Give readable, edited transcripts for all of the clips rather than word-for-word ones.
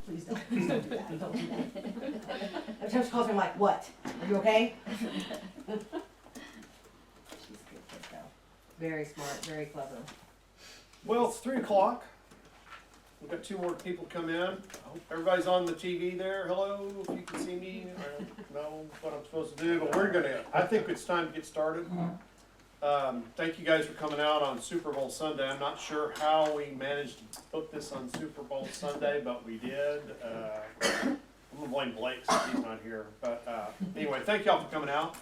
Please don't do that, don't do that. Every time she calls me, I'm like, what? Are you okay? She's a good kid though. Very smart, very clever. Well, it's 3 o'clock. We've got 2 more people come in. I hope everybody's on the TV there. Hello, if you can see me. I don't know what I'm supposed to do, but I think it's time to get started. Thank you guys for coming out on Super Bowl Sunday. I'm not sure how we managed to put this on Super Bowl Sunday, but we did. I'm gonna blame Blake since he's not here. But anyway, thank y'all for coming out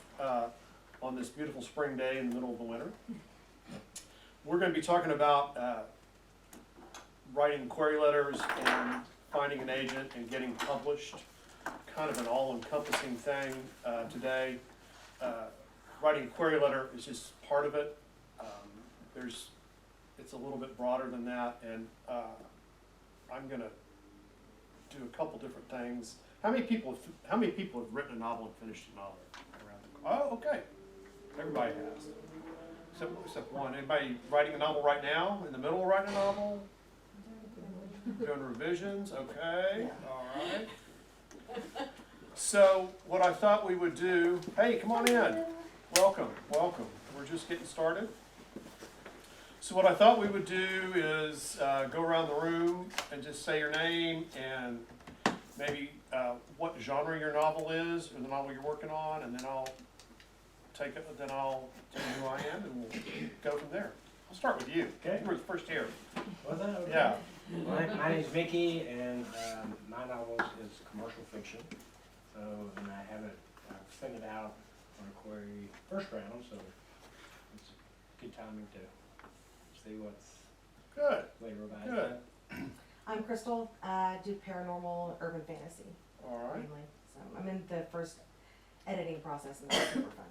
on this beautiful spring day in the middle of the winter. We're going to be talking about writing query letters and finding an agent and getting published. Kind of an all-encompassing thing today. Writing a query letter is just part of it. It's a little bit broader than that, and I'm going to do a couple different things. How many people have written a novel and finished a novel? Oh, okay. Everybody has. Except one. Anybody writing a novel right now? In the middle of writing a novel? Doing revisions? Okay. All right. So what I thought we would do, hey, come on in. Welcome, welcome. We're just getting started. So what I thought we would do is go around the room and just say your name and maybe what genre your novel is, or the novel you're working on, and then I'll tell you who I am, and we'll go from there. I'll start with you. Okay. You were the first here. Was that okay? Yeah. My name's Mickey, and my novel is commercial fiction. So, and I haven't sent it out on a query first round, so it's good timing to see what's Good. later about Good. it. I'm Crystal, do paranormal urban fantasy All right. mainly. So I'm in the first editing process and it's super fun.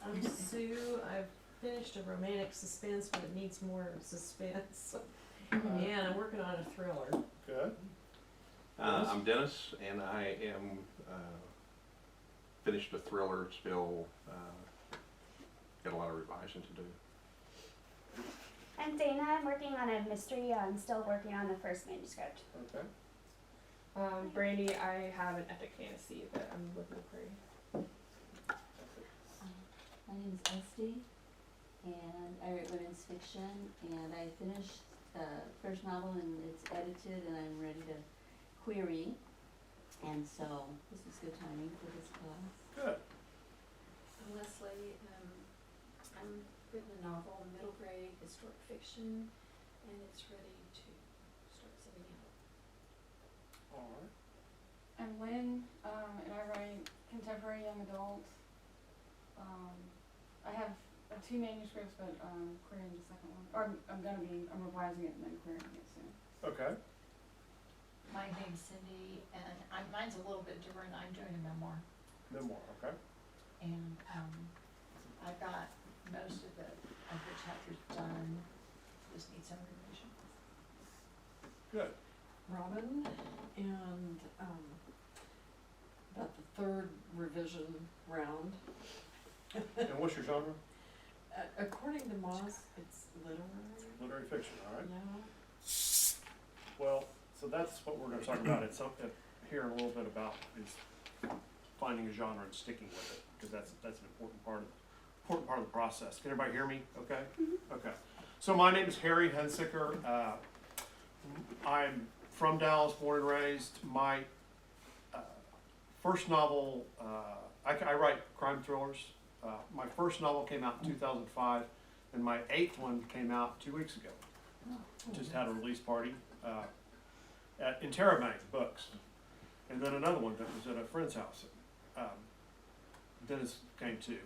I'm Sue. I've finished a romantic suspense, but it needs more suspense. And I'm working on a thriller. Good. I'm Dennis, and I am finished a thriller. Still got a lot of revising to do. I'm Dana. I'm working on a mystery. I'm still working on the first manuscript. Okay. Brandy, I have an epic fantasy that I'm looking for. My name is Esty, and I write women's fiction, and I finished the first novel, and it's edited, and I'm ready to query, and so this is good timing for this class. Good. I'm Leslie. I'm written a novel, middle grade historic fiction, and it's ready to start sending out. All right. I'm Lynn, and I write contemporary young adult. I have 2 manuscripts, but querying the second one. Or I'm revising it and then querying it soon. Okay. My name's Cindy, and mine's a little bit different. I'm doing a memoir, Memoir. Okay. and I got most of the chapters done. Just need some revision. Good. Robin, and about the 3rd revision round. And what's your genre? According to Moss, it's literary. Literary fiction. All right. Yeah. Well, so that's what we're going to talk about. It's something here in a little bit about is finding a genre and sticking with it, because that's an important part of the process. Can everybody hear me? Okay. Mm-hmm. Okay. So my name is Harry Hunsicker. I'm from Dallas, born and raised. My first novel, I write crime thrillers. My first novel came out in 2005, and my 8th one came out 2 weeks ago. Just had a release party at Interrabank Books, and then another one that was at a friend's house. Dennis came too.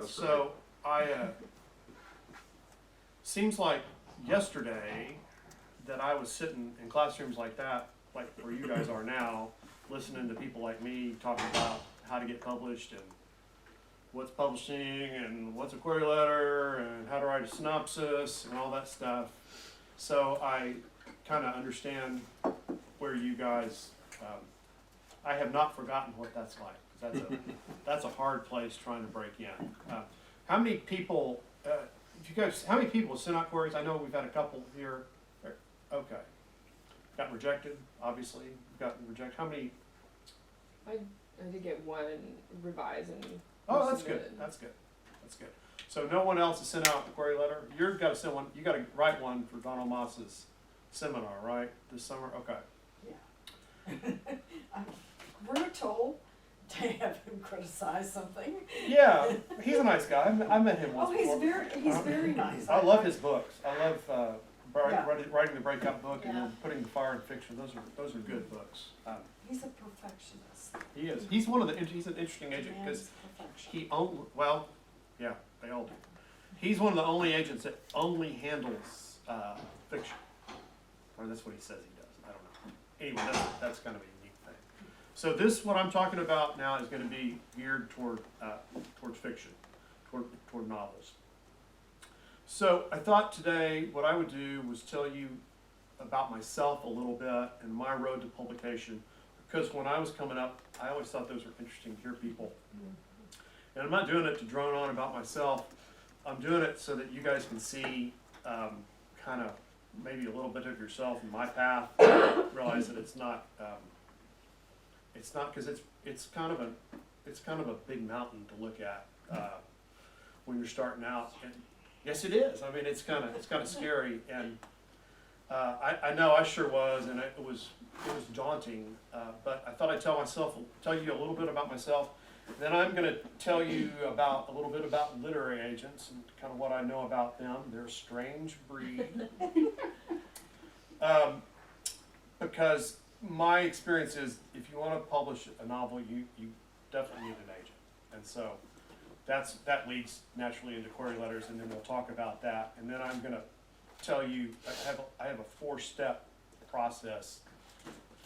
So seems like yesterday that I was sitting in classrooms like that, like where you guys are now, listening to people like me talking about how to get published and what's publishing and what's a query letter and how to write a synopsis and all that stuff. So I kind of understand where you guys, I have not forgotten what that's like. 'Cause that's a hard place trying to break in. How many people, how many people send out queries? I know we've had a couple here. Okay. got rejected, obviously, you've gotten rejected, how many? I did get one revised and. Oh, that's good, resubmitted. that's good, that's good. So no one else has sent out a query letter? You've gotta send one, you gotta write one for Donald Moss's seminar, right, this summer? Okay. We're told to have him criticize something. Yeah, he's a nice guy, I met him once Oh, he's before. very nice. I love his books, I love, Yeah. writing the breakout book and then putting the fire in fiction, those are good books. He's a perfectionist. He is, he's he's an interesting agent, because Man's perfection. he yeah, they all do. He's one of the only agents that only handles, fiction. Or that's what he says he does, I don't know. Anyway, that's kind of a unique thing. So this, what I'm talking about now, is gonna be geared towards fiction, toward novels. So I thought today what I would do was tell you about myself a little bit and my road to publication, because when I was coming up, I always thought those were interesting to hear people. And I'm not doing it to drone on about myself, I'm doing it so that you guys can see kind of maybe a little bit of yourself in my path, realize that it's not because it's kind of a big mountain to look at when you're starting out. And yes, it is. I mean, it's kind of scary, and I know I sure was, and it was daunting. But I thought I'd tell you a little bit about myself. Then I'm going to tell you a little bit about literary agents and kind of what I know about them. They're a strange breed. Because my experience is, if you want to publish a novel, you definitely need an agent. And so that leads naturally into query letters, and then we'll talk about that. And then I'm going to tell you, I have a 4-step process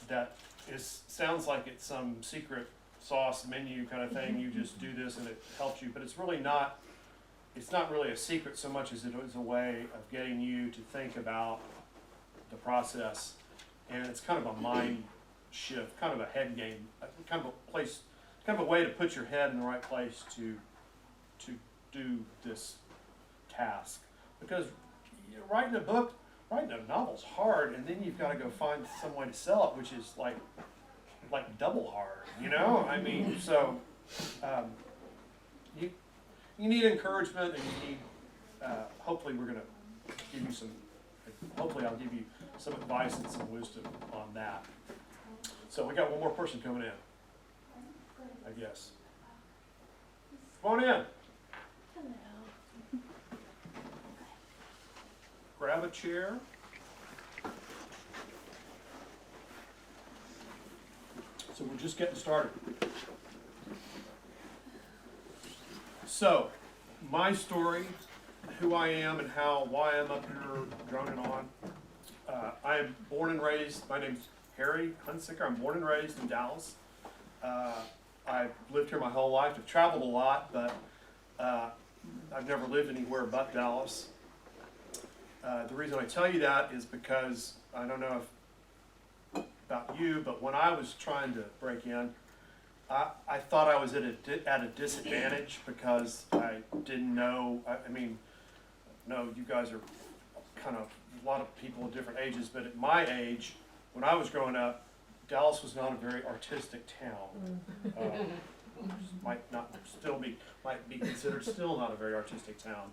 that sounds like it's some secret sauce menu kind of thing. You just do this and it helps you, but it's really not. It's not really a secret so much as it is a way of getting you to think about the process, and it's kind of a mind shift, kind of a head game, kind of a place, kind of a way to put your head in the right place to do this task. Because writing a novel's hard, and then you've got to go find some way to sell it, which is like double hard, you know? I mean, so you need encouragement, and you need, hopefully I'll give you some advice and some wisdom on that. So we got one more person coming in, I guess. Come on in. Hello. Grab a chair. So we're just getting started. So, my story, who I am and why I'm up here droning on. I am born and raised, my name's Harry Hunsicker. I'm born and raised in Dallas. I've lived here my whole life. I've traveled a lot, but I've never lived anywhere but Dallas. The reason I tell you that is because I don't know about you, but when I was trying to break in, I thought I was at a disadvantage because I didn't know. I mean, no, you guys are kind of a lot of people of different ages, but at my age, when I was growing up, Dallas was not a very artistic town. Might be considered still not a very artistic town.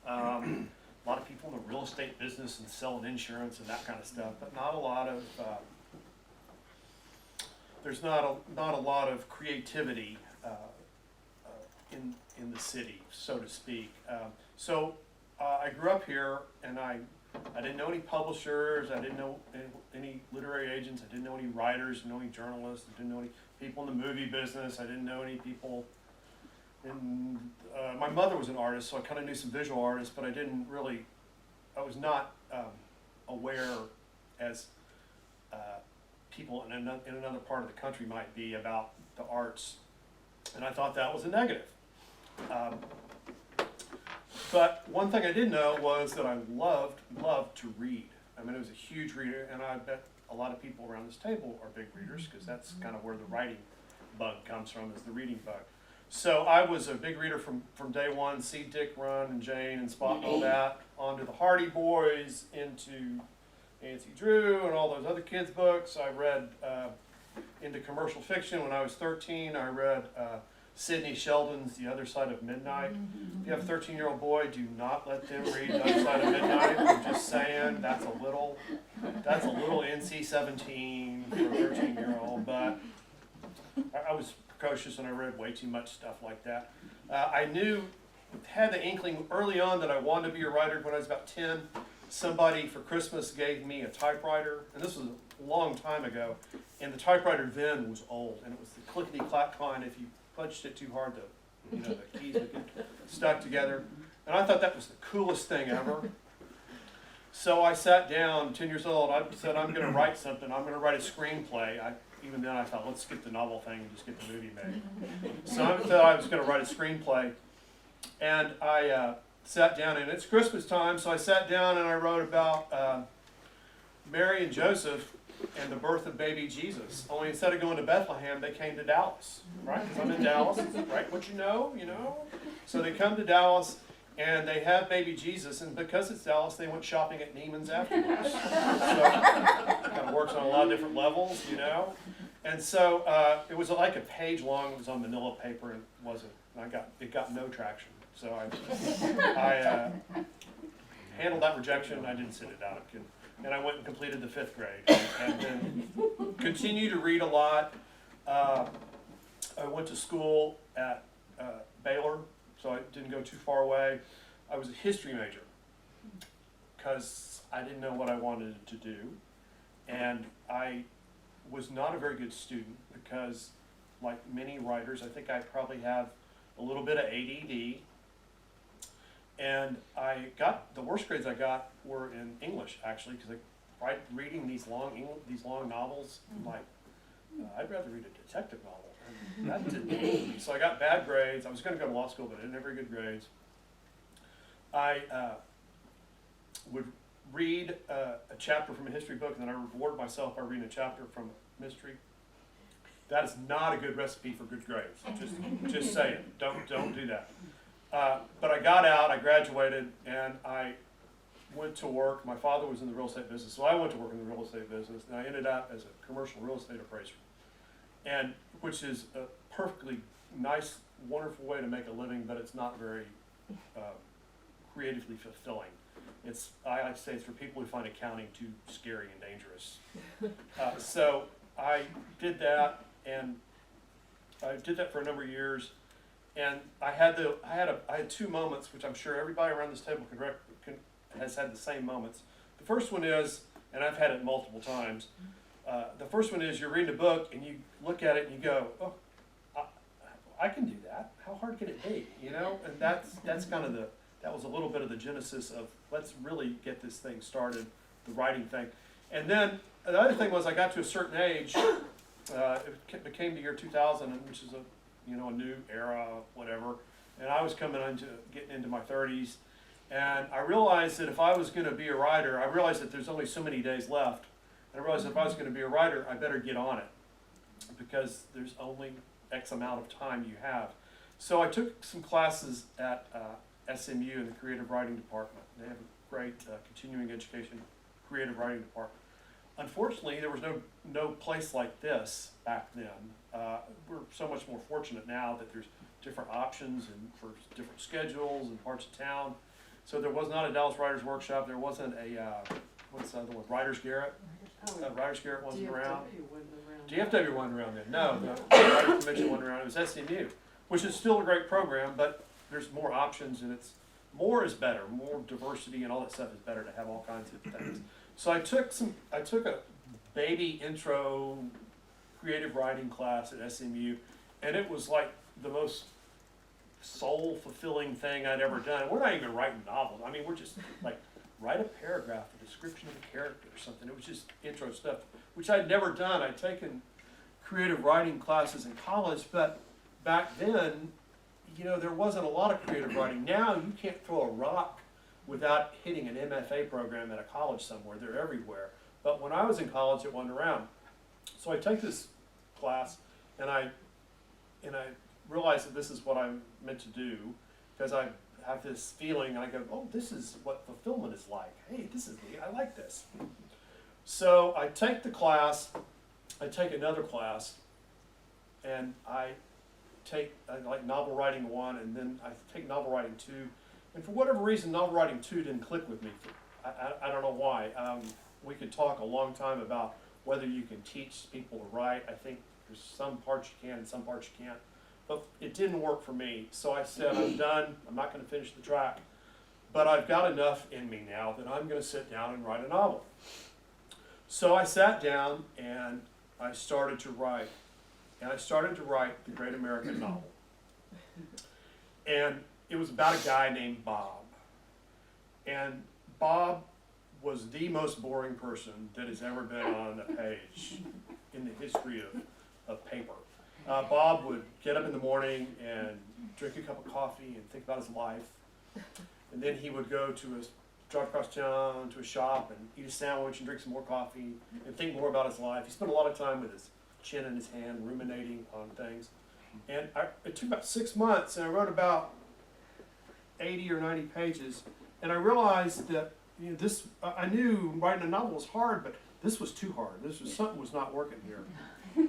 A lot of people in the real estate business and selling insurance and that kind of stuff, but not a lot of. There's not a lot of creativity in the city, so to speak. So I grew up here, and I didn't know any publishers. I didn't know any literary agents. I didn't know any writers. I didn't know any journalists. I didn't know any people in the movie business. I didn't know any people. My mother was an artist, so I kind of knew some visual artists, but I didn't really. I was not aware as people in another part of the country might be about the arts, and I thought that was a negative. But one thing I did know was that I loved to read. I mean, I was a huge reader, and I bet a lot of people around this table are big readers, because that's kind of where the writing bug comes from, is the reading bug. So I was a big reader from day one, see Dick, Run, and Jane, and Spot and all that, onto the Hardy Boys, into Nancy Drew and all those other kids' books. I read into commercial fiction when I was 13. I read Sidney Sheldon's The Other Side of Midnight. If you have a 13-year-old boy, do not let them read The Other Side of Midnight. I'm just saying that's a little NC-17 for a 13-year-old, but I was precocious and I read way too much stuff like that. I had the inkling early on that I wanted to be a writer. When I was about 10, somebody for Christmas gave me a typewriter, and this was a long time ago, and the typewriter then was old, and it was the clickety-clack kind. If you punched it too hard, the keys would get stuck together. And I thought that was the coolest thing ever. So I sat down, 10 years old, I said, I'm going to write something. I'm going to write a screenplay. Even then I thought, let's skip the novel thing and just get the movie made. So I thought I was going to write a screenplay. And I sat down, and it's Christmas time, so I sat down and I wrote about Mary and Joseph and the birth of baby Jesus. Only instead of going to Bethlehem, they came to Dallas, right? Because I'm in Dallas, right? What you know. So they come to Dallas, and they have baby Jesus, and because it's Dallas, they went shopping at Neiman's afterwards. So it kind of works on a lot of different levels, And so it was like a page long. It was on manila paper, and it got no traction. So I handled that rejection. I didn't sit it out. And I went and completed the 5th grade, and then continued to read a lot. I went to school at Baylor, so I didn't go too far away. I was a history major because I didn't know what I wanted to do, and I was not a very good student because, like many writers, I think I probably have a little bit of ADD. And the worst grades I got were in English, actually, because reading these long novels, I'm like, I'd rather read a detective novel. And that didn't work for me. So I got bad grades. I was going to go to law school, but I didn't have very good grades. I would read a chapter from a history book, and then I reward myself by reading a chapter from a mystery. That is not a good recipe for good grades. Just saying, don't do that. But I got out, I graduated, and I went to work. My father was in the real estate business, so I went to work in the real estate business, and I ended up as a commercial real estate appraiser, and which is a perfectly nice, wonderful way to make a living, but it's not very creatively fulfilling. I like to say it's for people who find accounting too scary and dangerous. So I did that, and I did that for a number of years. And I had 2 moments, which I'm sure everybody around this table has had the same moments. The first one is, and I've had it multiple times, the first one is you're reading a book and you look at it and you go, oh, I can do that. How hard can it be? And that's kind of that was a little bit of the genesis of let's really get this thing started, the writing thing. And then the other thing was I got to a certain age, it became the year 2000, which is a new era, whatever, and I was getting into my 30s, and I realized that if I was going to be a writer, I realized that there's only so many days left, and I realized that if I was going to be a writer, I better get on it, because there's only X amount of time you have. So I took some classes at SMU in the creative writing department. They have a great continuing education creative writing department. Unfortunately, there was no place like this back then. We're so much more fortunate now that there's different options and for different schedules in parts of town. So there was not a Dallas Writers Workshop. There wasn't a, what's the other one, Writers Garret? Writers Garret wasn't around. DFW wasn't around then. No, the Writers Convention wasn't around. It was SMU, which is still a great program, but there's more options, and more is better. More diversity and all that stuff is better to have all kinds of things. So I took a baby intro creative writing class at SMU, and it was like the most soul-fulfilling thing I'd ever done. And we're not even writing novels. I mean, we're just like, write a paragraph, a description of a character or something. It was just intro stuff, which I'd never done. I'd taken creative writing classes in college, but back then, there wasn't a lot of creative writing. Now you can't throw a rock without hitting an MFA program at a college somewhere. They're everywhere. But when I was in college, it wasn't around. So I take this class, and I realized that this is what I'm meant to do, because I have this feeling, and I go, oh, this is what fulfillment is like. Hey, this is neat. I like this. So I take the class, I take another class, and I like novel writing 1, and then I take novel writing 2, and for whatever reason, novel writing 2 didn't click with me. I don't know why. We could talk a long time about whether you can teach people to write. I think there's some parts you can and some parts you can't, but it didn't work for me. So I said, I'm done, I'm not gonna finish the track, but I've got enough in me now that I'm gonna sit down and write a novel. So I sat down and I started to write. And I started to write the Great American Novel. And it was about a guy named Bob. And Bob was the most boring person that has ever been on a page in the history of paper. Bob would get up in the morning and drink a cup of coffee and think about his life. And then he would go to drive across town to a shop and eat a sandwich and drink some more coffee and think more about his life. He spent a lot of time with his chin in his hand, ruminating on things. And it took about 6 months, and I wrote about 80 or 90 pages. And I realized that I knew writing a novel was hard, but this was too hard. Something was not working here.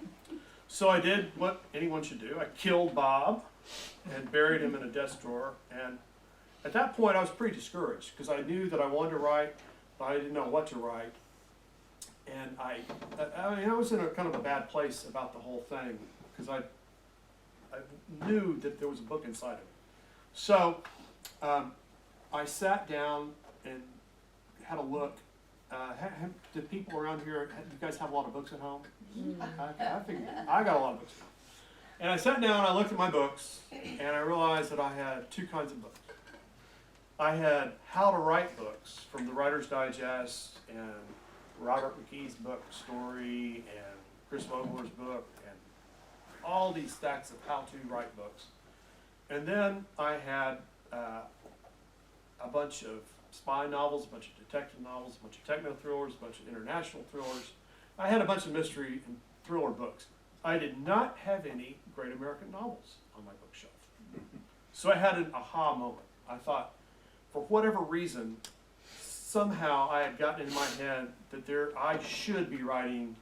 So I did what anyone should do. I killed Bob and buried him in a desk drawer. And at that point, I was pretty discouraged because I knew that I wanted to write, but I didn't know what to write. And I was in a kind of a bad place about the whole thing because I knew that there was a book inside of it. So I sat down and had a look. Do people around here, do you guys have a lot of books at home? I figured I got a lot of books at home. And I sat down, I looked at my books, and I realized that I had 2 kinds of books. I had how to write books from the Writer's Digest and Robert McKee's book, Story, and Chris Vogler's book, and all these stacks of how-to write books. And then I had a bunch of spy novels, a bunch of detective novels, a bunch of techno-thrillers, a bunch of international thrillers. I had a bunch of mystery and thriller books. I did not have any Great American novels on my bookshelf. So I had an aha moment. I thought, for whatever reason, somehow I had gotten in my head that I should be writing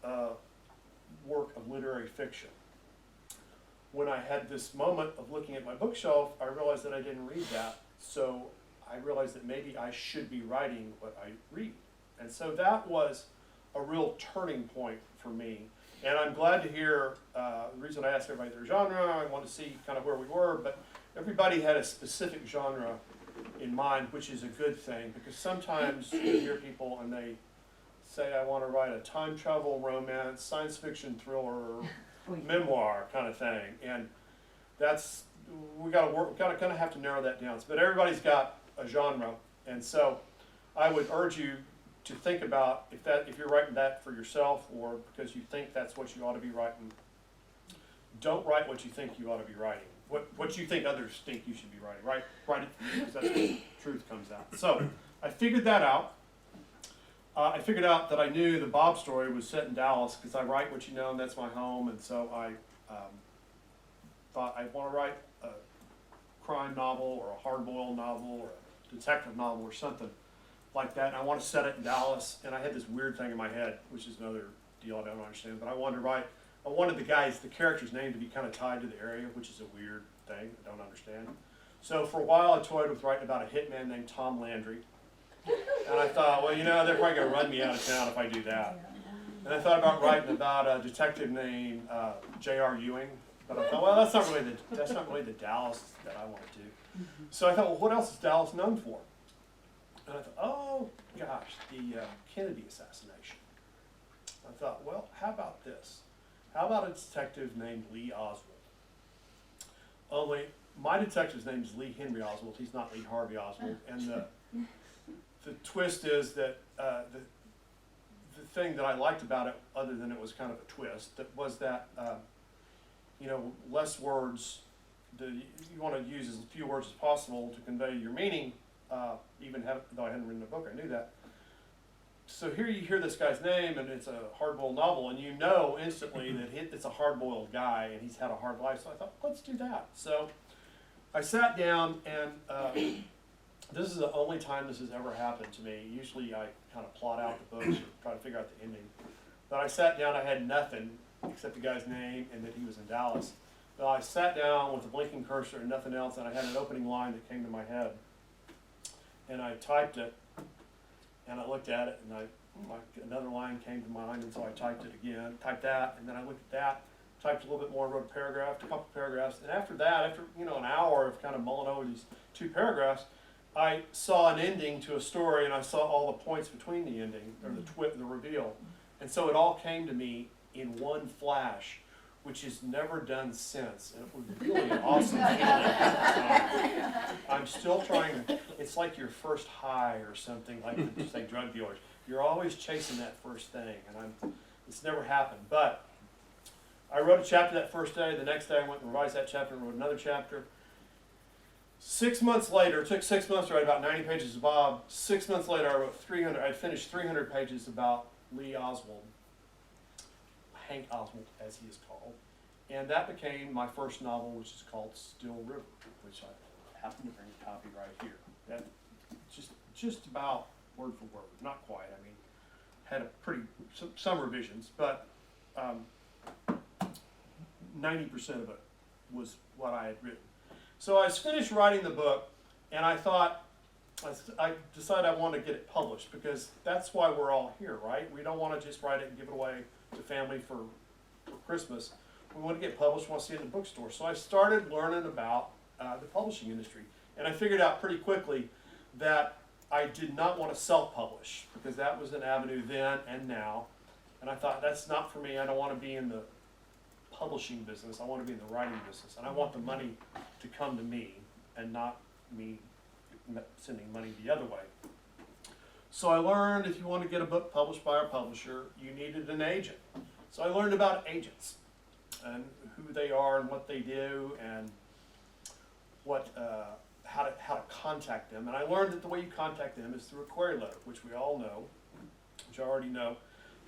a work of literary fiction. When I had this moment of looking at my bookshelf, I realized that I didn't read that. So I realized that maybe I should be writing what I read. And so that was a real turning point for me. And I'm glad to hear, the reason I asked everybody their genre, I want to see kind of where we were, but everybody had a specific genre in mind, which is a good thing, because sometimes you hear people and they say, I want to write a time travel romance, science fiction thriller, memoir kind of thing. And that's, we kind of have to narrow that down. But everybody's got a genre, and so I would urge you to think about if you're writing that for yourself or because you think that's what you ought to be writing. Don't write what you think you ought to be writing. What you think others think you should be writing. Write it because that's where the truth comes out. So I figured that out. I figured out that I knew the Bob story was set in Dallas because I write what you know, and that's my home. And so I thought I want to write a crime novel or a hard-boiled novel or a detective novel or something like that. And I want to set it in Dallas. And I had this weird thing in my head, which is another deal I don't understand. But I wanted the character's name to be kind of tied to the area, which is a weird thing I don't understand. So for a while I toyed with writing about a hitman named Tom Landry. And I thought, well, they're probably going to run me out of town if I do that. And I thought about writing about a detective named J.R. Ewing. But I thought, well, that's not really the Dallas that I want to do. So I thought, well, what else is Dallas known for? And I thought, oh, gosh, the Kennedy assassination. I thought, well, how about this? How about a detective named Lee Oswald? Only my detective's name is Lee Henry Oswald. He's not Lee Harvey Oswald. And the twist is that the thing that I liked about it, other than it was kind of a twist, that was that less words. You want to use as few words as possible to convey your meaning. Though I hadn't written a book, I knew that. So here you hear this guy's name, and it's a hard-boiled novel, and you know instantly that it's a hard-boiled guy, and he's had a hard life. So I thought, let's do that. So I sat down and this is the only time this has ever happened to me. Usually I kind of plot out the books or try to figure out the ending. But I sat down, I had nothing except the guy's name and that he was in Dallas. But I sat down with a blinking cursor and nothing else, and I had an opening line that came to my head. And I typed it, and I looked at it, and another line came to mind, and so I typed it again, typed that, and then I looked at that, typed a little bit more, wrote a paragraph, a couple paragraphs, and after that, after an hour of kind of mulling over these 2 paragraphs, I saw an ending to a story, and I saw all the points between the ending, or the reveal. And so it all came to me in one flash, which is never done since, and it was really an awesome feeling. I'm still trying, it's like your first high or something, like say drug dealers. You're always chasing that first thing, and it's never happened. But I wrote a chapter that first day. The next day I went and revised that chapter and wrote another chapter. 6 months later, it took 6 months to write about 90 pages of Bob. 6 months later I wrote I'd finished 300 pages about Lee Oswald, Hank Oswald as he is called. And that became my first novel, which is called Still River, which I happen to bring a copy right here. That just about word for word, not quite. I mean, had some revisions, but 90% of it was what I had written. So I was finished writing the book, and I thought, I decided I wanted to get it published, because that's why we're all here, right? We don't want to just write it and give it away to family for Christmas. We want to get published, we want to see it in the bookstore. So I started learning about the publishing industry, and I figured out pretty quickly that I did not want to self-publish, because that was an avenue then and now. And I thought, that's not for me. I don't want to be in the publishing business. I want to be in the writing business. And I want the money to come to me and not me sending money the other way. So I learned if you want to get a book published by a publisher, you needed an agent. So I learned about agents and who they are and what they do and how to contact them. And I learned that the way you contact them is through a query letter, which we all know, which I already know.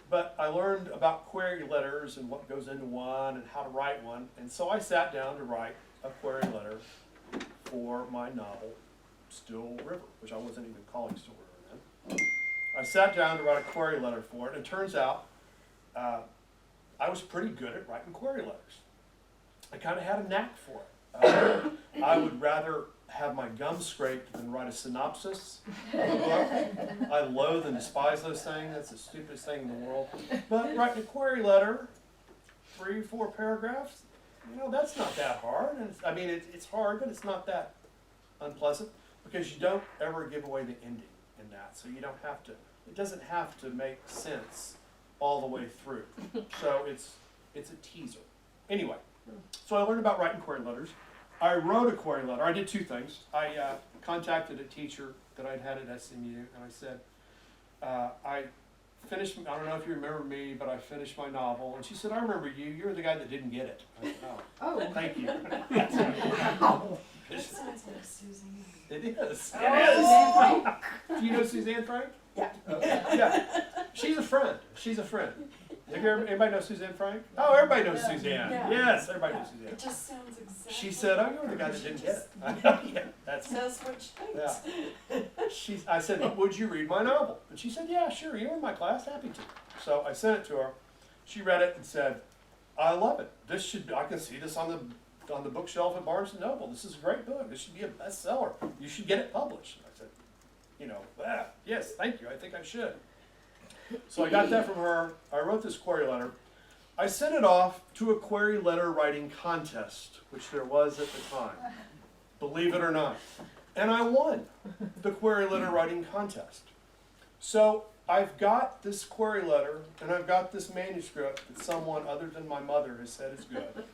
But I learned about query letters and what goes into one and how to write one. And so I sat down to write a query letter for my novel, Still River, which I wasn't even calling Still River then. I sat down to write a query letter for it, and it turns out I was pretty good at writing query letters. I kind of had a knack for it. I would rather have my gum scraped than write a synopsis of a book. I loathe and despise those things. That's the stupidest thing in the world. But writing a query letter, 3 or 4 paragraphs, that's not that hard. And it's hard, but it's not that unpleasant, because you don't ever give away the ending in that. So you don't have to, it doesn't have to make sense all the way through. So it's a teaser. Anyway, so I learned about writing query letters. I wrote a query letter. I did 2 things. I contacted a teacher that I'd had at SMU, and I said, I finished, I don't know if you remember me, but I finished my novel. And she said, I remember you. You're the guy that didn't get it. I said, oh, thank you. That sounds like Suzanne. It is. Oh, It is. Do you know Suzanne Frank? Yeah. Yeah. She's a friend. She's a friend. Anybody know Suzanne Frank? Oh, everybody knows Suzanne. Yeah. Yes, everybody knows Suzanne. It just sounds exactly. She said, "Oh, you're the guy that didn't get it." Yeah, that's. Says what she thinks. I said, "Would you read my novel?" And she said, "Yeah, sure. You're in my class. Happy to." So I sent it to her. She read it and said, "I love it. I can see this on the bookshelf at Barnes & Noble. This is a great book. This should be a bestseller. You should get it published." I said, yes, thank you. I think I should. So I got that from her. I wrote this query letter. I sent it off to a query letter writing contest, which there was at the time, believe it or not. And I won the query letter writing contest. So I've got this query letter, and I've got this manuscript that someone other than my mother has said is good.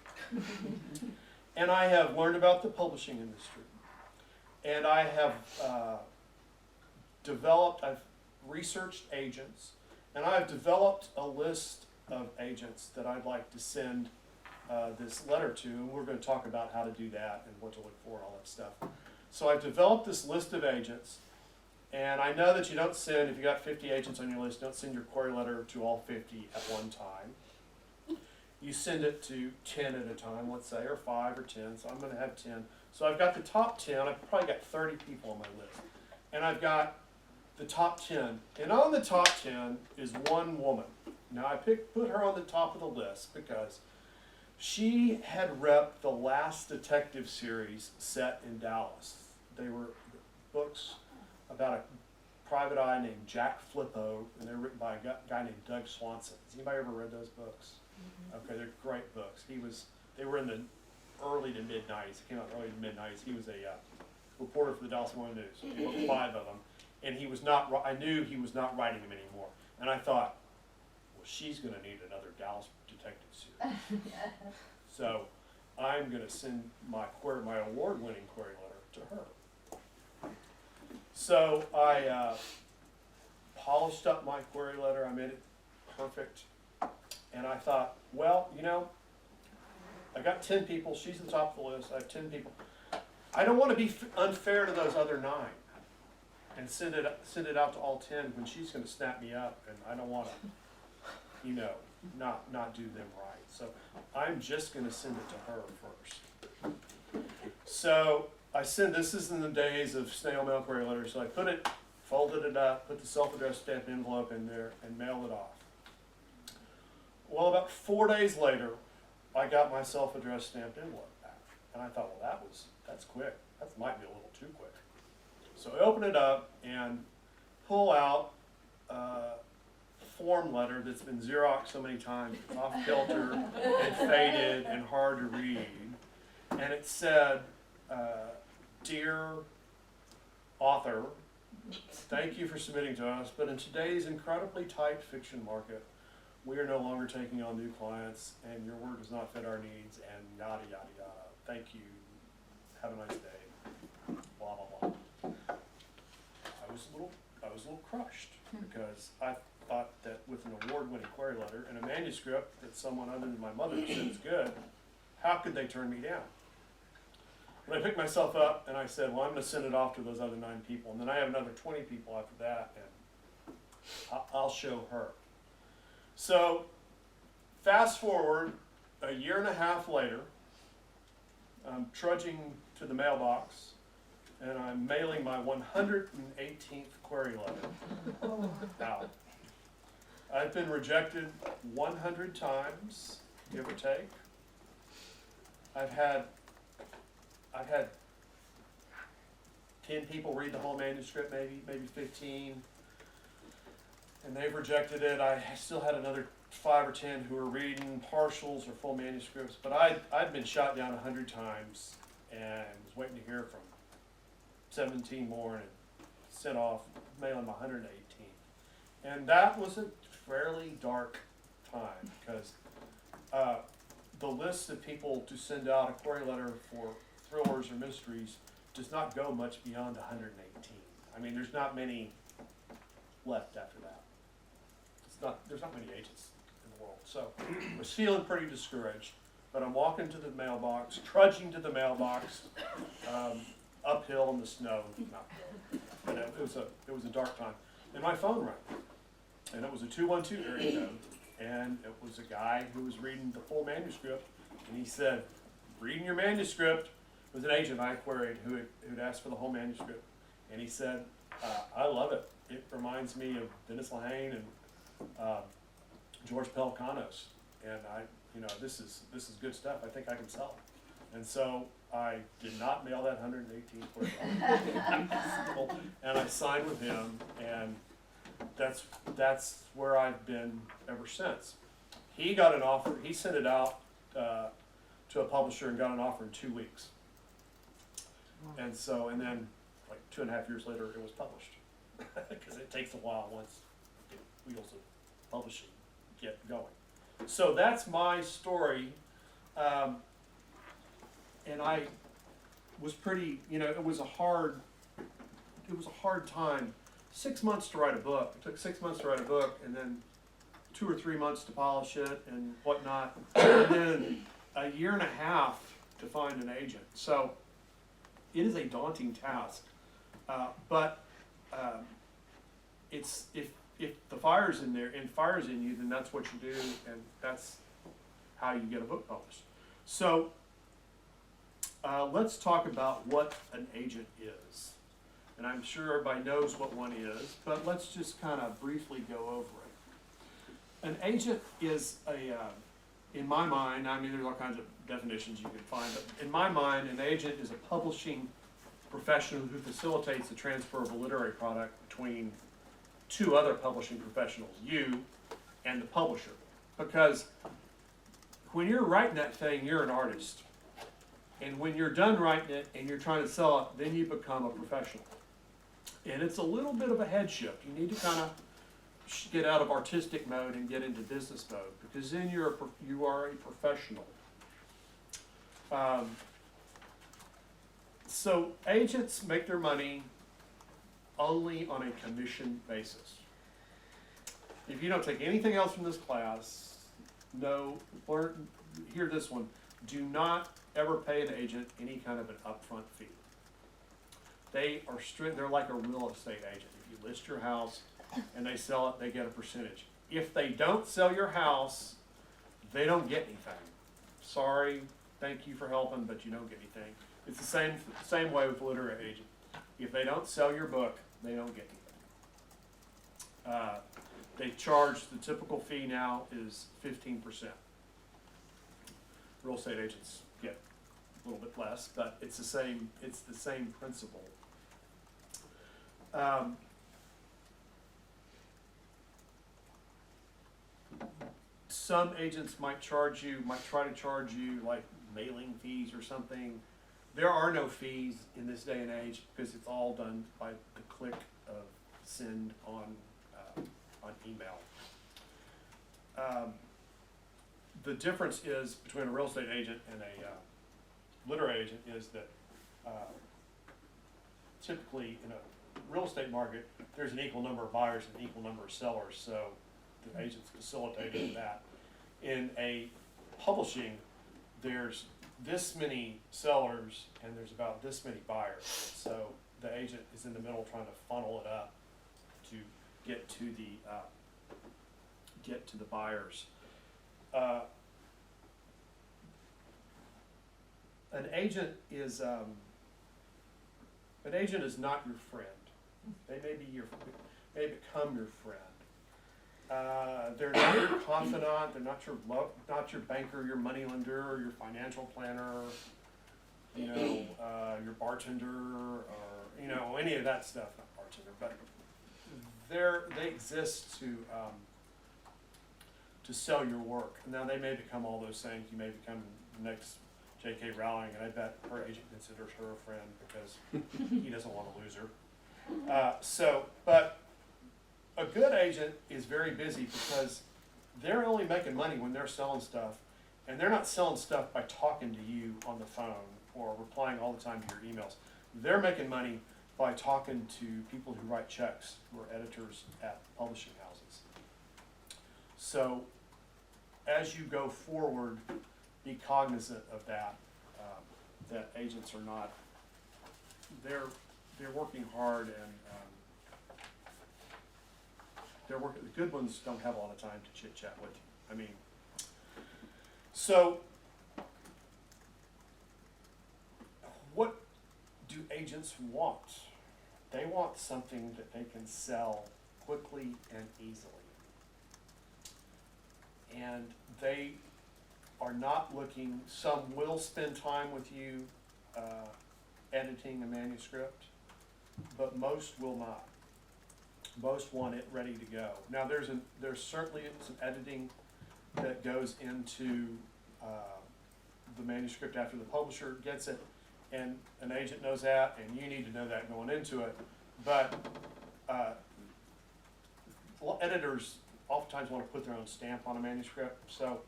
And I have learned about the publishing industry. And I have I've researched agents, and I've developed a list of agents that I'd like to send this letter to, and we're going to talk about how to do that and what to look for and all that stuff. So I've developed this list of agents, and I know that you don't send, if you got 50 agents on your list, don't send your query letter to all 50 at one time. You send it to 10 at a time, let's say, or 5 or 10, so I'm going to have 10. So I've got the top 10, I've probably got 30 people on my list. and I've got the top 10, and on the top 10 is one woman. Now I put her on the top of the list because she had repped the last detective series set in Dallas. They were books about a private eye named Jack Flippo, and they're written by a guy named Doug Swanson. Has anybody ever read those books? Okay, they're great books. They were in the early to mid 90s. It came out early to mid 90s. He was a reporter for the Dallas Morning News. He wrote 5 of them, and he was not. I knew he was not writing them anymore, and I thought, well, she's going to need another Dallas detective series. So I'm going to send my award-winning query letter to her. So I polished up my query letter. I made it perfect, and I thought, well, you know, I got 10 people. She's at the top of the list. I have 10 people. I don't want to be unfair to those other 9 and send it out to all 10 when she's going to snap me up, and I don't want to, you know, not do them right. So I'm just going to send it to her first. So this is in the days of snail mail query letters. So I folded it up, put the self-addressed stamped envelope in there, and mailed it off. Well, about 4 days later, I got my self-addressed stamped envelope back, and I thought, well, that's quick. That might be a little too quick. So I open it up and pull out a form letter that's been Xeroxed so many times, it's off kilter and faded and hard to read, and it said, "Dear author, thank you for submitting to us, but in today's incredibly tight fiction market, we are no longer taking on new clients, and your work does not fit our needs, and yada, yada, yada. Thank you. Have a nice day. Blah, blah, blah." I was a little crushed because I thought that with an award-winning query letter and a manuscript that someone other than my mother said is good, how could they turn me down? But I picked myself up and I said, well, I'm going to send it off to those other 9 people, and then I have another 20 people after that, and I'll show her. So, fast forward a year and a half later, I'm trudging to the mailbox, and I'm mailing my 118th query letter out. I've been rejected 100 times, give or take. I've had 10 people read the whole manuscript, maybe 15. And they've rejected it. I still had another 5 or 10 who were reading partials or full manuscripts, but I'd been shot down 100 times and was waiting to hear from 17 more and sent off mailing my 118th. And that was a fairly dark time because the list of people to send out a query letter for thrillers or mysteries does not go much beyond 118. I mean, there's not many left after that. There's not many agents in the world. So I was feeling pretty discouraged, but I'm walking to the mailbox, trudging to the mailbox, uphill in the snow, not hill. But it was a dark time. And my phone rang, and it was a 212 area code, and it was a guy who was reading the full manuscript, and he said, "Reading your manuscript." It was an agent I queried who'd asked for the whole manuscript, and he said, "I love it. It reminds me of Dennis Lehane and George Pelecanos, and this is good stuff. I think I can sell it." And so I did not mail that 118th query letter, and I signed with him, and that's where I've been ever since. He got an offer. He sent it out to a publisher and got an offer in 2 weeks. And then like 2.5 years later, it was published because it takes a while once the wheels of publishing get going. So that's my story, and I was pretty. It was a hard time. 6 months to write a book. It took 6 months to write a book, and then 2 or 3 months to polish it and whatnot, and then a year and a half to find an agent. So it is a daunting task, but it's if the fire's in there and fire's in you, then that's what you do, and that's how you get a book published. So let's talk about what an agent is. and I'm sure everybody knows what one is, but let's just kind of briefly go over it. An agent is in my mind, I mean, there's all kinds of definitions you can find, but in my mind, an agent is a publishing professional who facilitates the transfer of a literary product between two other publishing professionals, you and the publisher. Because when you're writing that thing, you're an artist. And when you're done writing it and you're trying to sell it, then you become a professional. And it's a little bit of a head shift. You need to kind of get out of artistic mode and get into business mode, because then you are a professional. So agents make their money only on a commission basis. If you don't take anything else from this class, hear this one. Do not ever pay an agent any kind of an upfront fee. They're like a real estate agent. If you list your house and they sell it, they get a percentage. If they don't sell your house, they don't get anything. Sorry, thank you for helping, but you don't get anything. It's the same way with a literary agent. If they don't sell your book, they don't get anything. They charge, the typical fee now is 15%. Real estate agents get a little bit less, but it's the same principle. Some agents might try to charge you like mailing fees or something. There are no fees in this day and age because it's all done by the click of send on email. The difference is between a real estate agent and a literary agent is that typically in a real estate market, there's an equal number of buyers and an equal number of sellers, so the agent's facilitating that. In a publishing, there's this many sellers and there's about this many buyers, so the agent is in the middle trying to funnel it up to get to the buyers. An agent is not your friend. They may become your friend. They're not your confidant. They're not your banker, your moneylender, or your financial planner. Your bartender, or any of that stuff. Not bartender, but they exist to sell your work. Now they may become all those things. You may become the next J.K. Rowling, and I bet her agent considers her a friend because he doesn't want to lose her. But a good agent is very busy because they're only making money when they're selling stuff, and they're not selling stuff by talking to you on the phone or replying all the time to your emails. They're making money by talking to people who write checks, who are editors at publishing houses. So as you go forward, be cognizant of that, that agents are not, they're working hard, and the good ones don't have a lot of time to chit chat with you. I mean, so what do agents want? They want something that they can sell quickly and easily. And they are not looking, some will spend time with you editing a manuscript, but most will not. Most want it ready to go. Now there's certainly some editing that goes into the manuscript after the publisher gets it, and an agent knows that, and you need to know that going into it. But editors oftentimes want to put their own stamp on a manuscript, so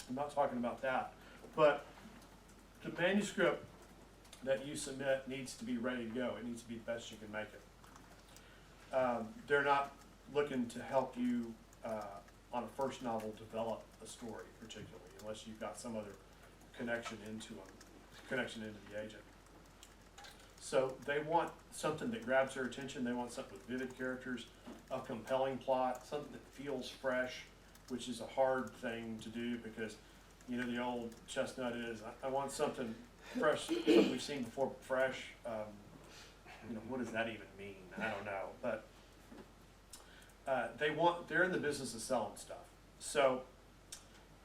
I'm not talking about that. But the manuscript that you submit needs to be ready to go. It needs to be the best you can make it. They're not looking to help you on a first novel develop a story particularly, unless you've got some other connection into the agent. So they want something that grabs their attention. They want something with vivid characters, a compelling plot, something that feels fresh, which is a hard thing to do because, the old chestnut is, I want something fresh, something we've seen before, fresh. what does that even mean? I don't know, but they're in the business of selling stuff. So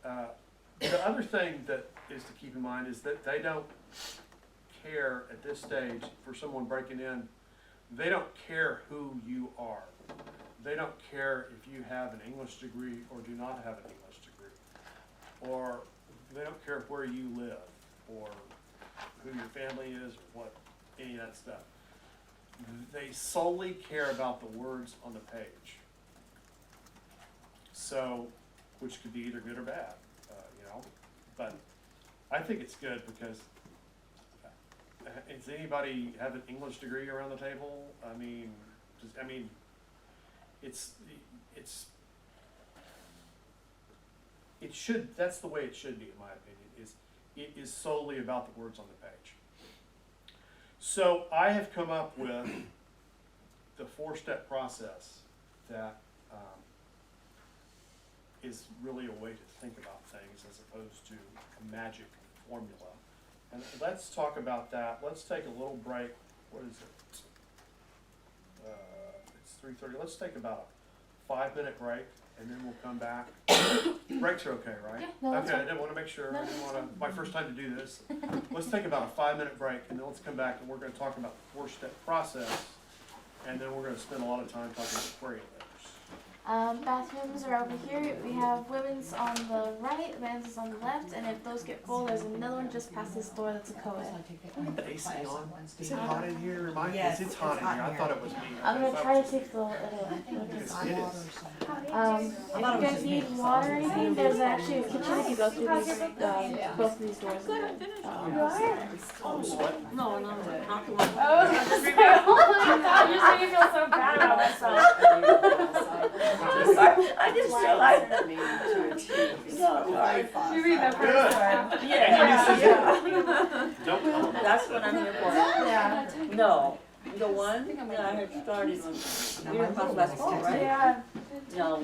the other thing that is to keep in mind is that they don't care at this stage for someone breaking in. They don't care who you are. They don't care if you have an English degree or do not have an English degree, or they don't care where you live or who your family is or what, any of that stuff. They solely care about the words on the page. So, which could be either good or bad, but I think it's good because does anybody have an English degree around the table? That's the way it should be, in my opinion, it is solely about the words on the page. So I have come up with the 4-step process that is really a way to think about things as opposed to a magic formula. And let's talk about that. Let's take a little break. What is it? It's 3:30. Let's take about a 5-minute break, and then we'll come back. Breaks are okay, right? Yeah, no, that's okay, fine. I didn't want to make sure. No, I didn't that's want to. My first time to do this. Let's take about a 5-minute break, and then let's come back, and we're going to talk about the 4-step process, and then we're going to spend a lot of time talking about query letters. Bathrooms are over here. We have women's on the right, men's is on the left, and if those get full, there's another one just past this door that's a co-ed. The AC on? Is it hot in here? Yes, It's hot in here. I thought it was me. I'm gonna try to take the little. It is. If you guys need water or anything, there's actually a kitchen if you go through these, both of these doors. I'm sweating. No, not the one. Oh, you're making me feel so bad about myself. I just realized. You read the first one. Yeah. Don't tell them. That's what I'm here for. Yeah. No, the one that I had started on, we were talking last fall, right? Yeah. No,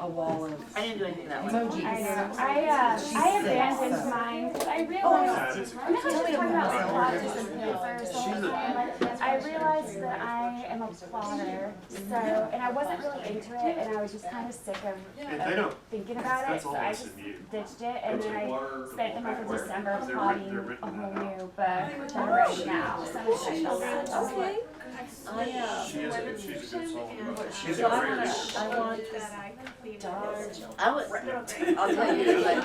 A wall of I didn't do anything that way. emojis. I abandoned mine because I realized, I'm not Tell me talking about about plotting and paper or something like this. I realized that I am a plotter, so, and I wasn't really into it, and I was just kind of sick of If they don't, thinking about it, that's so all I that's just in you. ditched it, and then I spent the month of December They're plotting written a whole out. new book, which I'm writing now, so I'm excited about that. Okay. She's a good soul. She's a So I great want, reader. I would, I'll tell you, like,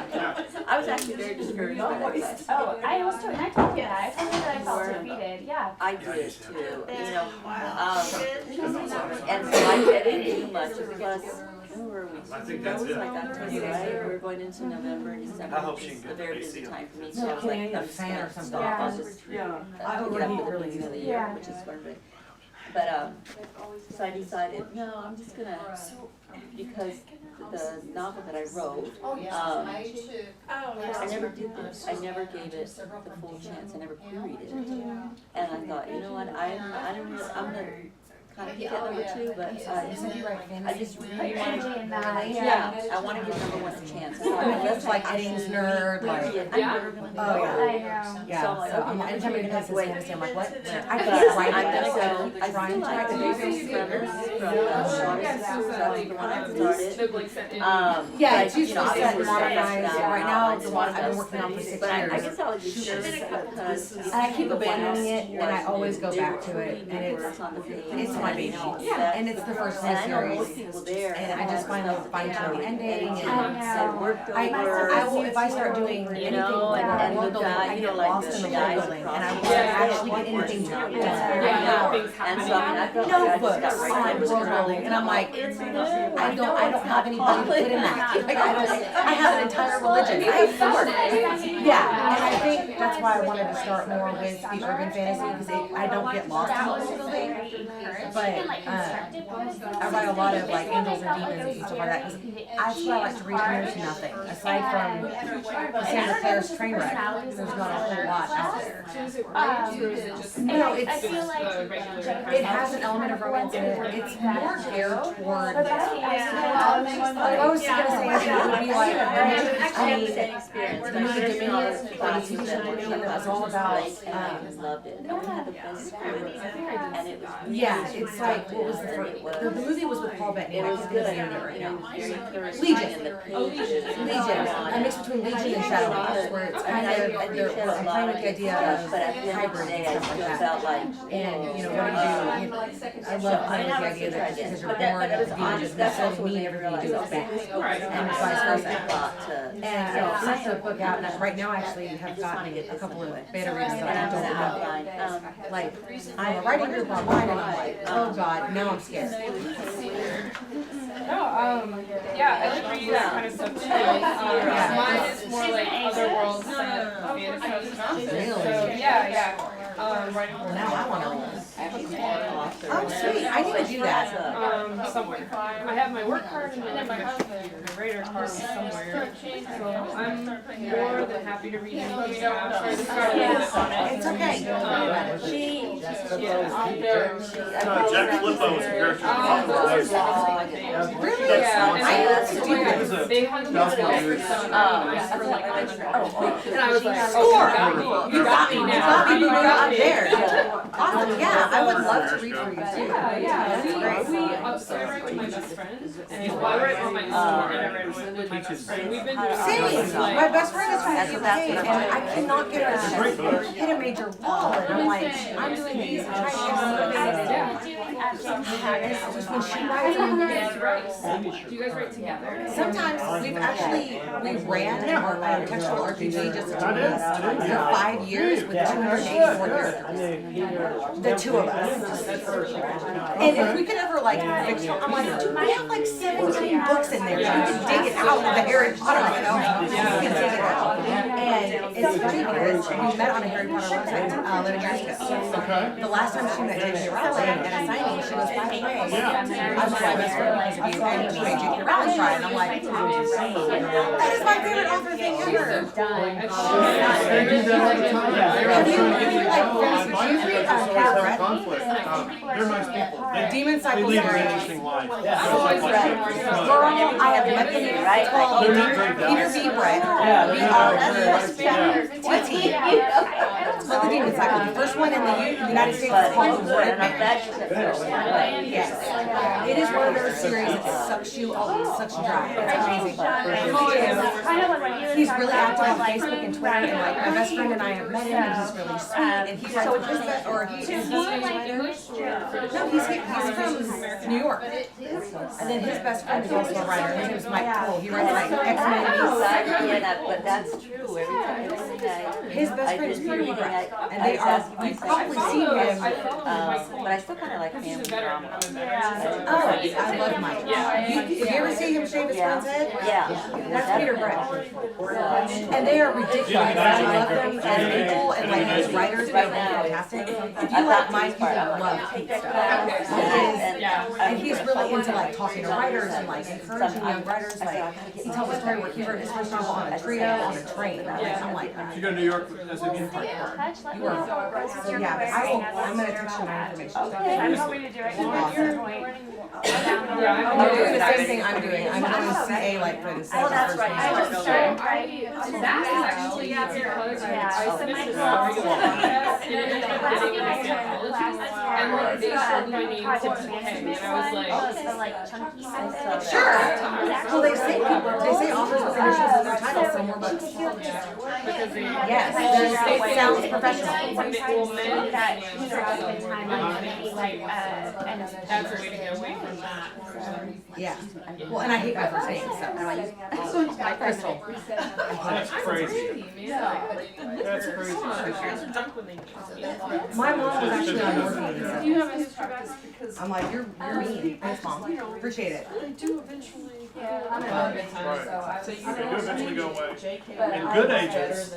I was actually very discouraged by that. Oh, I was told, and I told you that, I told you that I felt defeated, yeah. I did too, and so I didn't do much, plus, where were we? I think that's it. Like October, right? We're going into November, December, I hope which she is can a get very the busy AC time for me, No so I was kidding, like, a I'm just fan gonna or something. stop, I'll just, I get up overheat for the really beginning of the easily. year, Yeah. which is perfect. But, so I decided, no, I'm just gonna, because the novel that I wrote, I never did this, I never gave it the full chance, I never queried it. And I thought, you know what, I'm gonna kind of pick at number 2, but, I just really wanted, yeah, I wanna give number 1 a chance. So I mean, unless it's like I Eddings actually nerd, like, query it, I'm never gonna oh, know. yeah. I know. Yeah, So I'm like, so I'm, okay, anytime you're it gonna has have to this wait. fantasy, I'm like, what? I But can't write I'm this. gonna go, I Trying feel to like write the the basic premise from that's the one I started. Yeah, But, it's you usually know, set obviously modernized. now, Right now, the one I've been working on for stuff. 6 But I years. guess I would just share this because. And I keep abandoning it, and I always go back to it, and it's my baby. Yeah, And it's the first in and the I know most series. people there. And I just finally fine-tuned the ending, and said worked over. I will, if I start doing You anything know, like and world the building, guy, I you get know, like lost the in the guys world building, and I across won't the actually way get anything to it. And so, I mean, I felt like I just got Notebooks right on into world it. building, and I'm like, It's good. I don't have anybody to put in that. Like, I have an entire religion. I have four. Yeah, and I think that's why I wanted to start more with the urban fantasy, because I don't get lost in world building. But, even like constructive ones. I write a lot of like angels and demons and stuff like that, 'cause that's what I like to read, and there's nothing, aside from Sandra Claire's train wreck, there's not a whole lot out there. No, I feel like it has an element of romance in it, it's more geared toward, but that's what I was gonna say, is it would be like, I mean, experience. the movie Dominion, the TV show Dominion, that was all about, Loved it. And we had the best experience. And it was. yeah, it's like, what was the first, the movie was with Paul Bettany, It I was can't good. think of the name right now. Very encouraging. Legion. And the pages. Legion, a mix between Legion and Shadowlands, where it's kind of, they're playing with the idea of But at the end of the hybrids day, and I stuff like still that. felt like. And, you know, what do you do? You know, I love playing with the idea that just because you're born at the beginning doesn't necessarily mean everything you do is bad. And vice versa. And so since the book out, and right now I actually have gotten a couple of beta readers that I don't know. Like, I'm a writing group online and I'm like, oh God, now I'm scared. No, yeah, I like reading that kind of stuff too. Mine is more like otherworld fantasy. Really? So, yeah. Writing Well, now I want to read. Oh, sweet, I need to do that. somewhere. I have my work card and then my writer card somewhere. So I'm more than happy to read anything you have. Sorry to start a little bit on it. It's okay. Jack Flippo was a character. Really? Yeah, I used to do that. they had to make it for like and I was like, Score! you got me You now. got me, You you were got up me. there. Awesome, yeah, I would love to read for you too. Yeah, That's we great. I write with my best friend, and well, I write on my own, and I write with my best friend. We've been doing Same, this my best friend is from the UK, and I cannot get her to hit a major wall, and I'm like, I'm doing these, and trying to get it's just when she writes, Do you guys write together? sometimes we ran our textual RPG just for 5 years with 284 characters. The two of us. And if we could ever like fix, I'm like, dude, we have like 17 books in there. You can dig it out of the Harry Potter, you know? You can dig it out. And it's funny because we met on a Harry Potter website 11 years ago. The last time she met J.K. Rowling at a signing, she goes, by the way, I'm my best friend because of you, and she made J.K. Rowling cry. And I'm like, that is my favorite author thing ever. Have you read Conflict. They're nice people. Demon They Cycle lead an series? interesting life. Girl, I have met them. It's called Peter V. Brett. TT. Well, the Demon Cycle. The first one in the United States is called Awarded Man. Yes. It is one of those series that sucks you dry. It's amazing. He's really active on Facebook and Twitter, and like my best friend and I have met him, and he's really sweet, and he writes his best, or he's no, he's from New York, and then his best friend is also a writer. His name is Mike Cole. He writes like X-Men. But that's true. Every day. His best friend is Peter V. Brett, and they are. You've probably seen him. But I still kind of like family drama. Oh, I love Mike. If you ever see him shave his friend's head, that's Peter Brett. And they are ridiculous. I love them as people and like as writers. They're fantastic. If you like Mike, you will love Pete's stuff. And he's really into like talking to writers and like encouraging young writers. Like he tells a story where he wrote his first novel on a trio on a train. I'm like, You go to New York as a gift card. you are. So yeah, but I'm gonna text you my information. I'm hoping to do it at some point. I'm doing the same thing I'm doing. I'm going to CA like for this. Oh, that's right. I just started That writing. is actually because I finished the and like they showed my name to PK, and I was like, Sure. Well, they say authors with initials in their title somewhere, but because they yes, it sounds professional. that's a way to get away from that. Yeah. Well, and I hate my first name, so Crystal. That's crazy. That's crazy. My mom was actually on morphine. You have a history of this because I'm like, you're mean. Thanks, Mom. Appreciate it. they do eventually. Right. They do eventually go away. In good ages.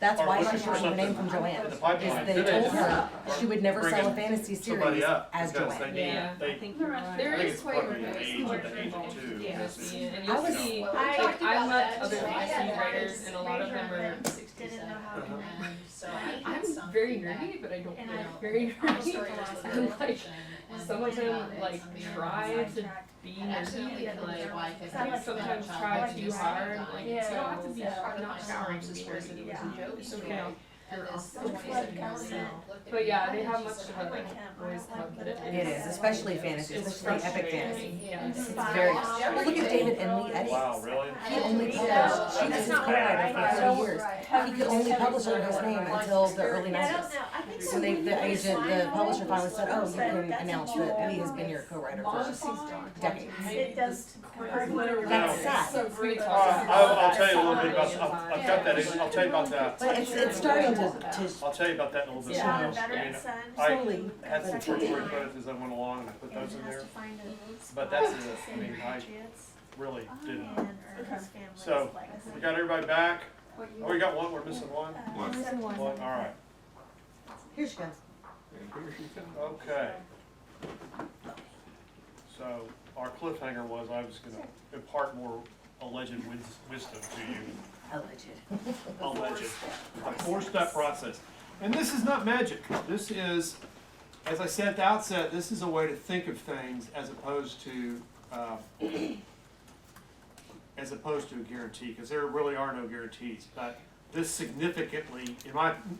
That's are why looking she for changed her name something from Joanne. in the pipeline, Is they then told her she would never bring sell a in fantasy somebody series up as because Joanne. they need, Yeah, they, I think you're right. There I think is it's quite probably the age of the agent too. Yes, It's- and I you'll was- see, I've met other So I fantasy had writers, and a lot of them are. Didn't know how to Uh-huh. And so I had I'm very nerdy, but I don't And like I- very I'm a nerdy. storyteller And like, fiction, and some of them it's like something try that's to be accidentally nerdy, killed like, my wife. I think sometimes try too hard, like, Yeah. you don't have to be So, not showering synopsis before was it was yeah. a joke, It's so, okay. you know, And you're this off. 27-year-old looked at But me yeah, and they have she much said, of "I a like boys club, but It is, especially fantasy, It's especially epic frustrating. fantasy. Yeah. It's very, well, look at David and Lee Eddy. Wow, really? He only published, she was his co-writer for 30 years. He could only publish under his name until the early 90s. So the agent, the publisher finally said, oh, you can announce that Lee has been your co-writer for decades. It does. That's sad. So great. I'll tell you a little bit about, I've got that, I'll tell you about that. But it's starting to I'll tell you about that in a little bit. Yeah. I mean, slowly. I had some short story credits as I went along and I put those in there, but that's it, I mean, I really didn't. So, we got everybody back? Oh, we got one, we're missing one? One, all right, Here she comes. okay. So, our cliffhanger was I was gonna impart more alleged wisdom to you. Alleged. A four-step process. And this is not magic. This is, as I said at the outset, this is a way to think of things as opposed to a guarantee, because there really are no guarantees. But this significantly,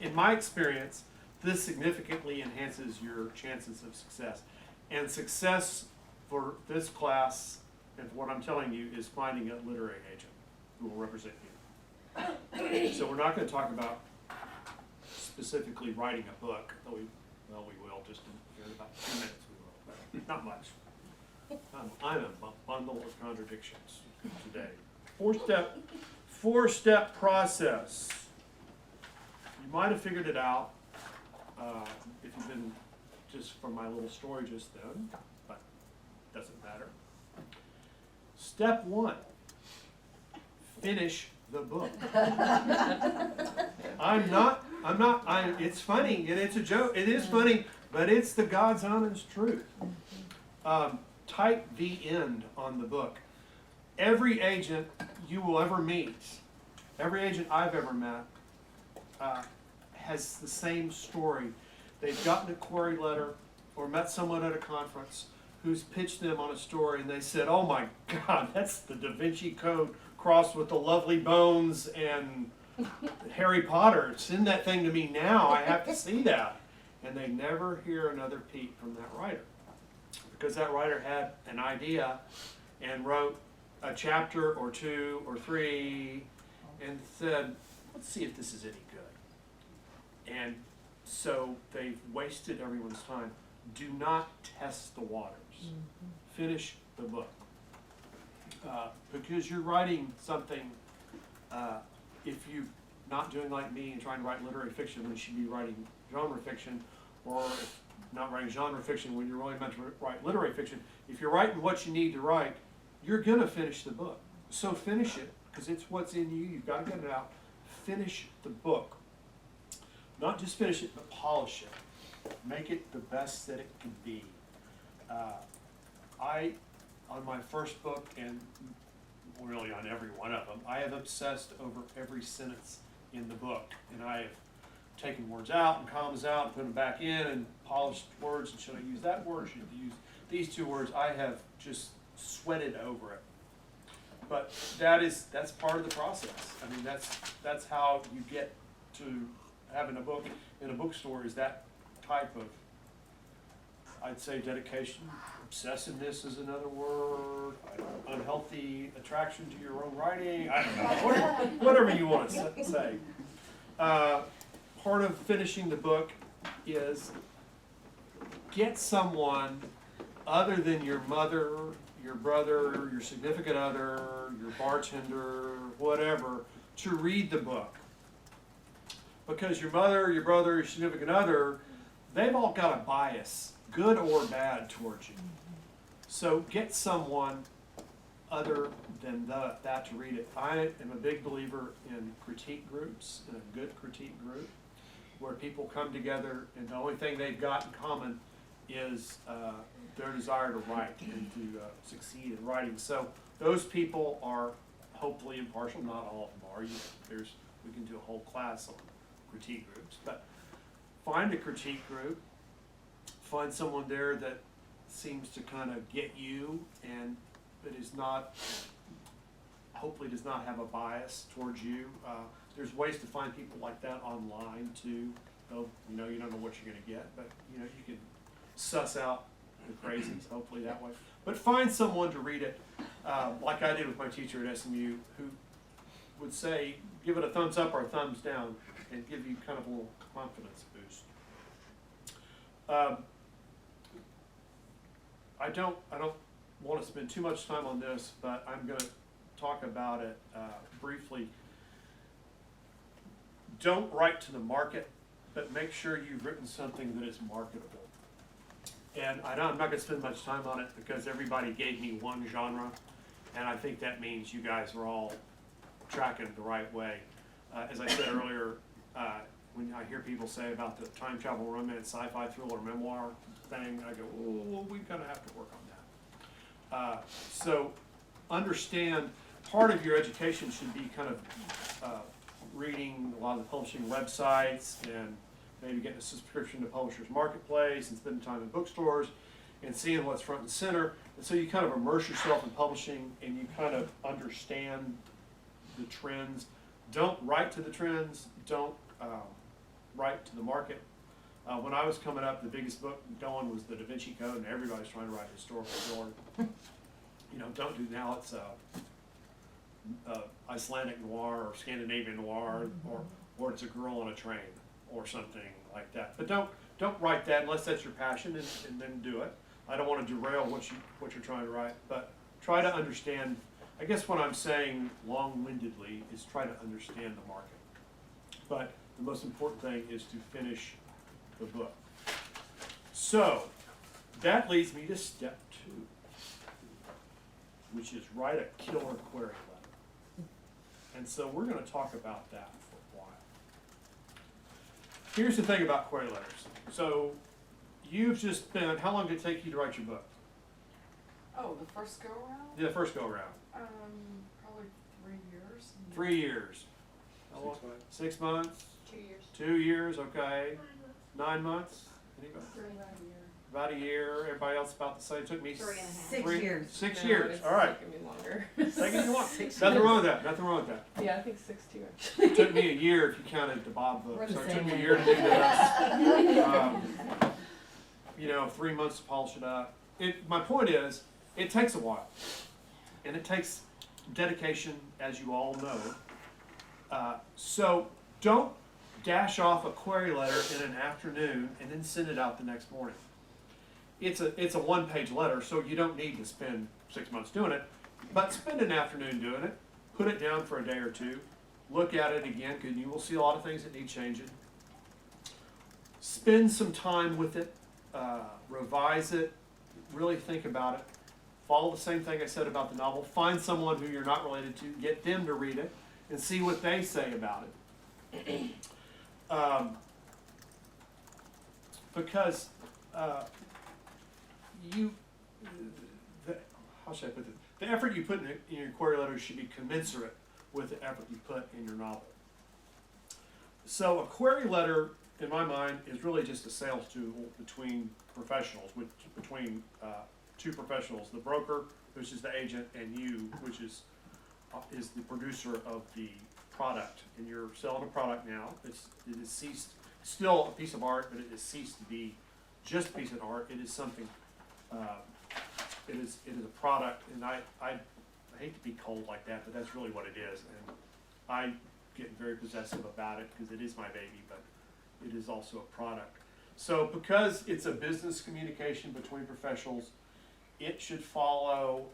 in my experience, this significantly enhances your chances of success. And success for this class, and what I'm telling you, is finding a literary agent who will represent you. So we're not going to talk about specifically writing a book, though we will, just in about 2 minutes we will, but not much. I'm a bundle of contradictions today. Four-step process. You might have figured it out if you've been just from my little story just then, but doesn't matter. Step 1, finish the book. It's funny, and it's a joke, it is funny, but it's the God's honest truth. Type the end on the book. Every agent you will ever meet, every agent I've ever met, has the same story. They've gotten a query letter or met someone at a conference who's pitched them on a story, and they said, oh my God, that's the Da Vinci Code crossed with the Lovely Bones and Harry Potter. Send that thing to me now, I have to see that. And they never hear another peep from that writer, because that writer had an idea and wrote a chapter or 2 or 3 and said, let's see if this is any good. And so they've wasted everyone's time. Do not test the waters. Finish the book. Because you're writing something, if you're not doing like me and trying to write literary fiction when you should be writing genre fiction, or if not writing genre fiction when you're really meant to write literary fiction, if you're writing what you need to write, you're going to finish the book. So finish it, because it's what's in you. You've got to get it out. Finish the book. Not just finish it, but polish it. Make it the best that it can be. On my first book, and really on every one of them, I have obsessed over every sentence in the book. And I have taken words out and commas out and put them back in and polished words. And should I use that word? Should I use these 2 words? I have just sweated over it. But that's part of the process. I mean, that's how you get to having a book in a bookstore, is that type of, I'd say, dedication. Obsessiveness is another word. Unhealthy attraction to your own writing. I don't know. Whatever you want to say. Part of finishing the book is get someone other than your mother, your brother, your significant other, your bartender, whatever, to read the book. Because your mother, your brother, your significant other, they've all got a bias, good or bad, towards you. So get someone other than that to read it. I am a big believer in critique groups, in a good critique group, where people come together and the only thing they've got in common is their desire to write and to succeed in writing. So those people are hopefully impartial. Not all of them are. We can do a whole class on critique groups, but find a critique group. Find someone there that seems to kind of get you and that is not, hopefully does not have a bias towards you. There's ways to find people like that online too. Though, you know, you don't know what you're gonna get, but you know, you can suss out the crazies, hopefully that way. But find someone to read it, like I did with my teacher at SMU, who would say, give it a thumbs up or a thumbs down, and give you kind of a little confidence boost. I don't want to spend too much time on this, but I'm going to talk about it briefly. Don't write to the market, but make sure you've written something that is marketable. And I'm not going to spend much time on it because everybody gave me one genre, and I think that means you guys are all tracking the right way. As I said earlier, when I hear people say about the time travel romance, sci-fi thriller, memoir thing, I go, oh, we're going to have to work on that. So understand part of your education should be kind of reading a lot of the publishing websites and maybe getting a subscription to Publishers Marketplace and spending time in bookstores and seeing what's front and center. And so you kind of immerse yourself in publishing and you kind of understand the trends. Don't write to the trends. Don't write to the market. When I was coming up, the biggest book going was the Da Vinci Code, and everybody's trying to write a historical thriller. You know, don't do now. It's Icelandic noir or Scandinavian noir, or it's a girl on a train or something like that. But don't write that unless that's your passion, and then do it. I don't want to derail what you're trying to write, but try to understand. I guess what I'm saying long-windedly is try to understand the market. But the most important thing is to finish the book. So that leads me to step 2, which is write a killer query letter. And so we're going to talk about that for a while. Here's the thing about query letters. So you've just spent, how long did it take you to write your book? Oh, the first go around? Yeah, the first go around. Probably 3 years. 3 years. 6 months? 2 years. 2 years, okay. 9 months? Anybody? About a year. Everybody else about the same. It took me 3.5. 6 years. 6 No, years. it's All right. taking me longer. Taking you long. 6 Nothing years. wrong with that. Nothing wrong with that. Yeah, I think 6 too actually. It took me a year if you counted the Bob book. We're the So it same took me a age. year to do that. You know, 3 months to polish it up. My point is, it takes a while, and it takes dedication, as you all know. So don't dash off a query letter in an afternoon and then send it out the next morning. It's a one-page letter, so you don't need to spend 6 months doing it, but spend an afternoon doing it. Put it down for a day or two. Look at it again, because you will see a lot of things that need changing. Spend some time with it. Revise it. Really think about it. Follow the same thing I said about the novel. Find someone who you're not related to. Get them to read it and see what they say about it. Because how should I put this? The effort you put in your query letter should be commensurate with the effort you put in your novel. So a query letter, in my mind, is really just a sales tool between professionals, between two professionals, the broker, which is the agent, and you, which is the producer of the product. And you're selling a product now. It is ceased, still a piece of art, but it has ceased to be just a piece of art. It is something. It is a product, and I hate to be cold like that, but that's really what it is. And I get very possessive about it because it is my baby, but it is also a product. So because it's a business communication between professionals, it should follow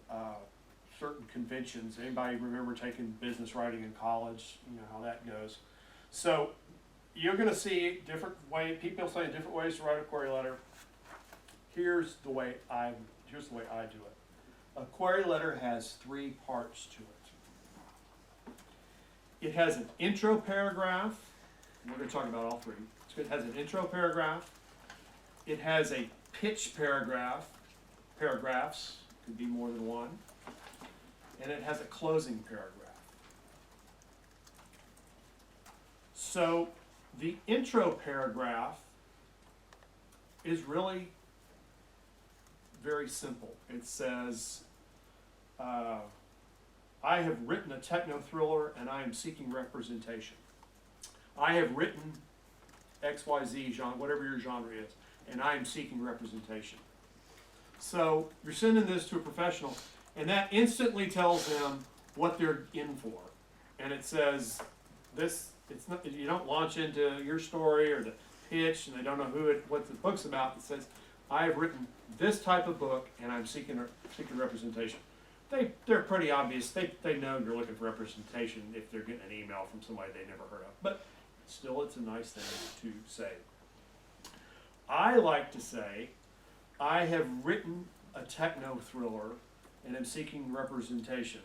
certain conventions. Anybody remember taking business writing in college? You know how that goes. So you're going to see people say different ways to write a query letter. Here's the way I do it. A query letter has three parts to it. It has an intro paragraph. We're going to talk about all three. It has an intro paragraph. It has a pitch paragraph. Paragraphs, could be more than one. And it has a closing paragraph. So the intro paragraph is really very simple. It says, I have written a techno thriller and I am seeking representation. I have written XYZ genre, whatever your genre is, and I am seeking representation. So you're sending this to a professional, and that instantly tells them what they're in for. And it says, this, it's not, you don't launch into your story or the pitch, and they don't know what the book's about. It says, I have written this type of book, and I'm seeking representation. They're pretty obvious. They know you're looking for representation if they're getting an email from somebody they never heard of. But still, it's a nice thing to say. I like to say, I have written a techno thriller and am seeking representation.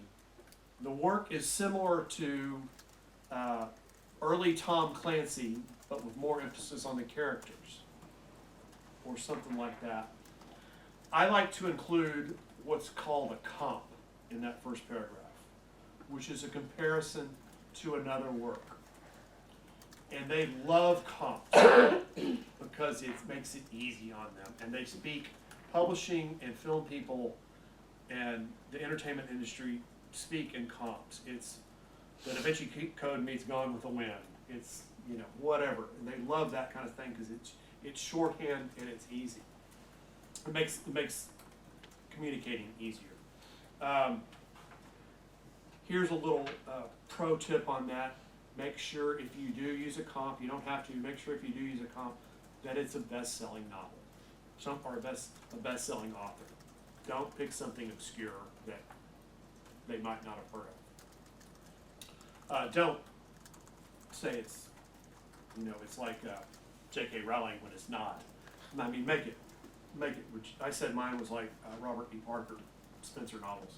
The work is similar to early Tom Clancy, but with more emphasis on the characters, or something like that. I like to include what's called a comp in that first paragraph, which is a comparison to another work. And they love comps because it makes it easy on them. And they speak, publishing and film people and the entertainment industry speak in comps. It's the Da Vinci Code meets Gone with the Wind. It's, you know, whatever. And they love that kind of thing because it's shorthand and it's easy. It makes communicating easier. Here's a little pro tip on that. Make sure if you do use a comp, you don't have to, make sure if you do use a comp, that it's a best-selling novel, or a best-selling author. Don't pick something obscure that they might not have heard of. Don't say it's, you know, it's like J.K. Rowling when it's not. I mean, make it, which I said mine was like Robert E. Parker, Spencer novels.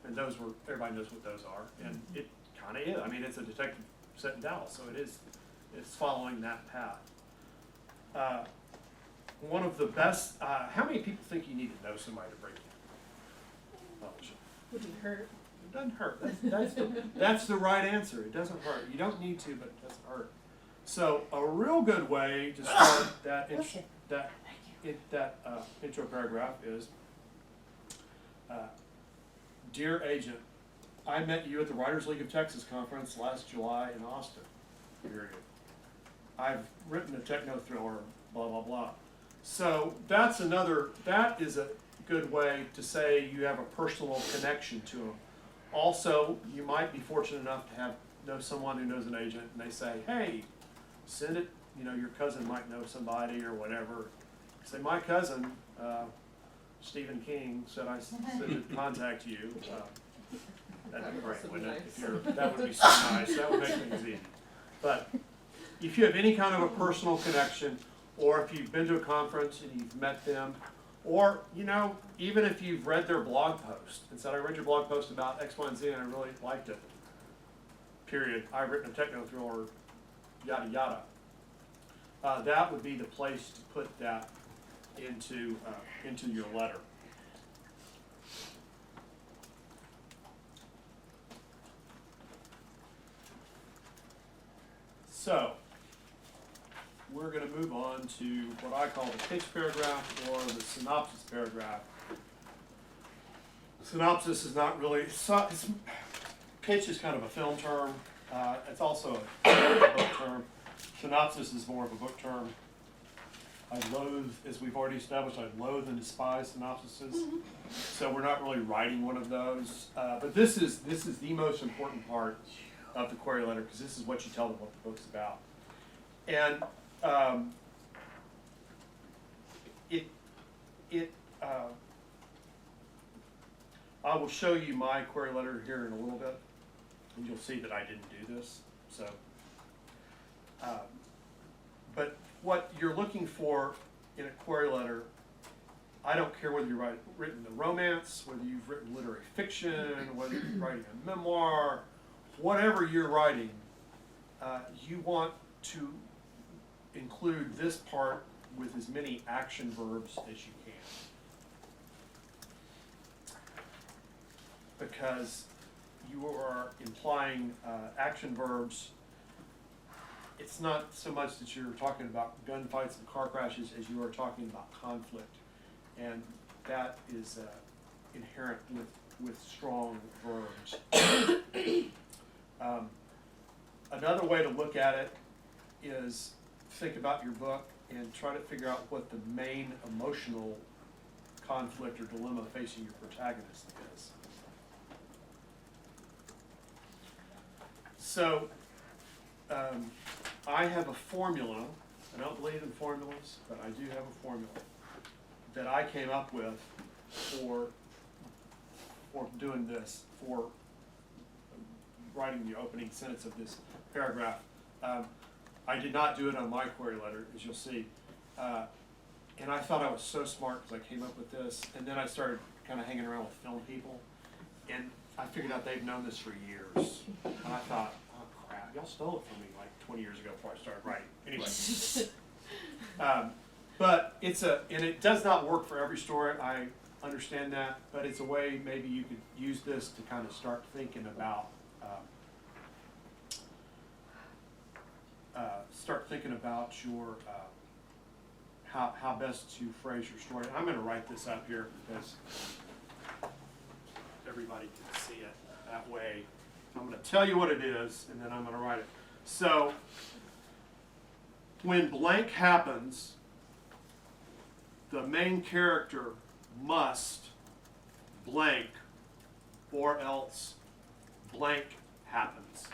And those were, everybody knows what those are. And it kind of is. I mean, it's a detective set in Dallas, so it's following that path. One of the best, how many people think you need to know somebody to break in? Wouldn't hurt. It doesn't hurt. That's the right answer. It doesn't hurt. You don't need to, but it doesn't hurt. So a real good way to start that intro paragraph is, Dear Agent, I met you at the Writers League of Texas conference last July in Austin, period. I've written a techno thriller, blah, blah, blah. So that is a good way to say you have a personal connection to them. Also, you might be fortunate enough to know someone who knows an agent, and they say, hey, send it, you know, your cousin might know somebody or whatever. Say, my cousin, Stephen King, said I should contact you. That'd be great, wouldn't it? That would be so nice. That would make things easy. But if you have any kind of a personal connection, or if you've been to a conference and you've met them, or, you know, even if you've read their blog post and said, I read your blog post about X, Y, and Z and I really liked it, period, I've written a techno thriller, yada, yada. That would be the place to put that into your letter. So, we're going to move on to what I call the pitch paragraph or the synopsis paragraph. Synopsis is not really, pitch is kind of a film term. It's also a book term. Synopsis is more of a book term. I loathe, as we've already established, I loathe and despise synopsises. Mm-hmm. So we're not really writing one of those. But this is the most important part of the query letter, because this is what you tell them what the book's about. And I will show you my query letter here in a little bit, and you'll see that I didn't do this. So, but what you're looking for in a query letter I don't care whether you've written a romance, whether you've written literary fiction, whether you're writing a memoir, whatever you're writing, you want to include this part with as many action verbs as you can. Because you are implying action verbs. It's not so much that you're talking about gunfights and car crashes as you are talking about conflict. And that is inherent with strong verbs. Another way to look at it is think about your book and try to figure out what the main emotional conflict or dilemma facing your protagonist is. So, I have a formula. I don't believe in formulas, but I do have a formula that I came up with for doing this, for writing the opening sentence of this paragraph. I did not do it on my query letter, as you'll see. And I thought I was so smart because I came up with this. And then I started kind of hanging around with film people. And I figured out they've known this for years. And I thought, oh crap, y'all stole it from me like 20 years ago before I started writing. Anyway. But and it does not work for every story, I understand that, but it's a way maybe you could use this to kind of start thinking about your, how best to phrase your story. I'm gonna write this up here because everybody can see it that way. I'm gonna tell you what it is, and then I'm gonna write it. So, when blank happens, the main character must blank, or else blank happens.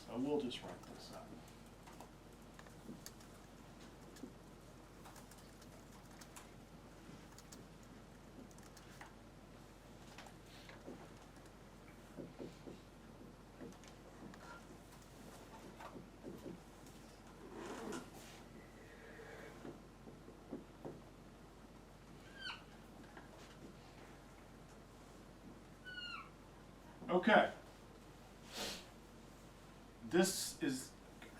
So we'll just write this up. Okay. This is,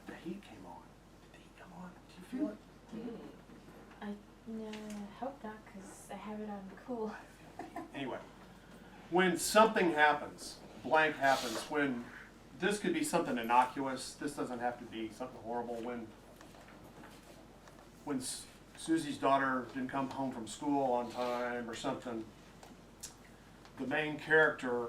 the heat came on. Did the heat come on? Do you feel it? I hope not, because I have it on cool. Anyway, when something happens, blank happens, when this could be something innocuous, this doesn't have to be something horrible. When Susie's daughter didn't come home from school on time or something, the main character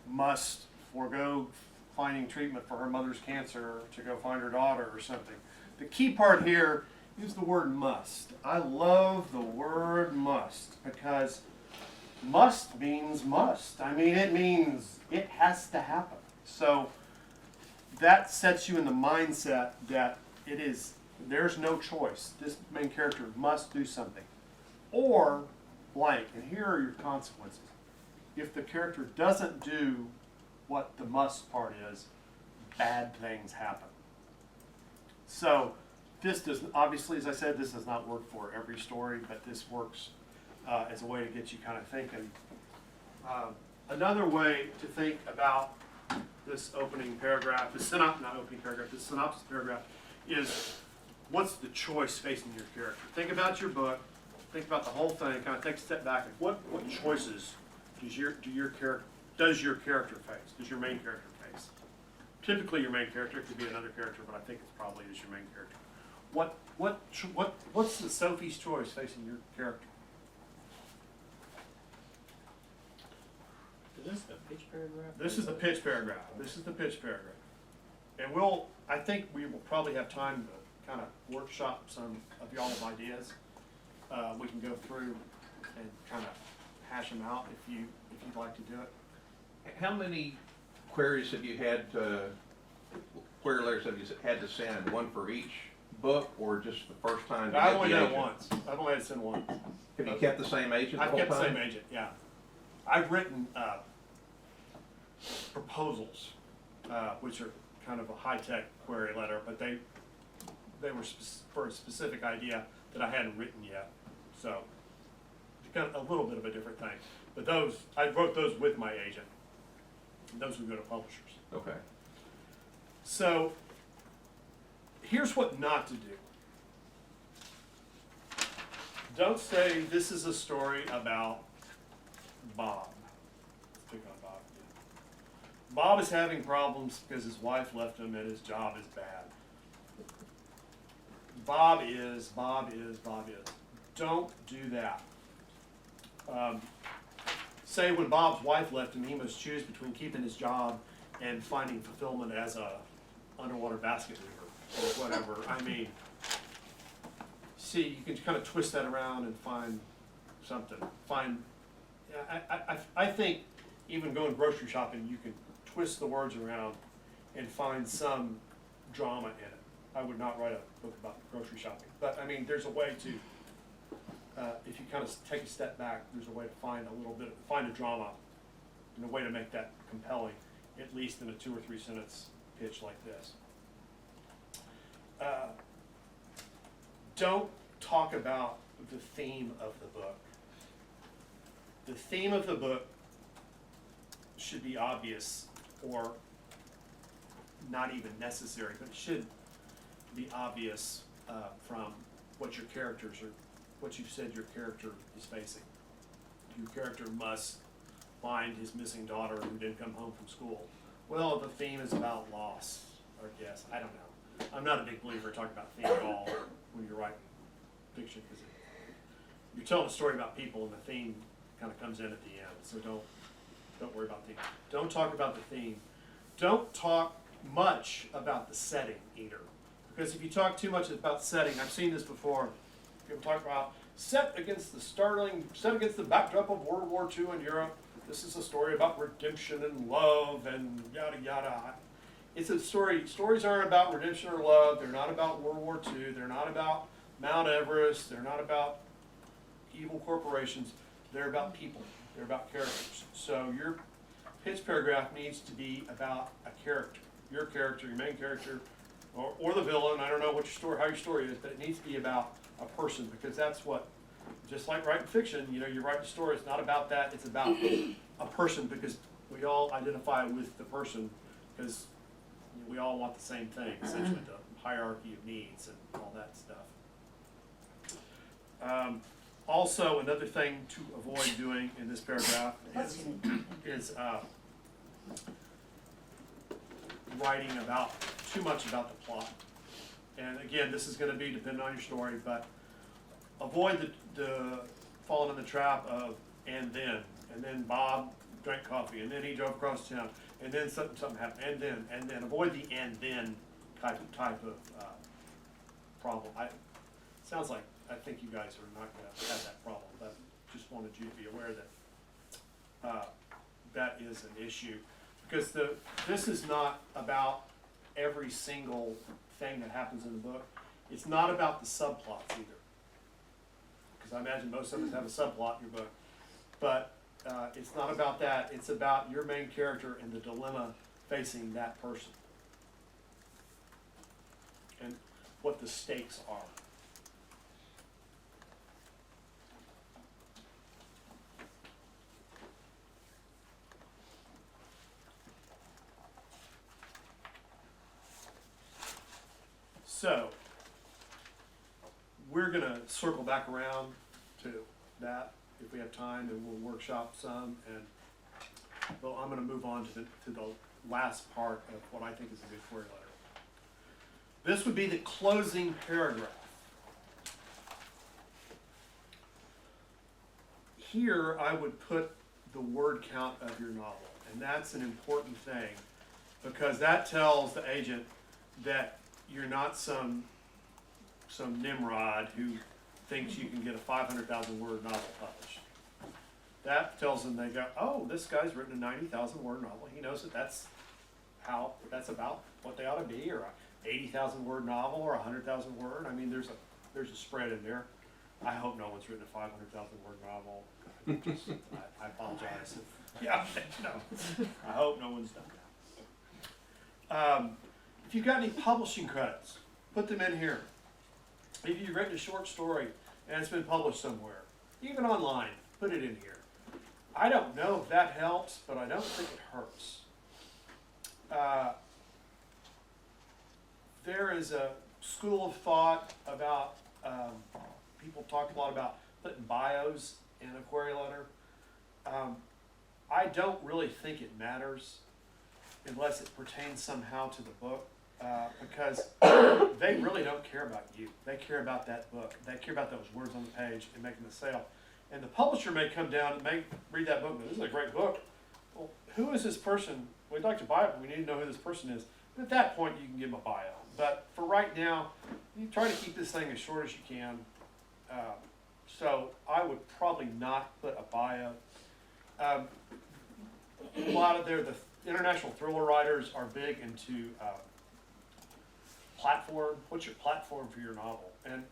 must forego finding treatment for her mother's cancer to go find her daughter or something. The key part here is the word must. I love the word must because must means must. I mean, it means it has to happen. So that sets you in the mindset that there's no choice. This main character must do something. Or blank, and here are your consequences. If the character doesn't do what the must part is, bad things happen. So this does, obviously, as I said, this does not work for every story, but this works as a way to get you kind of thinking. Another way to think about this opening paragraph, this synopsis paragraph, is what's the choice facing your character? Think about your book, think about the whole thing, kind of take a step back, and what choices does your character face? Does your main character face? Typically, your main character could be another character, but I think it's probably is your main character. What's the Sophie's choice facing your character? Is this the pitch paragraph? This is the pitch paragraph. This is the pitch paragraph, and I think we will probably have time to kind of workshop some of y'all's ideas. We can go through and kind of hash them out if you'd like to do it. How many queries have you had, query letters have you had to send? One for each book, or just the first time? I've only done it once. I've only had to send one. Have you kept the same agent the I've whole kept the time? same agent, yeah. I've written proposals, which are kind of a high-tech query letter, but they were for a specific idea that I hadn't written yet. So, it's kind of a little bit of a different thing. But those, I wrote those with my agent. Those would go to publishers. Okay. So, here's what not to do. Don't say this is a story about Bob. Let's pick on Bob again. Bob is having problems because his wife left him and his job is bad. Bob is. Don't do that. Say when Bob's wife left him, he must choose between keeping his job and finding fulfillment as a underwater basket weaver or whatever. I mean, see, you can kind of twist that around and find something. I think even going grocery shopping, you can twist the words around and find some drama in it. I would not write a book about grocery shopping, but I mean, there's a way to, if you kind of take a step back, there's a way to find find a drama and a way to make that compelling, at least in a 2 or 3 sentence pitch like this. Don't talk about the theme of the book. The theme of the book should be obvious or not even necessary, but it should be obvious from what your characters are, what you've said your character is facing. Your character must find his missing daughter who didn't come home from school. Well, the theme is about loss, or yes, I don't know. I'm not a big believer in talking about theme at all when you're writing fiction, because you're telling a story about people and the theme kind of comes in at the end. So don't worry about the theme. Don't talk about the theme. Don't talk much about the setting either, because if you talk too much about setting, I've seen this before. People talk about set against the backdrop of World War II in Europe. This is a story about redemption and love and yada yada. It's a story. Stories aren't about redemption or love. They're not about World War II. They're not about Mount Everest. They're not about evil corporations. They're about people. They're about characters. So your pitch paragraph needs to be about a character. Your character, your main character, or the villain. I don't know how your story is, but it needs to be about a person, because that's what, just like writing fiction, you write a story, it's not about that, it's about a person, because we all identify with the person, because we all want the same thing, essentially, the hierarchy of needs and all that stuff. Also, another thing to avoid doing in this paragraph is writing too much about the plot. And again, this is going to be dependent on your story, but avoid the falling in the trap of and then Bob drank coffee, and then he drove across town, and then something happened, and then avoid the and then type of problem. Sounds like I think you guys are not going to have that problem, but just wanted you to be aware that that is an issue, because this is not about every single thing that happens in the book. It's not about the subplots either, because I imagine most of us have a subplot in your book, but it's not about that. It's about your main character and the dilemma facing that person and what the stakes are. So, we're going to circle back around to that if we have time, and we'll workshop some. And well, I'm going to move on to the last part of what I think is a good query letter. This would be the closing paragraph. Here, I would put the word count of your novel, and that's an important thing, because that tells the agent that you're not some Nimrod who thinks you can get a 500,000 word novel published. That tells them, they go, oh, this guy's written a 90,000 word novel. He knows that that's about what they ought to be, or a 80,000 word novel, or a 100,000 word. I mean, there's a spread in there. I hope no one's written a 500,000 word novel. I apologize. I hope no one's done that. If you've got any publishing credits, put them in here. If you've written a short story and it's been published somewhere, even online, put it in here. I don't know if that helps, but I don't think it hurts. There is a school of thought about, people talk a lot about putting bios in a query letter. I don't really think it matters unless it pertains somehow to the book, because they really don't care about you. They care about that book. They care about those words on the page and making the sale. And the publisher may come down and may read that book and go, this is a great book. Well, who is this person? We'd like to buy it, but we need to know who this person is. And at that point, you can give them a bio. But for right now, you try to keep this thing as short as you can. So I would probably not put a bio. A lot of the international thriller writers are big into platform. What's your platform for your novel? And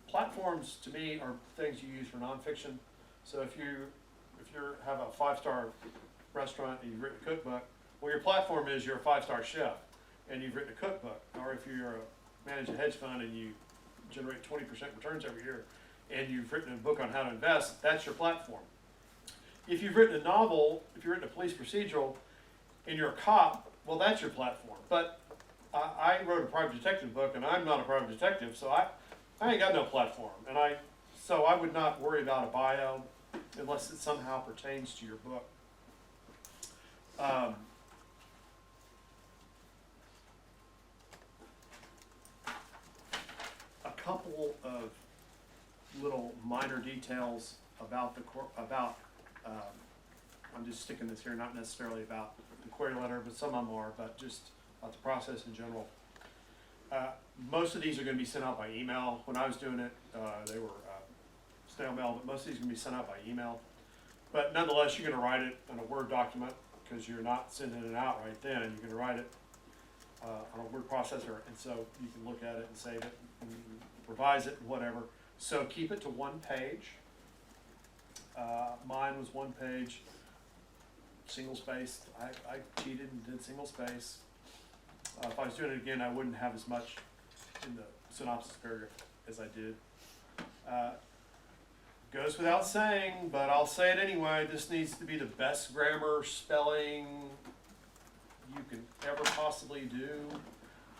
platforms to me are things you use for nonfiction. So if you have a 5-star restaurant and you've written a cookbook, well, your platform is you're a 5-star chef and you've written a cookbook. Or if you're manage a hedge fund and you generate 20% returns every year and you've written a book on how to invest, that's your platform. If you've written a novel, if you've written a police procedural and you're a cop, well, that's your platform. But I wrote a private detective book and I'm not a private detective, so I ain't got no platform. And so I would not worry about a bio unless it somehow pertains to your book. A couple of little minor details about I'm just sticking this here, not necessarily about the query letter, but some of them are, but just about the process in general. Most of these are going to be sent out by email. When I was doing it, they were snail mail, but most of these are going to be sent out by email. But nonetheless, you're going to write it in a Word document because you're not sending it out right then. You're going to write it on a word processor, and so you can look at it and save it and revise it and whatever. So keep it to one page. Mine was one page, single spaced. I cheated and did single space. If I was doing it again, I wouldn't have as much in the synopsis paragraph as I did. Goes without saying, but I'll say it anyway, this needs to be the best grammar, spelling you can ever possibly do.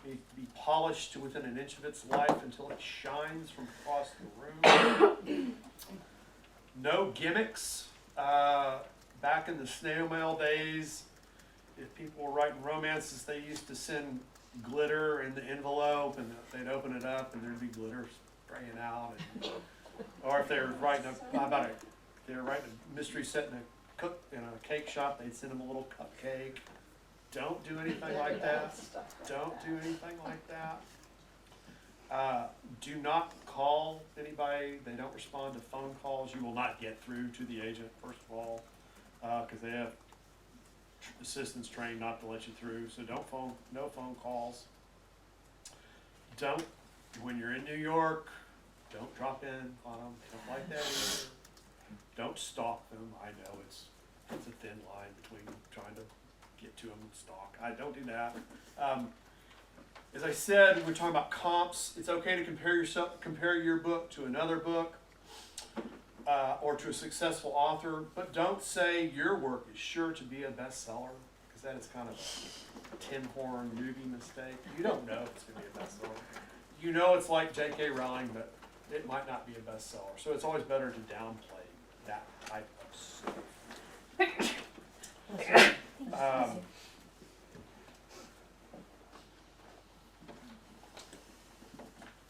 It needs to be polished to within an inch of its life until it shines from across the room. No gimmicks. Back in the snail mail days, if people were writing romances, they used to send glitter in the envelope and they'd open it up and there'd be glitter spraying out. Or if they were writing they were writing a mystery set in a cake shop, they'd send them a little cupcake. Don't do anything like that. Don't do anything like that. Do not call anybody. They don't respond to phone calls. You will not get through to the agent, first of all, because they have assistants trained not to let you through. So no phone calls. When you're in New York, don't drop in on them. Don't like that either. Don't stalk them. I know it's a thin line between trying to get to them and stalk. I don't do that. As I said, we're talking about comps. It's okay to compare your book to another book or to a successful author, but don't say your work is sure to be a bestseller, because that is kind of a tin horn movie mistake. You don't know if it's going to be a bestseller. You know it's like J.K. Rowling, but it might not be a bestseller. So it's always better to downplay that type of stuff.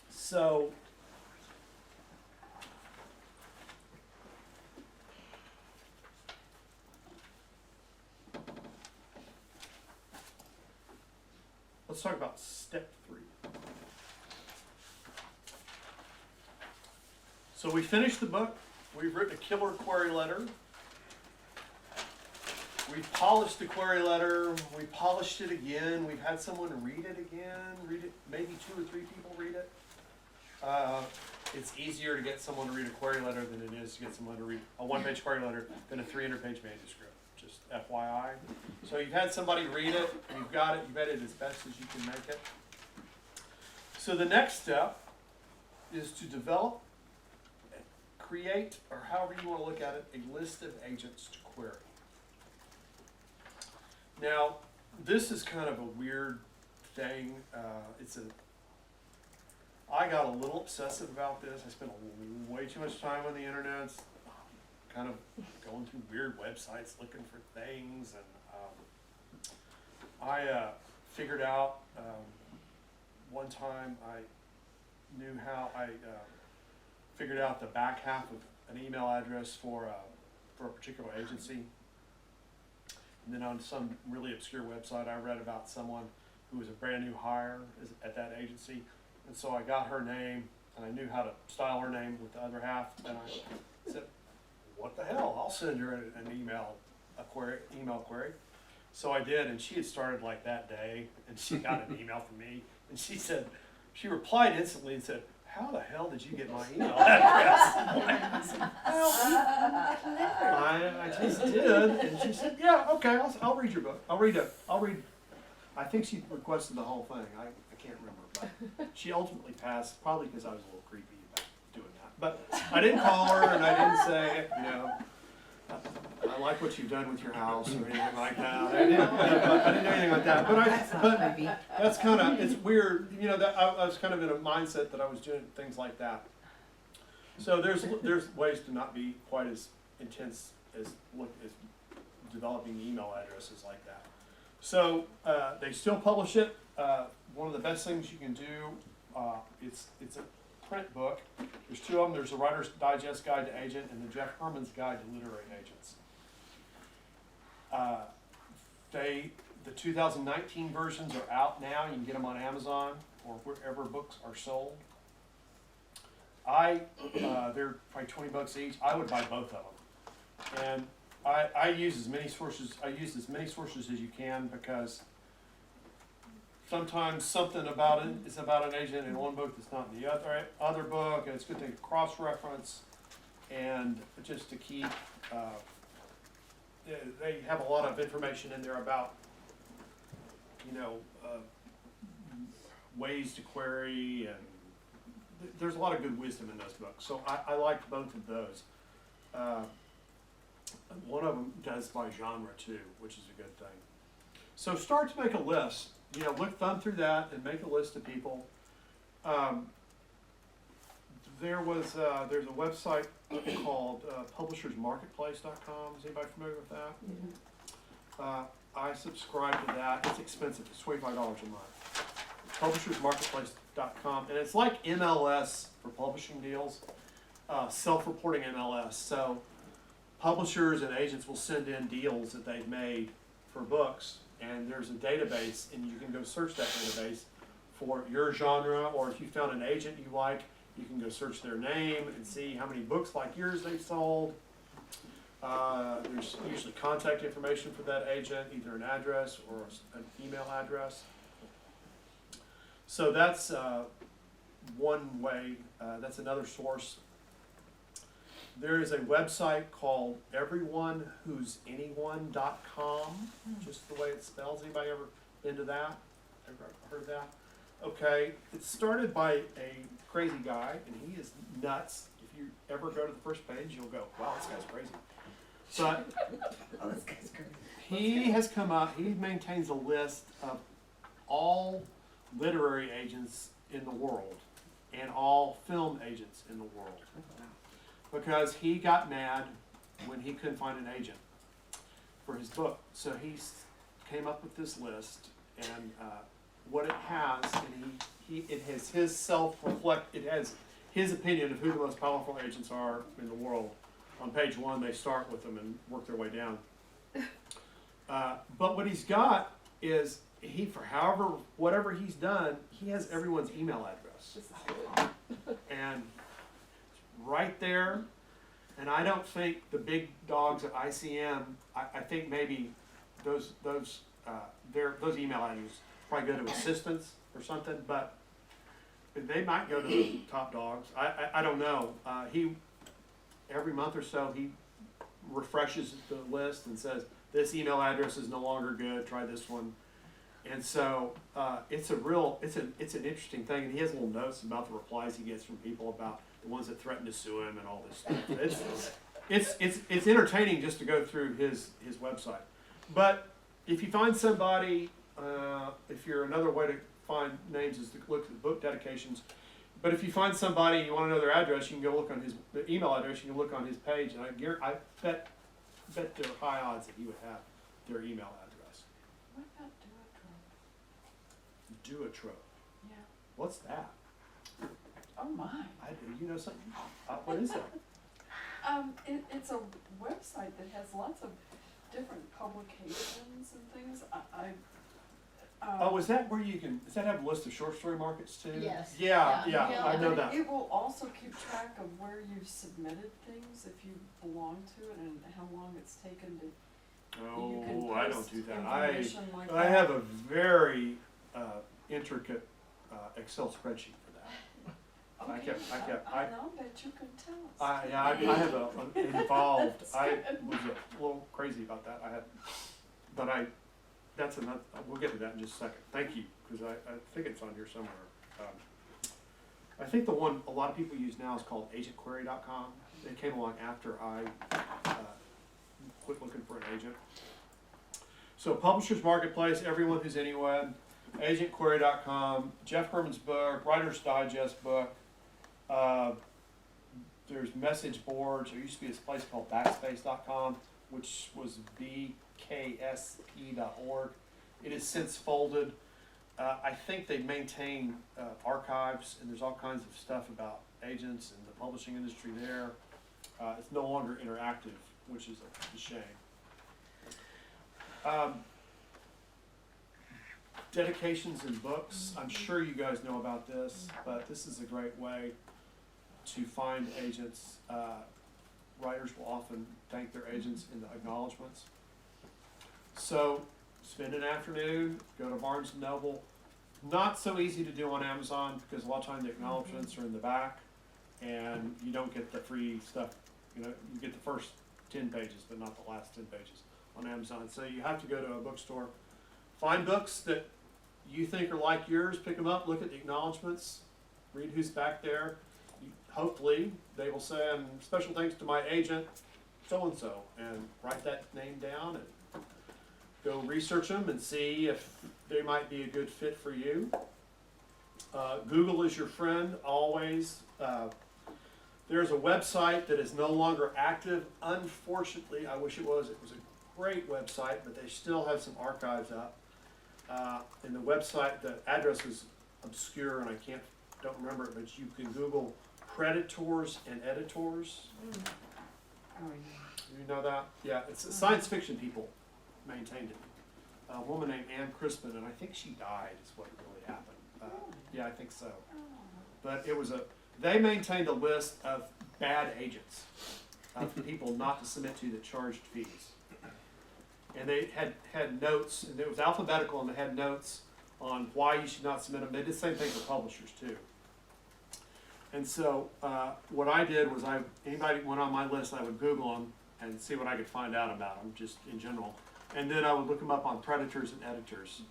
So let's talk about step 3. So we finished the book. We've written a killer query letter. We've polished the query letter. We polished it again. We've had someone read it again. Read it. Maybe 2 or 3 people read it. It's easier to get someone to read a query letter than it is to get someone to read a 1-page query letter than a 300-page manuscript. Just FYI. So you've had somebody read it. You've got it. You've edited it as best as you can make it. So the next step is to develop, create, or however you want to look at it, a list of agents to query. Now, this is kind of a weird thing. I got a little obsessive about this. I spent way too much time on the internet, kind of going through weird websites looking for things, and I figured out one time I knew how I figured out the back half of an email address for a particular agency. And then on some really obscure website, I read about someone who was a brand new hire at that agency. And so I got her name, and I knew how to style her name with the other half. And I said, what the hell? I'll send her an email query. So I did, and she had started like that day, and she got an email from me. And she replied instantly and said, how the hell did you get my email address? I just did. And she said, yeah, okay, I'll read your book. I'll read. I think she requested the whole thing. I can't remember. But she ultimately passed, probably because I was a little creepy about doing that. But I didn't call her, and I didn't say, I like what you've done with your house or anything like that. I didn't do anything like that. But that's kind of, it's weird. That I was kind of in a mindset that I was doing things like that. So there's ways to not be quite as intense as developing email addresses like that. So they still publish it. One of the best things you can do, it's a print book. There's two of them. There's the Writer's Digest Guide to Agent and the Jeff Herman's Guide to Literary Agents. The 2019 versions are out now. You can get them on Amazon or wherever books are sold. They're probably $20 each. I would buy both of them. And I use as many sources. I use as many sources as you can, because sometimes something about it is about an agent in one book that's not in the other book, and it's good to cross-reference and just to keep. They have a lot of information in there about, ways to query, and there's a lot of good wisdom in those books. So I like both of those. One of them does by genre too, which is a good thing. So start to make a list. Thumb through that and make a list of people. There's a website called publishersmarketplace.com. Is anybody familiar with that? I subscribe to that. It's expensive. It's $25 a month. Publishersmarketplace.com, and it's like MLS for publishing deals, self-reporting MLS. So publishers and agents will send in deals that they've made for books, and there's a database, and you can go search that database for your genre, or if you found an agent you like, you can go search their name and see how many books like yours they've sold. There's usually contact information for that agent, either an address or an email address. So that's one way. That's another source. There is a website called everyonewhosanyone.com, just the way it spells. Anybody ever been to that? Ever heard that? Okay, it's started by a crazy guy, and he is nuts. If you ever go to the first page, you'll go, wow, this guy's crazy. But this guy's crazy. he has come up, he maintains a list of all literary agents in the world and all film agents in the world. Because he got mad when he couldn't find an agent for his book. So he came up with this list, and what it has, and it has his it has his opinion of who the most powerful agents are in the world. On page 1, they start with them and work their way down. But what he's got is, whatever he's done, he has everyone's email address. And right there, and I don't think the big dogs at ICM, I think maybe those email addresses probably go to assistants or something, but they might go to the top dogs. I don't know. Every month or so, he refreshes the list and says, this email address is no longer good, try this one. And so, it's an interesting thing, and he has little notes about the replies he gets from people about the ones that threaten to sue him and all this stuff. It's entertaining just to go through his website. But if you find somebody, if you're another way to find names is to look at the book dedications. But if you find somebody and you want to know their address, you can go look on his email address. You can look on his page, and I bet there are high odds that he would have their email address. What about Duotrope? Duotrope. Yeah. What's that? Oh my. You know something? What is that? It's a website that has lots of different publications and things. Oh, is that where you can? Does that have a list of short story markets too? Yes. Yeah, Yeah, I know but that. It will also keep track of where you've submitted things, if you belong to it, and how long it's taken to. You can Oh, I don't post do that. information like I that. have a very intricate Excel spreadsheet for that. Okay, I I'll bet you can tell us. I have an involved. I was a little crazy about that. That's another. We'll get to that in just a second. Thank you, because I think it's on here somewhere. I think the one a lot of people use now is called agentquery.com. It came along after I quit looking for an agent. So Publishers Marketplace, everyone who's anywhere, agentquery.com, Jeff Herman's book, Writer's Digest book. There's message boards. There used to be this place called backspace.com, which was bksp.org. It has since folded. I think they maintain archives, and there's all kinds of stuff about agents and the publishing industry there. It's no longer interactive, which is a shame. Dedications in books. I'm sure you guys know about this, but this is a great way to find agents. Writers will often thank their agents in the acknowledgments. So spend an afternoon, go to Barnes & Noble. Not so easy to do on Amazon because a lot of times the acknowledgments are in the back and you don't get the free stuff. You know, you get the first 10 pages, but not the last 10 pages on Amazon. So you have to go to a bookstore, find books that you think are like yours, pick them up, look at the acknowledgments, read who's back there. Hopefully they will say, special thanks to my agent, so-and-so, and write that name down and go research them and see if they might be a good fit for you. Google is your friend, always. There's a website that is no longer active. Unfortunately, I wish it was. It was a great website, but they still have some archives up. And the website, the address is obscure and I don't remember it, but you can Google Predators and Editors. Oh, yeah. You know that? Yeah, it's science fiction people maintained it. A woman named Ann Crispin, and I think she died is what really happened. Yeah, I think so. But it was they maintained a list of bad agents, of people not to submit to that charged fees. And they had notes, and it was alphabetical, and they had notes on why you should not submit them. They did the same thing for publishers too. And so what I did was anybody went on my list, I would Google them and see what I could find out about them, just in general. And then I would look them up on Predators and Editors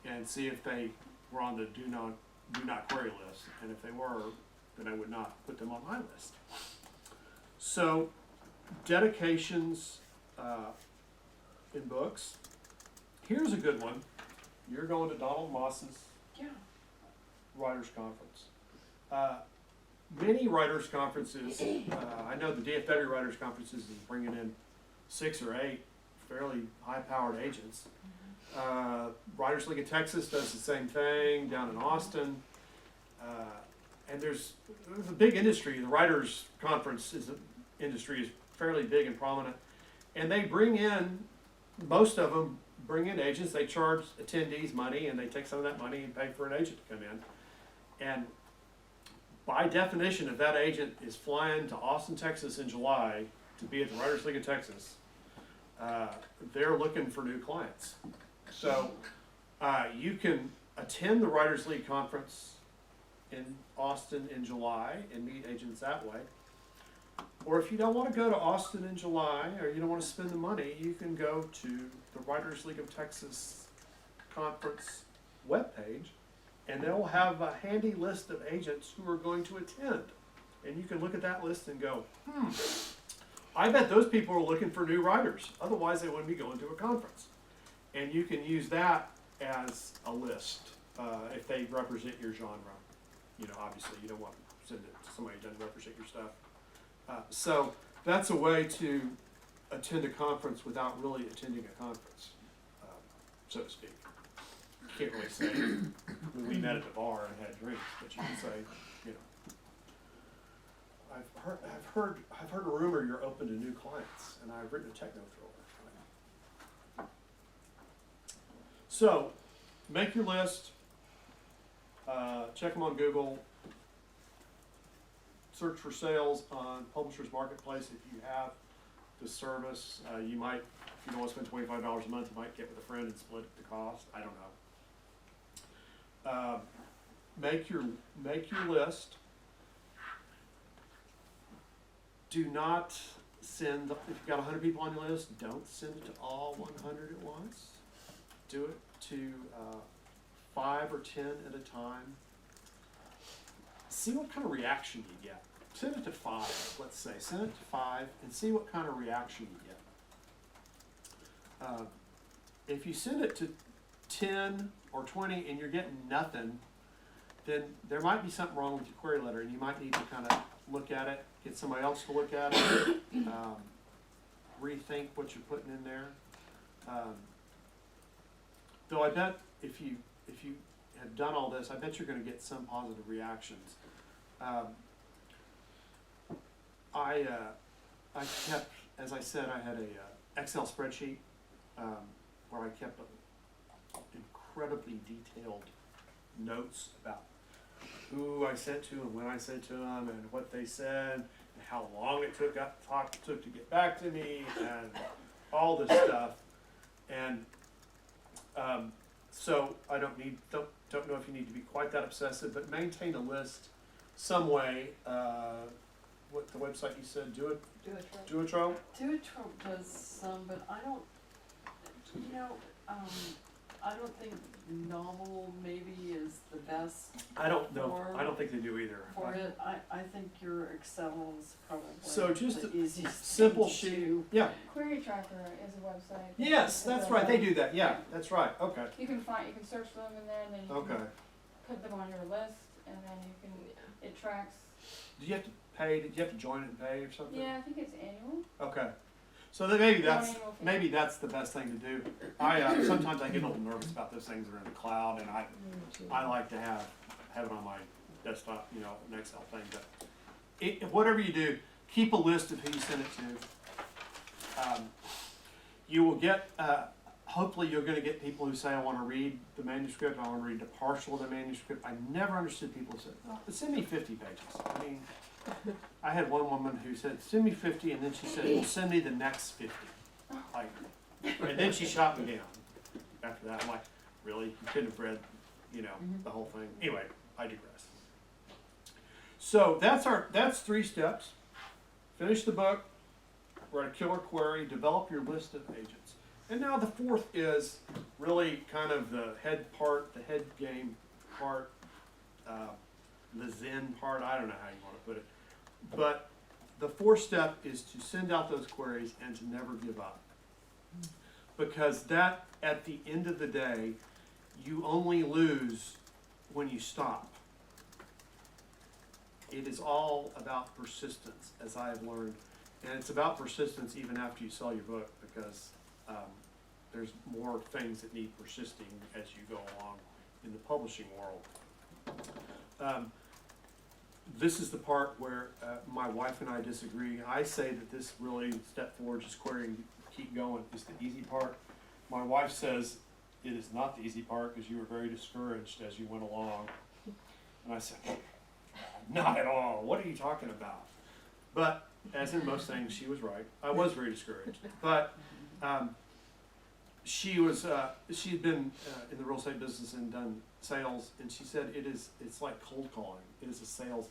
and see if they were on the do not query list. And if they were, then I would not put them on my list. So dedications in books. Here's a good one. You're going to Donald Moss's Writers Conference. Many writers conferences, I know the DFW Writers Conferences is bringing in 6 or 8 fairly high-powered agents. Writers League of Texas does the same thing down in Austin. And there's a big industry. The Writers Conference industry is fairly big and prominent. And they bring in, most of them bring in agents. They charge attendees money, and they take some of that money and pay for an agent to come in. And by definition, if that agent is flying to Austin, Texas in July to be at the Writers League of Texas, they're looking for new clients. So you can attend the Writers League Conference in Austin in July and meet agents that way. Or if you don't want to go to Austin in July, or you don't want to spend the money, you can go to the Writers League of Texas conference webpage, and they'll have a handy list of agents who are going to attend. And you can look at that list and go, I bet those people are looking for new writers. Otherwise, they wouldn't be going to a conference. And you can use that as a list if they represent your genre. You know, obviously, you don't want to send it to somebody who doesn't represent your stuff. So that's a way to attend a conference without really attending a conference, so to speak. You can't really say when we met at the bar and had drinks, but you can say, you know, I've heard a rumor you're open to new clients, and I've written a techno thriller. So, make your list, check them on Google, search for sales on Publishers Marketplace if you have the service. You might, if you don't want to spend $25 a month, you might get with a friend and split the cost. I don't know. Make your list. Do not send, if you've got 100 people on your list, don't send it to all 100 at once. Do it to 5 or 10 at a time. See what kind of reaction you get. Send it to 5, let's say. Send it to 5 and see what kind of reaction you get. If you send it to 10 or 20 and you're getting nothing, then there might be something wrong with your query letter, and you might need to kind of look at it, get somebody else to look at it, rethink what you're putting in there. Though I bet if you have done all this, I bet you're going to get some positive reactions. I kept, as I said, I had a Excel spreadsheet where I kept incredibly detailed notes about who I sent to and when I sent to them and what they said and how long it took to get back to me and all this stuff. And so I don't know if you need to be quite that obsessive, but maintain a list some way. What the website you said, Duotrope? Duotrope does some, but I don't, you know, I don't think novel maybe is the best. I don't know. I don't think they do either. For it, I think your Excel is probably So just the easiest simple thing to sheet. do. Yeah. Query Tracker is a website. Yes, that's right. They do that. Yeah, that's right. Okay. You can search them in there, and then you Okay. can put them on your list, and then you can, it tracks. Do you have to pay? Did you have to join it and pay or something? Yeah, I think it's annual. Okay. So then maybe Annual fee. maybe that's the best thing to do. Sometimes I get a little nervous about those things that are in the cloud, and I like to have it on my desktop, you know, an Excel thing. But whatever you do, keep a list of who you send it to. You will get. Hopefully, you're going to get people who say, "I want to read the manuscript. I want to read a partial of the manuscript." I never understood people who said, "Oh, send me 50 pages." I mean, I had one woman who said, "Send me 50," and then she said, "Well, send me the next 50." Like, and then she shot me down. After that, I'm like, "Really? You couldn't have read, you know, the whole thing." Anyway, I digress. So that's 3 steps. Finish the book, write a killer query, develop your list of agents. And now the 4th is really kind of the head game part, the Zen part. I don't know how you want to put it. But the 4th step is to send out those queries and to never give up. Because that, at the end of the day, you only lose when you stop. It is all about persistence, as I have learned. And it's about persistence even after you sell your book, because there's more things that need persisting as you go along in the publishing world. This is the part where my wife and I disagree. I say that this really, step 4, just querying, keep going, is the easy part. My wife says it is not the easy part because you were very discouraged as you went along. And I said, not at all. What are you talking about? But as in most things, she was right. I was very discouraged. But she'd been in the real estate business and done sales, and she said it's like cold calling. It's a sales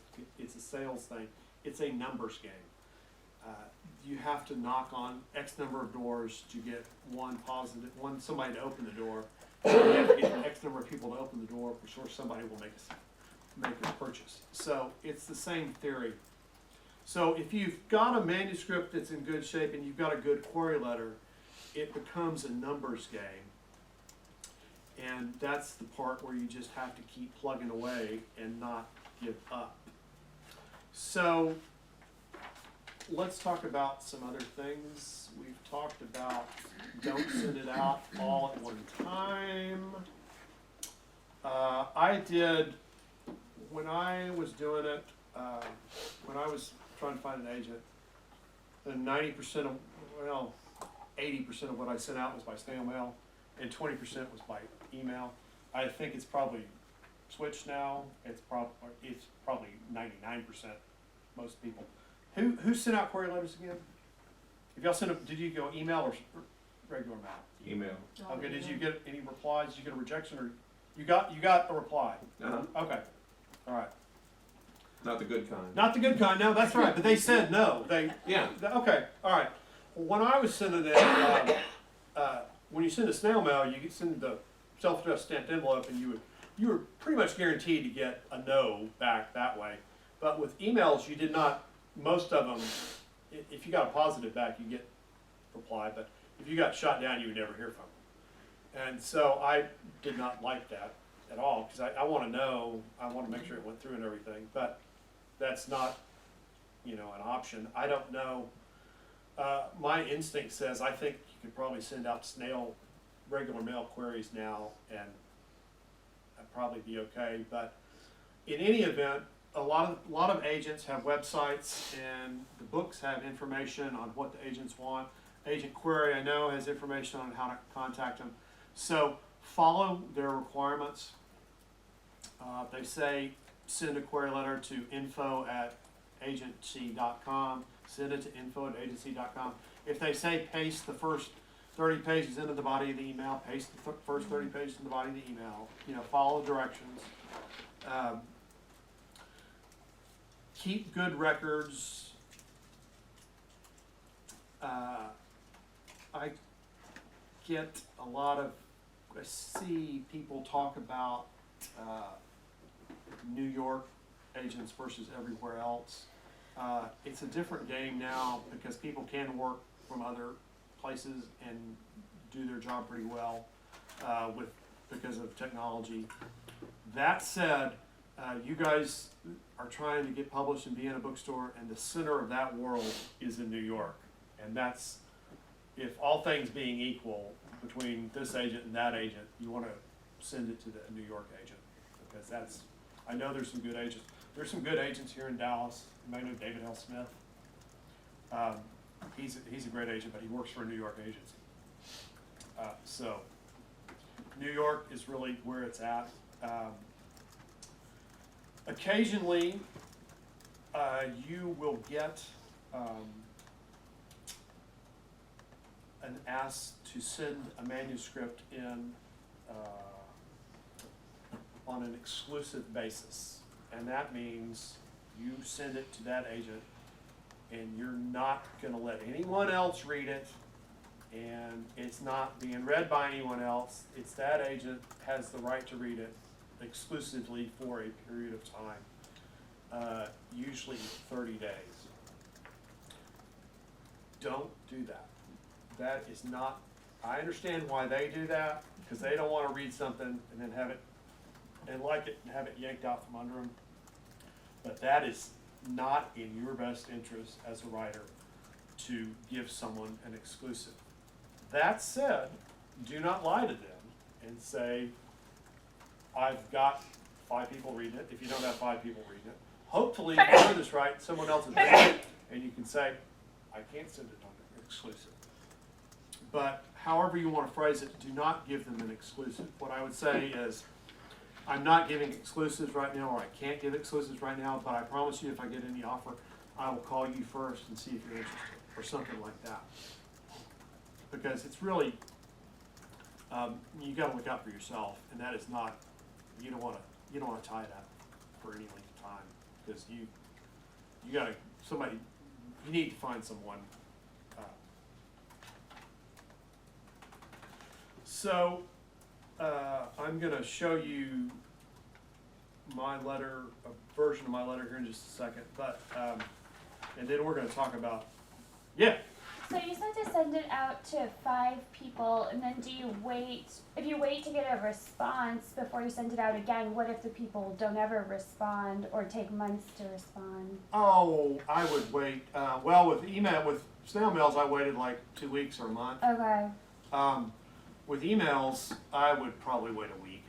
thing. It's a numbers game. You have to knock on X number of doors to get somebody to open the door, So you have to get X number of people to open the door before somebody will make a purchase. So it's the same theory. So if you've got a manuscript that's in good shape and you've got a good query letter, it becomes a numbers game. And that's the part where you just have to keep plugging away and not give up. So let's talk about some other things. We've talked about don't send it out all at one time. I did, when I was doing it, when I was trying to find an agent, then 90% of, well, 80% of what I sent out was by snail mail, and 20% was by email. I think it's probably switched now. It's probably 99%, most people. Who sent out query letters again? If y'all sent them, did you go email or regular mail? Email. Okay, did you get any replies? Did you get a rejection, or you got a reply? Uh-huh. Okay, all right. Not the good kind. Not the good kind, no, that's right, but they said no. Yeah. Okay, all right. When I was sending it, when you send a snail mail, you send the self-addressed stamped envelope, and you were pretty much guaranteed to get a no back that way. But with emails, you did not. Most of them, if you got a positive back, you get reply. But if you got shot down, you would never hear from them. And so I did not like that at all, because I want to know. I want to make sure it went through and everything. But that's not, an option. I don't know. My instinct says I think you could probably send out regular mail queries now, and that'd probably be okay. But in any event, a lot of agents have websites, and the books have information on what the agents want. Agent Query, I know, has information on how to contact them. So follow their requirements. They say send a query letter to info@agency.com. Send it to info@agency.com. If they say paste the first 30 pages into the body of the email, paste the first 30 pages in the body of the email. Follow directions. Keep good records. I see people talk about New York agents versus everywhere else. It's a different game now because people can work from other places and do their job pretty well because of technology. That said, you guys are trying to get published and be in a bookstore, and the center of that world is in New York. And that's, if all things being equal between this agent and that agent, you want to send it to the New York agent, because I know there's some good agents. There's some good agents here in Dallas. You may know David L. Smith. He's a great agent, but he works for a New York agency. So New York is really where it's at. Occasionally, you will get an ask to send a manuscript in on an exclusive basis. And that means you send it to that agent, and you're not going to let anyone else read it, and it's not being read by anyone else. It's that agent has the right to read it exclusively for a period of time, usually 30 days. Don't do that. That is not, I understand why they do that, because they don't want to read something and then have it, and like it, and have it yanked out from under them. But that is not in your best interest as a writer to give someone an exclusive. That said, do not lie to them and say, I've got 5 people reading it, if you don't have 5 people reading it. Hopefully, if you do this right, someone else is reading it, and you can say, I can't send it on an exclusive. But however you want to phrase it, do not give them an exclusive. What I would say is, I'm not giving exclusives right now, or I can't give exclusives right now, but I promise you if I get any offer, I will call you first and see if you're interested, or something like that. Because it's really, you got to look out for yourself, and that is not, you don't want to tie that for any length of time, because you need to find someone. So I'm gonna show you my letter, a version of my letter here in just a second, but, and then we're gonna talk about, yeah, So you said to send it out to 5 people, and then do you wait, if you wait to get a response before you send it out again, what if the people don't ever respond or take months to respond? oh, I would wait, well, with snail mails, I waited like 2 weeks or a month. Okay, With emails, I would probably wait a week,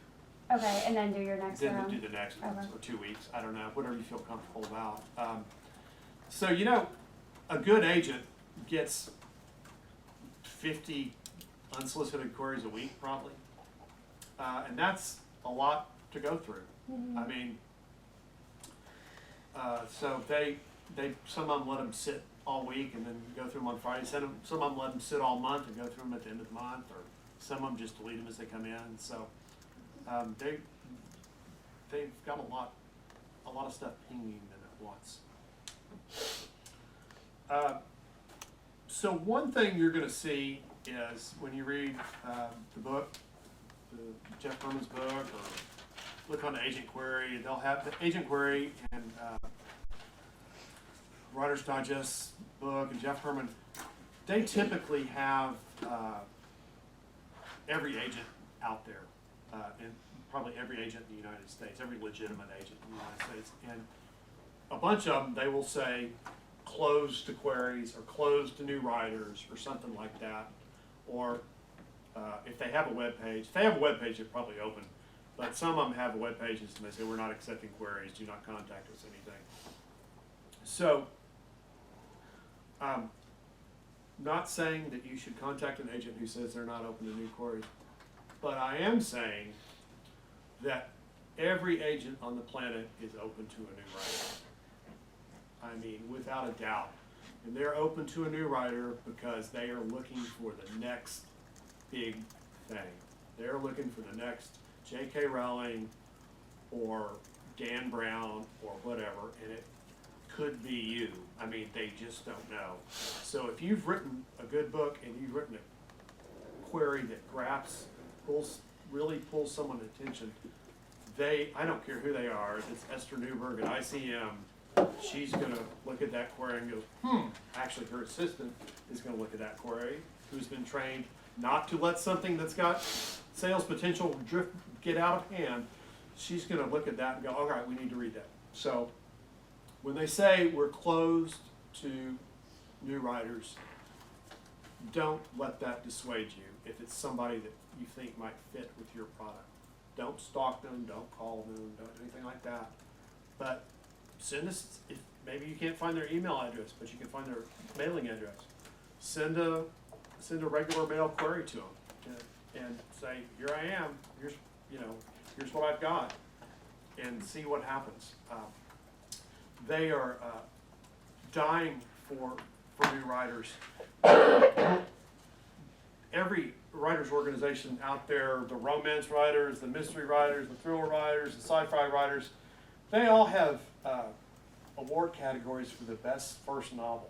okay, and then do your next then round? do the next one, Okay. or 2 weeks, I don't know, whatever you feel comfortable about. So, you know, a good agent gets 50 unsolicited queries a week, probably. And that's a lot to go through. Mhm. I mean, so some of them let them sit all week and then go through them on Friday. Some of them let them sit all month and go through them at the end of the month, or some of them just delete them as they come in. So they've got a lot of stuff pinging them at once. So one thing you're going to see is when you read the book, Jeff Berman's book, or look on the Agent Query, they'll have the Agent Query and Writer's Digest book and Jeff Berman. They typically have every agent out there, and probably every agent in the United States, every legitimate agent in the United States, and a bunch of them they will say closed to queries or closed to new writers or something like that, or if they have a web page, they're probably open, but some of them have web pages and they say we're not accepting queries, do not contact us, anything. So, not saying that you should contact an agent who says they're not open to new queries, but I am saying that every agent on the planet is open to a new writer. I mean, without a doubt. And they're open to a new writer because they are looking for the next big thing. They're looking for the next J.K. Rowling or Dan Brown or whatever, and it could be you. I mean, they just don't know. So if you've written a good book and you've written a query that really pulls someone's attention, I don't care who they are, if it's Esther Newberg at ICM, she's gonna look at that query and go, actually her assistant is gonna look at that query, who's been trained not to let something that's got sales potential get out of hand. She's gonna look at that and go, all right, we need to read that. So when they say we're closed to new writers, don't let that dissuade you if it's somebody that you think might fit with your product. Don't stalk them, don't call them, don't do anything like that. But send us, if maybe you can't find their email address, but you can find their mailing address. Send a regular mail query to them and say, here I am, here's what I've got, and see what happens. They are dying for new writers. Every writers organization out there, the romance writers, the mystery writers, the thriller writers, the sci-fi writers, they all have award categories for the best first novel.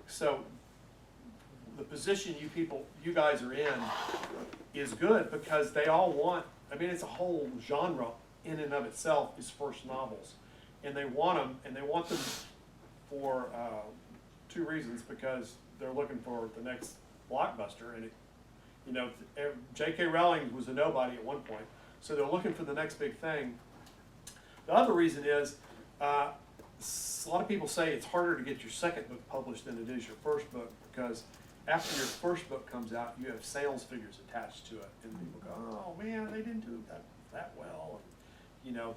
So the position you guys are in is good because they all want, I mean, it's a whole genre in and of itself is first novels. And they want them for 2 reasons, because they're looking for the next blockbuster, and J.K. Rowling was a nobody at one point, so they're looking for the next big thing. The other reason is, a lot of people say it's harder to get your second book published than it is your first book, because after your first book comes out, you have sales figures attached to it, and people go, oh man, they didn't do that well,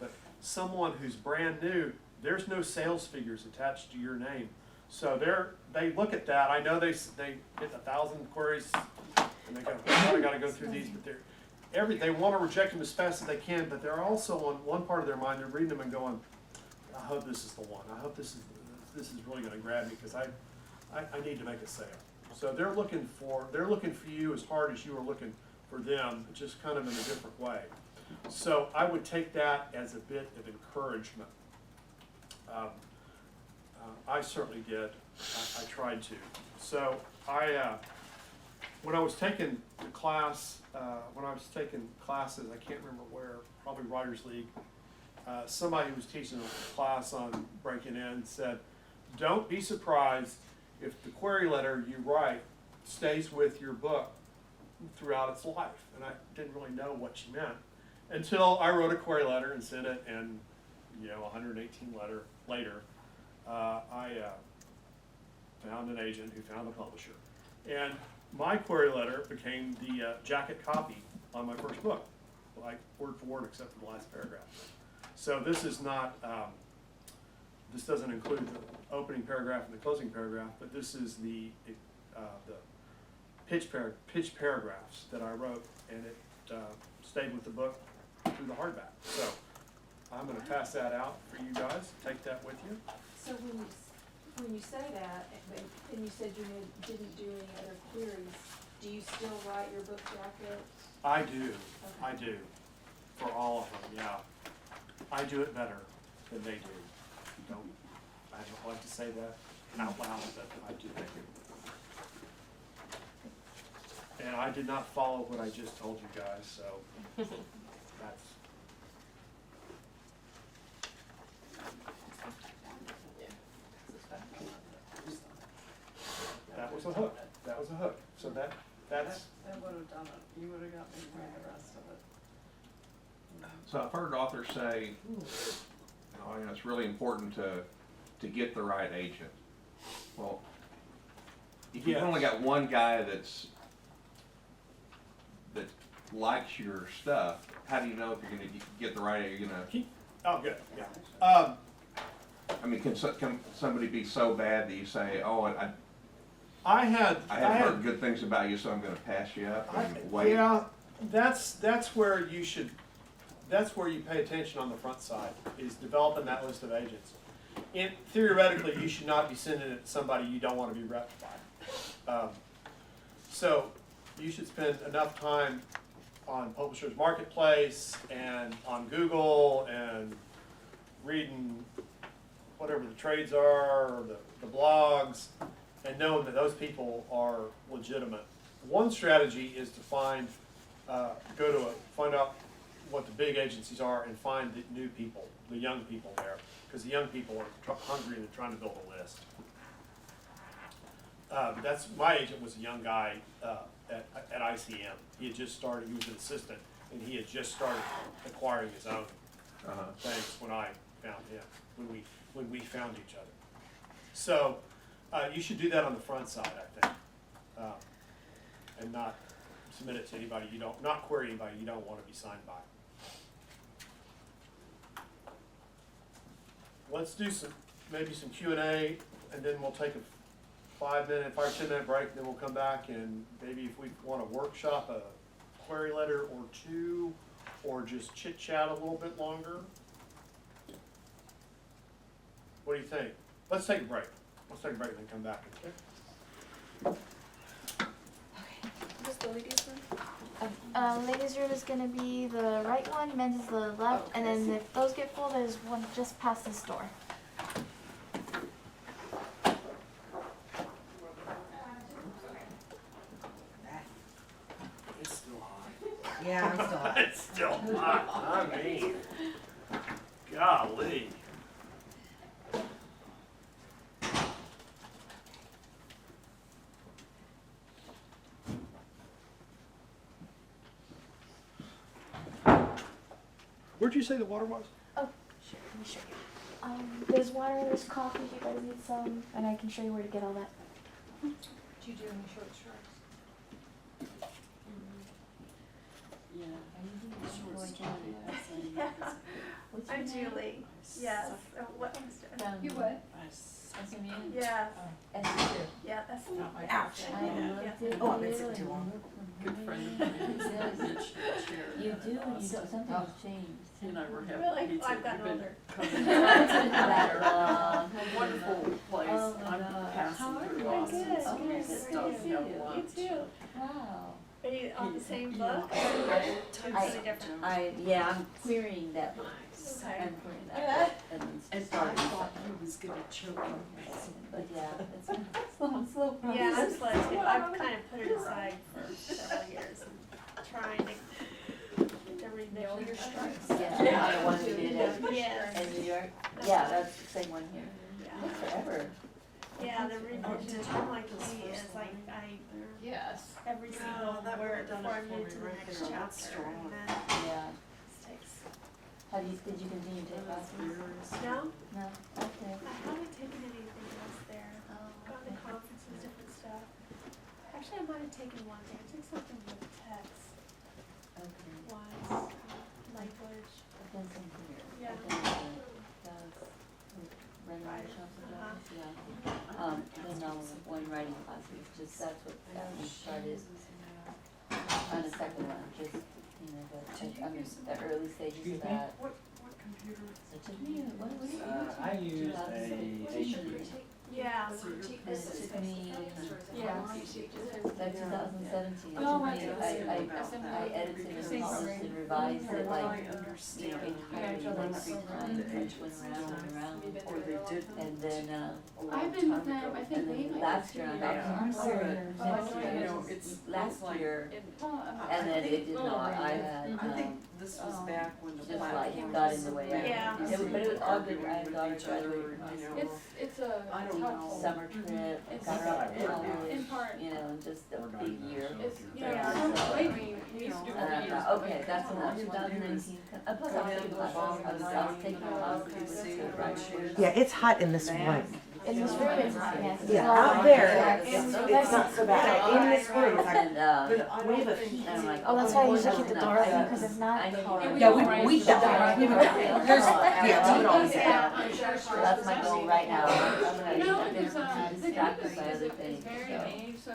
but someone who's brand new, there's no sales figures attached to your name. So they look at that. I know they get 1,000 queries and they go, oh, I gotta go through these, but they want to reject them as fast as they can, but they're also on one part of their mind, they're reading them and going, I hope this is the one. I hope this is really gonna grab me, because I need to make a sale. So they're looking for you as hard as you are looking for them, just kind of in a different way. So I would take that as a bit of encouragement. I certainly did. I tried to. So when I was taking the class, when I was taking classes, I can't remember where, probably Writers League, somebody who was teaching a class on breaking in said, don't be surprised if the query letter you write stays with your book throughout its life. And I didn't really know what she meant until I wrote a query letter and sent it, and 118 letter later, I found an agent who found a publisher. And my query letter became the jacket copy on my first book, like word for word except for the last paragraph. So this is not, this doesn't include the opening paragraph and the closing paragraph, but this is the pitch paragraphs that I wrote, and it stayed with the book through the hardback. So I'm going to pass that out for you guys. Take that with you. So when you say that, and you said you didn't do any other queries, do you still write your book jacket? I do. Okay. I do. For all of them, yeah. I do it better than they do. I don't like to say that out loud, but I do. And I did not follow what I just told you guys, so that's. That was a hook. That was a hook. So that's. That would have done it. You would have got me to read the rest of it. So I've heard authors say, it's really important to get the right agent. Well, if you've only got one guy that likes your stuff, how do you know if you're going to get the right agent? Oh, good. Yeah. I mean, can somebody be so bad that you say, oh, I had heard good things about you, so I'm going to pass you up and wait? Yeah, that's where you should. That's where you pay attention on the front side, is developing that list of agents. Theoretically, you should not be sending it to somebody you don't want to be repped by. So you should spend enough time on Publishers Marketplace and on Google and reading whatever the trades are, or the blogs, and knowing that those people are legitimate. One strategy is to find out what the big agencies are and find the new people, the young people there, because the young people are hungry and trying to build a list. That's my agent was a young guy at ICM. He had just started. He was an assistant, and he had just started acquiring his own things when I found him. When we found each other. So you should do that on the front side, I think, and not submit it to anybody not query anybody you don't want to be signed by. Let's do maybe some Q&A, and then we'll take a 5 or 10 minute break, and then we'll come back, and maybe if we want to workshop a query letter or two, or just chit chat a little bit longer. What do you think? Let's take a break. Let's take a break and then come back. Okay? What's the ladies' room? Ladies' room is gonna be the right one, men's is the left, and then if those get full, there's one just past this door. It's still hot. Yeah, I'm still hot. It's still hot. I mean, golly. Where'd you say the water was? Oh, sure, let me show you. There's water, there's coffee, if you guys need some, and I can show you where to get all that. Do you do any short shorts? I'm Julie. Yes. What? You what? Yeah. Editor. Yeah, that's Not my Ouch. favorite. Oh, I've been sitting too long. Good friend of mine. You do, you don't, something's changed. He and I were having Really? pizza. I've gotten We've been older. coming That long. A wonderful place. Oh my I'm gosh. passing How are through you? Austin, Good. so Oh, we good. stopped Good to to have see you. lunch. You too. Wow. Are you on the same book? Totally different. I'm querying that book. Okay. I'm querying that book and And I starting thought something. he was gonna choke on me. But yeah, it's a slow process. Yeah, I'm slow too. I've kind of put it aside for several years and trying to rebuild your stripes. Yeah, the one we did Yes. in New York. Yeah, that's the same one here. Yeah. Took forever. Yeah, the revision on my key is like Yes. every single that word would've done before I it for move me to the right next there. That's chapter. strong. And then Yeah. it takes. Did you continue to take classes? No, No? Okay. I haven't taken anything else there. Oh, Gone to conferences, different stuff. Actually, I might have taken one thing. I took something with text Okay. once, language. I've done some here. Yeah. I've done writing workshops and jobs, yeah. Then one writing classes, just that's what got me started on the second one, just, the early stages of that. What computer? So took me, what was it? I used a HP. Yeah. It took me, Yeah. like 2017, it Oh, took my me, goodness. I edited and published and revised it like, entirely, like 3 times, which went around and around. Or they did. And then, I've been with them, I think and they then might. last year I got I'm next year, it's last like- year, Oh, and then it did not, I had, I think this was back when the just platform like got in the way. Yeah. But it was all good, I had daughter each other, graduated from high you school. know. It's a, I it's don't know. helpful. Summer trip, It's got her out of in college, part. you know, just a big year. It's, you know, Yeah. some lately, we used to do And I reviews. thought, okay, that's enough, 2019, plus I was taking classes, I was taking classes with writing. Yeah, it's hot in this room. In this room, it's hot, yes. It's Yeah, all out hot. there, It's it's not so bad. In this room, it's like And, wave of heat. and I'm like, Oh, that's why I usually keep the that's door enough. open, because if not, I know. Yeah, we die. There's, yeah, we would always say. So that's my goal right now. I'm No, gonna because, be the distracted campus by is, other is things, very so. vague, so,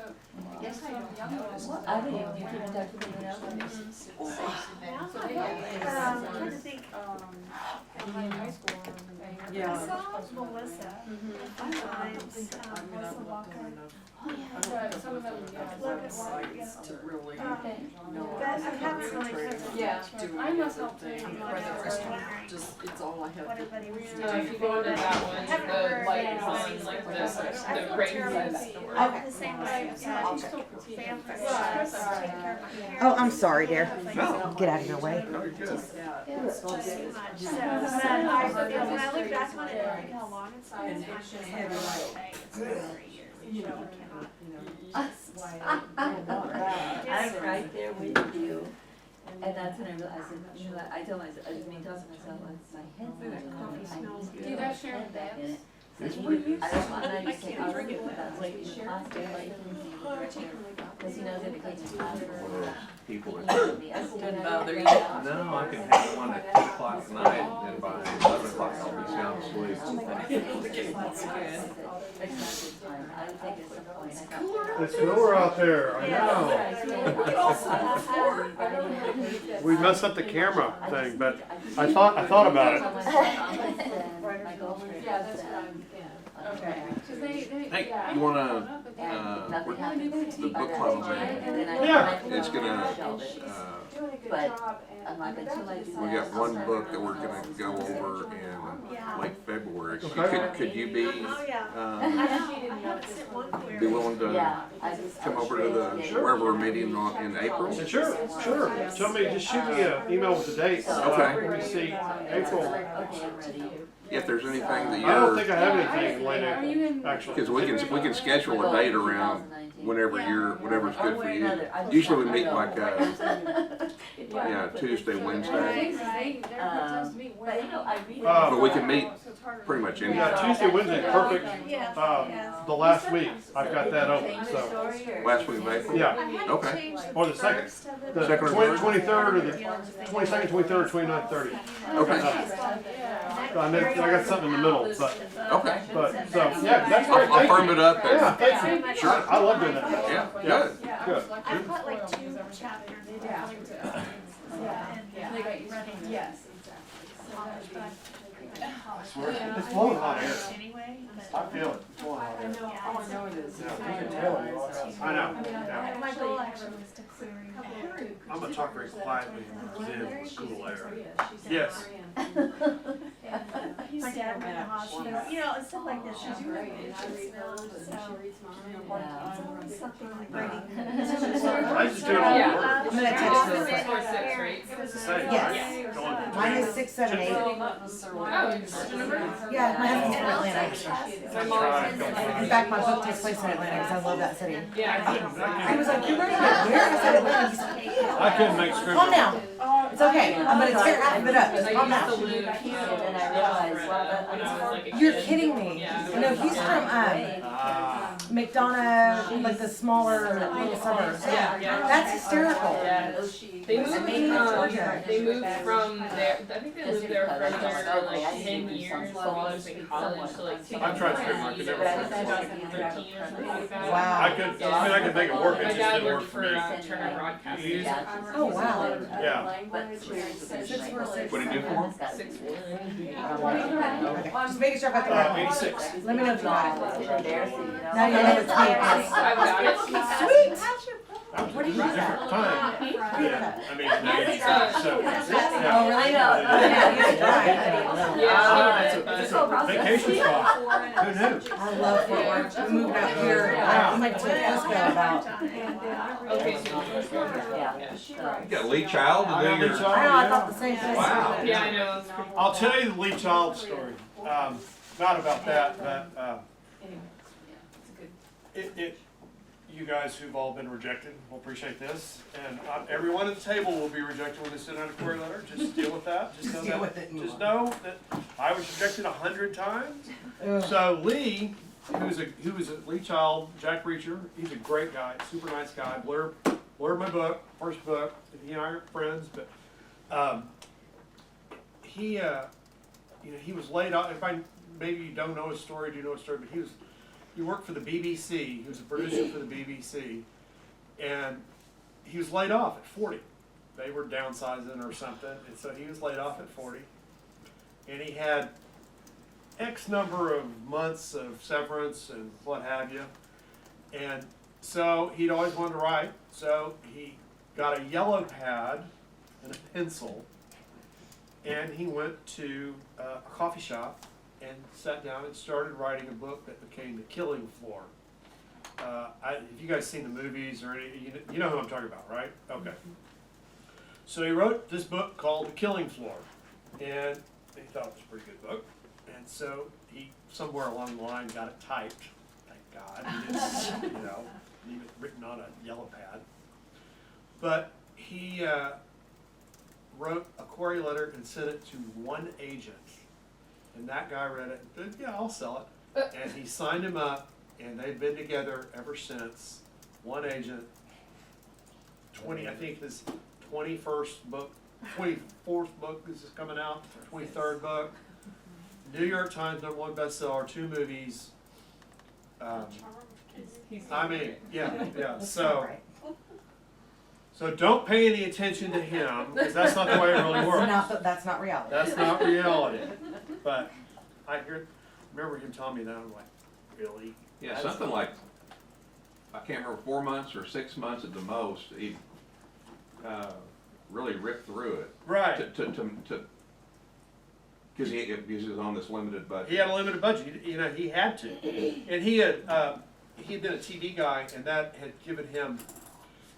yes, some young ones. I think you keep in touch with anyone else? So they I'm trying to think. in high school. I Yeah. saw Melissa. Melissa Walker. But some of them, yeah. Look at what, yeah. To really Okay. know. But I haven't really Concentrate put on Yeah. doing I must the other help too. thing. I'm like, I was wondering Just, it's all I have what to everybody was do. doing. if you go into that one, I haven't the heard light anybody is on like with this, that. the I feel rain terrible. says. I'm the same way. Yeah, Yeah. you still critique it. Family Yeah. stress, taking care of my hair. Oh, I'm sorry, dear. No. Get out of my way. No, you're good. Yeah. It's just too much. So, but when I look back on it and think how long it's been, And I'm just like, heavy. okay, it's been 3 years. You know, cannot. I'm right there with you. And that's when I realized, you know, I told myself, I didn't mean to talk to myself, my head's not going. Do you guys share the dance? I don't want to say, drink it without taking the class, because he knows it takes time for People are. me. Doesn't bother you. No, I can have one at 10 o'clock tonight, and by 11 o'clock I'll be sound asleep. It's cooler out there, I know. We messed up the camera thing, but I thought about it. Yeah, that's what I'm, yeah, okay. Cause they, Hey, yeah. you wanna, the book club event, it's gonna, Doing a good but job I'm like, until I do we that. got one book that we're gonna go over in late February. Okay. Could you be, Oh, yeah. I um, haven't sent one query. be willing to Yeah, I just. come over to the, wherever we're meeting in April? Sure. Tell me, just shoot me an email with the dates. Okay. Let me see, April. Okay, I'm ready. If there's anything that I don't think you're, I have anything late Are you April, in? actually. because we can schedule a date around whatever whatever's good for you. Usually we meet like, yeah, Tuesday, Wednesday, But you know, I read. but we can meet pretty much any Yeah, time. Tuesday, Wednesday, perfect. Yeah. The last week, I've got that open, so, Last week of April? yeah. I had to Okay. change Or the second, first of it. the Second or third? 23rd or the 22nd, 23rd, 29th, 30th. Okay, I got something in the middle, but, okay. so, yeah, that's great, I'll thank firm you. it up Yeah, and, thank you. Sure. I love doing that. yeah, Yeah. good. Good. I've got like 2 chapters. Yeah. And They got you. ready. Yes, But It's blowing hot air. anyway, I feel it. It's going on I there. know, oh, I know it is. Yeah, you can tell you all. I know, yeah. My goal actually was to query. I'm gonna talk very quietly and then with cool air. She's Yes. My dad went to the hospital, you know, and stuff like this. She's She's great, really and I read hers, and she reads mine. Yeah. It's always something like writing. I just do it all Yeah. the work. I'm gonna text you real quick. 646, right? It's the same. Yes. Going Mine is 678. Well, not necessarily. Oh, your number? Yeah, my husband's from Atlanta. My Try mom. to go In fact, my book takes place in Atlanta because I love that city. Yeah. He was like, "You're writing it where?" I said, "Atlanta." He's like, I couldn't make script. "Calm down. It's okay. I'm gonna tear half of it up. Just I calm used to down." live And I realized, well, that when I was like a You're kid. kidding me. Yeah. No, he's from Ah. McDonough, like the smaller little suburbs. Yeah, yeah. That's hysterical. Yeah. They moved, they moved from there, I think they lived there for another like 10 years while I was in college, so like I've tried script, I could never finish it. 2013 or something like that. Wow. I could make it work, it My just dad didn't work worked for for me. Turner Broadcasting. Oh, wow. Yeah. What do you do for him? 6'1". Okay, just making sure I got the right one. 86. Let me know if you got it. Now Now you know it's me. I've got it. Sweet. That was a What did you different say? time. Read Yeah, it. I mean, in the 80s and 70s. Oh, really? Yeah, you drive. Yeah, It's a vacation spot. Who knew? I love Fort Worth. We moved out here, like 2 years ago about. okay, so You got Lee Child to I do got Lee your. Child. I know, I thought the same thing. Wow. yeah, I know. It's pretty I'll tell you the Lee Child story. Not about that, but you guys who've all been rejected will appreciate this, and everyone at the table will be rejected when they send out a query letter. Just deal with that. Just know Deal that. with it and move Just on. know that I was rejected 100 times. Ugh. So Lee, who was a Lee Child, Jack Reacher, he's a great guy, super nice guy. Blurb my book, first book. He and I are friends, but he was laid off. Maybe you don't know his story, do you know his story? But he worked for the BBC. He was a producer for the BBC, and he was laid off at 40. They were downsizing or something, and so he was laid off at 40. And he had X number of months of severance and what have you. And so he'd always wanted to write, so he got a yellow pad and a pencil, and he went to a coffee shop and sat down and started writing a book that became The Killing Floor. If you guys seen the movies or any, you know who I'm talking about, right? Okay. So he wrote this book called The Killing Floor, and he thought it was a pretty good book. And so he, somewhere along the line, got it typed. Thank God. He didn't, leave it written on a yellow pad. But he wrote a query letter and sent it to one agent. And that guy read it and said, yeah, I'll sell it. And he signed him up, and they've been together ever since. One agent, I think his 21st book, 24th book this is coming out, 23rd book. New York Times #1 bestseller, 2 movies. I mean, yeah, so don't pay any attention to him, because that's not the way it really works. That's not reality. That's not reality. But remember him telling me that, I'm like, really? Yeah, something like, I can't remember, 4 months or 6 months at the most, he really ripped through it. Right. Because he was on this limited budget. He had a limited budget, he had to. And he had been a TV guy, and that had given him,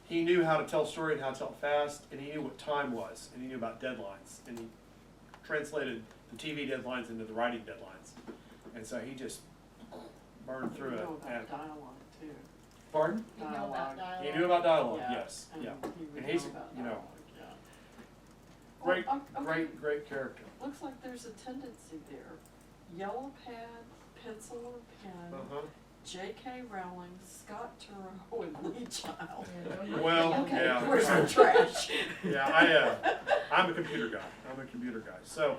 he knew how to tell a story and how to tell it fast, and he knew what time was, and he knew about deadlines, and he translated the TV deadlines into the writing deadlines. And so he just burned through it. You know about dialogue too. Pardon? Dialogue. He knew about dialogue, Yeah, yes, and yeah. he would And he's, know about you know, dialogue, yeah. Well, okay, great character. looks like there's a tendency there. Yellow pad, pencil or pen, Uh-huh. J.K. Rowling, Scott Turow, and Lee Child. Well, Okay, yeah. where's the trash? Yeah, I'm a computer guy. So,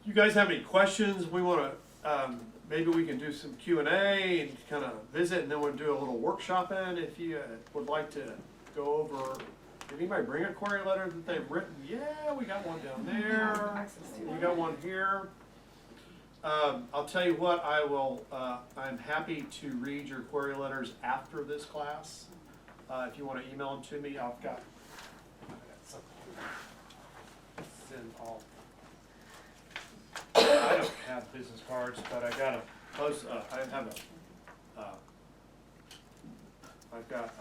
you guys have any questions? We want to, maybe we can do some Q&A and kind of visit, and then we'll do a little workshopping. If you would like to go over, did anybody bring a query letter that they've written? Yeah, we got one down there. We got one here. I'll tell you what, I'm happy to read your query letters after this class. If you want to email them to me, I've got something. Send all. I don't have business cards, but I got a post, I've got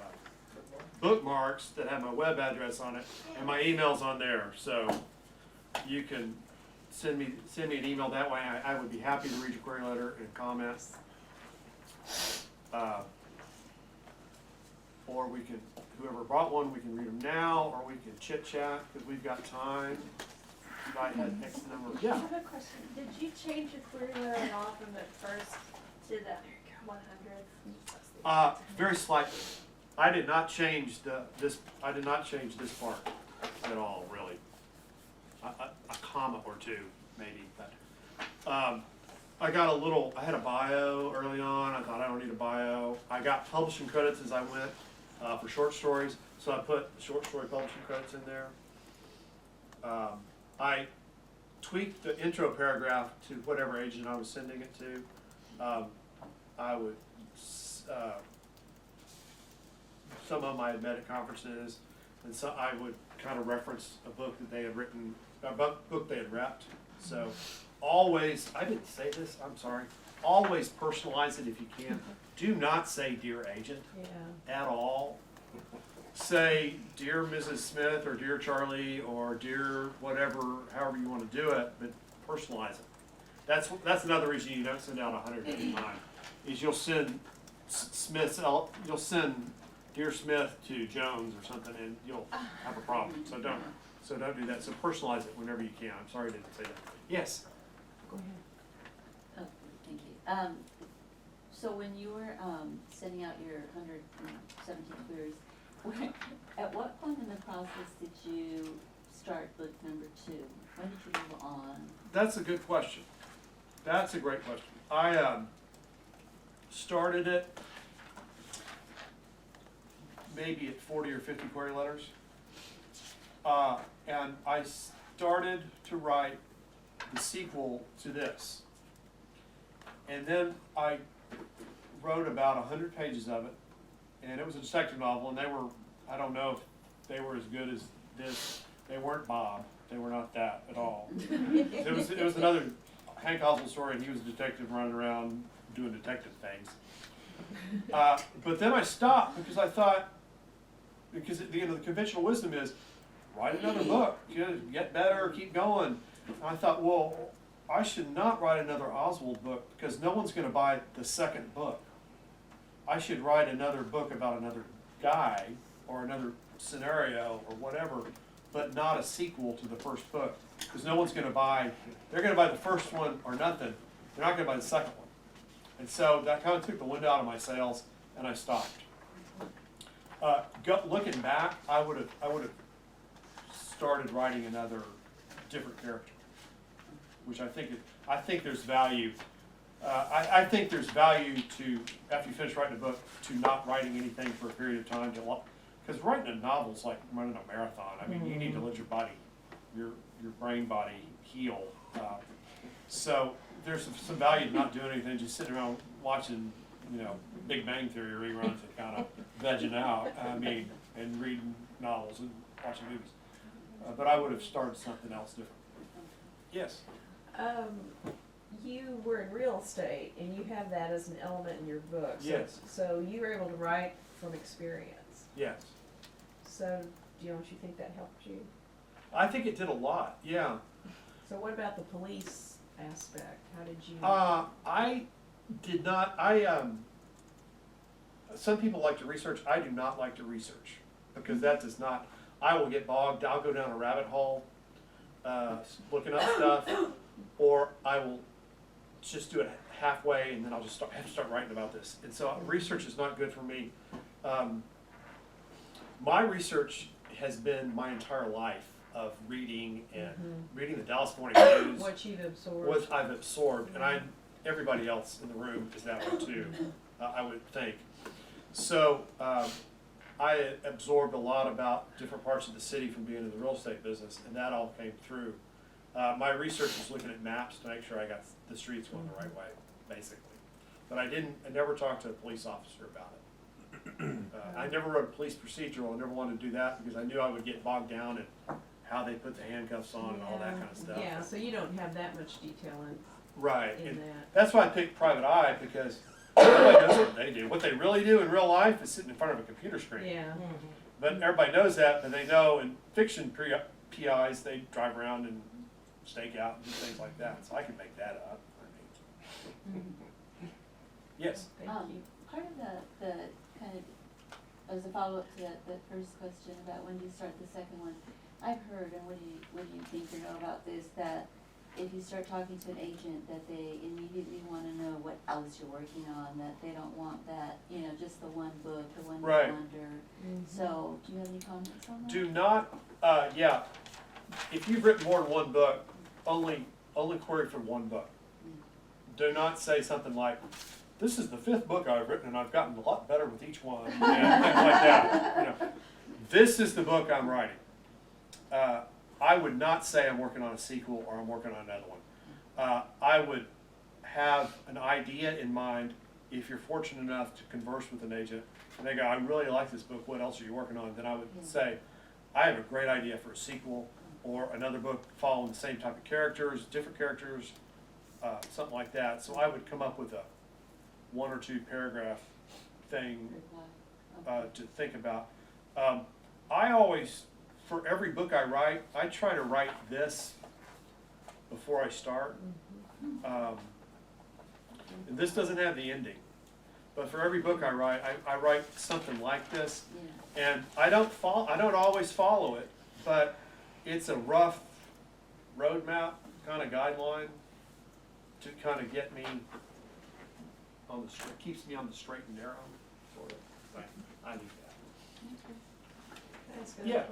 bookmarks that have my web address on it, and my email's on there, so you can send me an email that way. I would be happy to read your query letter and comments. Or we can, whoever brought one, we can read them now, or we can chit chat because we've got time. If I had X number, I yeah. have a question. Did you change your query letter at all from the first to the 100th? Very slightly. I did not change I did not change this part at all, really. A comma or two, maybe, but, I had a bio early on. I thought I don't need a bio. I got publishing credits as I went, for short stories, so I put the short story publishing credits in there. I tweaked the intro paragraph to whatever agent I was sending it to. I would, some of them I had met at conferences, and so I would kind of reference a book that they had written, a book they had repped. So always, I didn't say this, I'm sorry, always personalize it if you can. Do not say dear agent at all. Say dear Mrs. Smith or dear Charlie or dear whatever, however you want to do it, but personalize it. That's another reason you don't send out 100 at a time, is you'll send Dear Smith to Jones or something, and you'll have a problem. So don't do that. So personalize it whenever you can. I'm sorry I didn't say that. Yes. Go ahead. Oh, thank you. So when you were sending out your 117 queries, at what point in the process did you start book number 2? When did you move on? That's a good question. That's a great question. I started it maybe at 40 or 50 query letters. And I started to write the sequel to this. And then I wrote about 100 pages of it, and it was a detective novel, and they were, I don't know if they were as good as this. They weren't Bob. They were not that at all. It was another Hank Oswald story, and he was a detective running around doing detective things. But then I stopped because I thought, because the conventional wisdom is, write another book, get better, keep going. And I thought, well, I should not write another Oswald book because no one's going to buy the second book. I should write another book about another guy or another scenario or whatever, but not a sequel to the first book, because no one's going to buy, they're going to buy the first one or nothing. They're not going to buy the second one. And so that kind of took the wind out of my sails, and I stopped. Looking back, I would have started writing another different character, which I think there's value. I think there's value to, after you finish writing a book, to not writing anything for a period of time, because writing a novel is like running a marathon. I mean, you need to let your body, your brain body heal. So there's some value to not doing anything, just sitting around watching, Big Bang Theory reruns and kind of vegging out. And reading novels and watching movies. But I would have started something else different. Yes. You were in real estate, and you have that as an element in your book. Yes. So you were able to write from experience. Yes. So don't you think that helped you? I think it did a lot. Yeah. So what about the police aspect? How did you? I did not. Some people like to research. I do not like to research because that does not. I will get bogged. I'll go down a rabbit hole, looking up stuff, or I will just do it halfway, and then I'll just have to start writing about this. And so research is not good for me. My research has been my entire life of reading and reading the Dallas Morning News. What you've absorbed. What I've absorbed, and everybody else in the room is that way too, I would think. So I absorbed a lot about different parts of the city from being in the real estate business, and that all came through. My research was looking at maps to make sure I got the streets going the right way, basically. But I never talked to a police officer about it. I never wrote a police procedural. I never wanted to do that because I knew I would get bogged down in how they put the handcuffs on and all that kind of stuff. Yeah, so you don't have that much detail Right, in and that. that's why I picked Private Eye, because everybody knows what they do. What they really do in real life is sitting in front of a computer screen. Yeah. But everybody knows that, and they know in fiction PIs, they drive around and stake out and do things like that. So I can make that up. I mean, yes. Thank you. Part of the kind of, as a follow-up to that first question about when do you start the second one, I've heard, and what do you think or know about this, that if you start talking to an agent, that they immediately want to know what else you're working on, that they don't want that, just the one book, the one Right. wonder. So, do you have any comments on that? Do not, yeah, if you've written more than one book, only query from one book. Do not say something like, this is the 5th book I've written and I've gotten a lot better with each one, and things like that. This is the book I'm writing. I would not say I'm working on a sequel or I'm working on another one. I would have an idea in mind if you're fortunate enough to converse with an agent and they go, I really like this book, what else are you working on? Then I would say, I have a great idea for a sequel or another book following the same type of characters, different characters, something like that. So I would come up with a 1 or 2 paragraph thing to think about. I always, for every book I write, I try to write this before I start. And this doesn't have the ending. But for every book I write something like this. And I don't always follow it, but it's a rough roadmap, kind of guideline to kind of get me on the straight, keeps me on the straight and narrow, sort of. I need that. That's good. Yeah.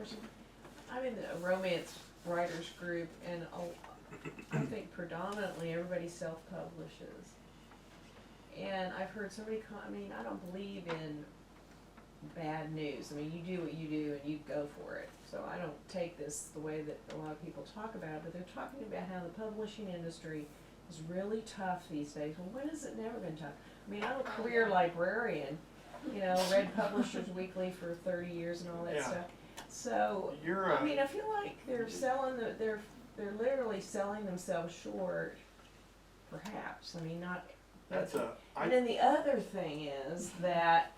I'm in a romance writers group, and I think predominantly everybody self-publishes. And I've heard so many, I don't believe in bad news. I mean, you do what you do and you go for it. So I don't take this the way that a lot of people talk about it, but they're talking about how the publishing industry is really tough these days. Well, when has it never been tough? I mean, I'm a career librarian, read Publishers Weekly for 30 years and all that stuff. So, I mean, I feel like they're selling, they're literally selling themselves short, perhaps. I mean, not. And then the other thing is that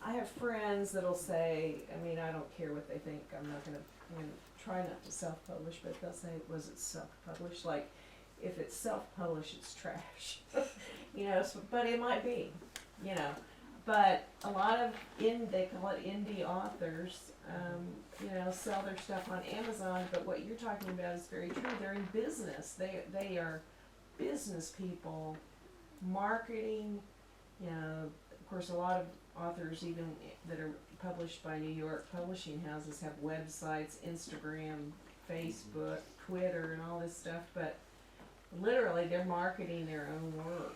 I have friends that'll say, I mean, I don't care what they think. I'm gonna try not to self-publish, but they'll say, was it self-published? Like, if it's self-published, it's trash. But it might be, But a lot of they call it indie authors, sell their stuff on Amazon. But what you're talking about is very true. They're in business. They are business people, marketing. Of course, a lot of authors, even that are published by New York publishing houses, have websites, Instagram, Facebook, Twitter, and all this stuff. But literally, they're marketing their own work.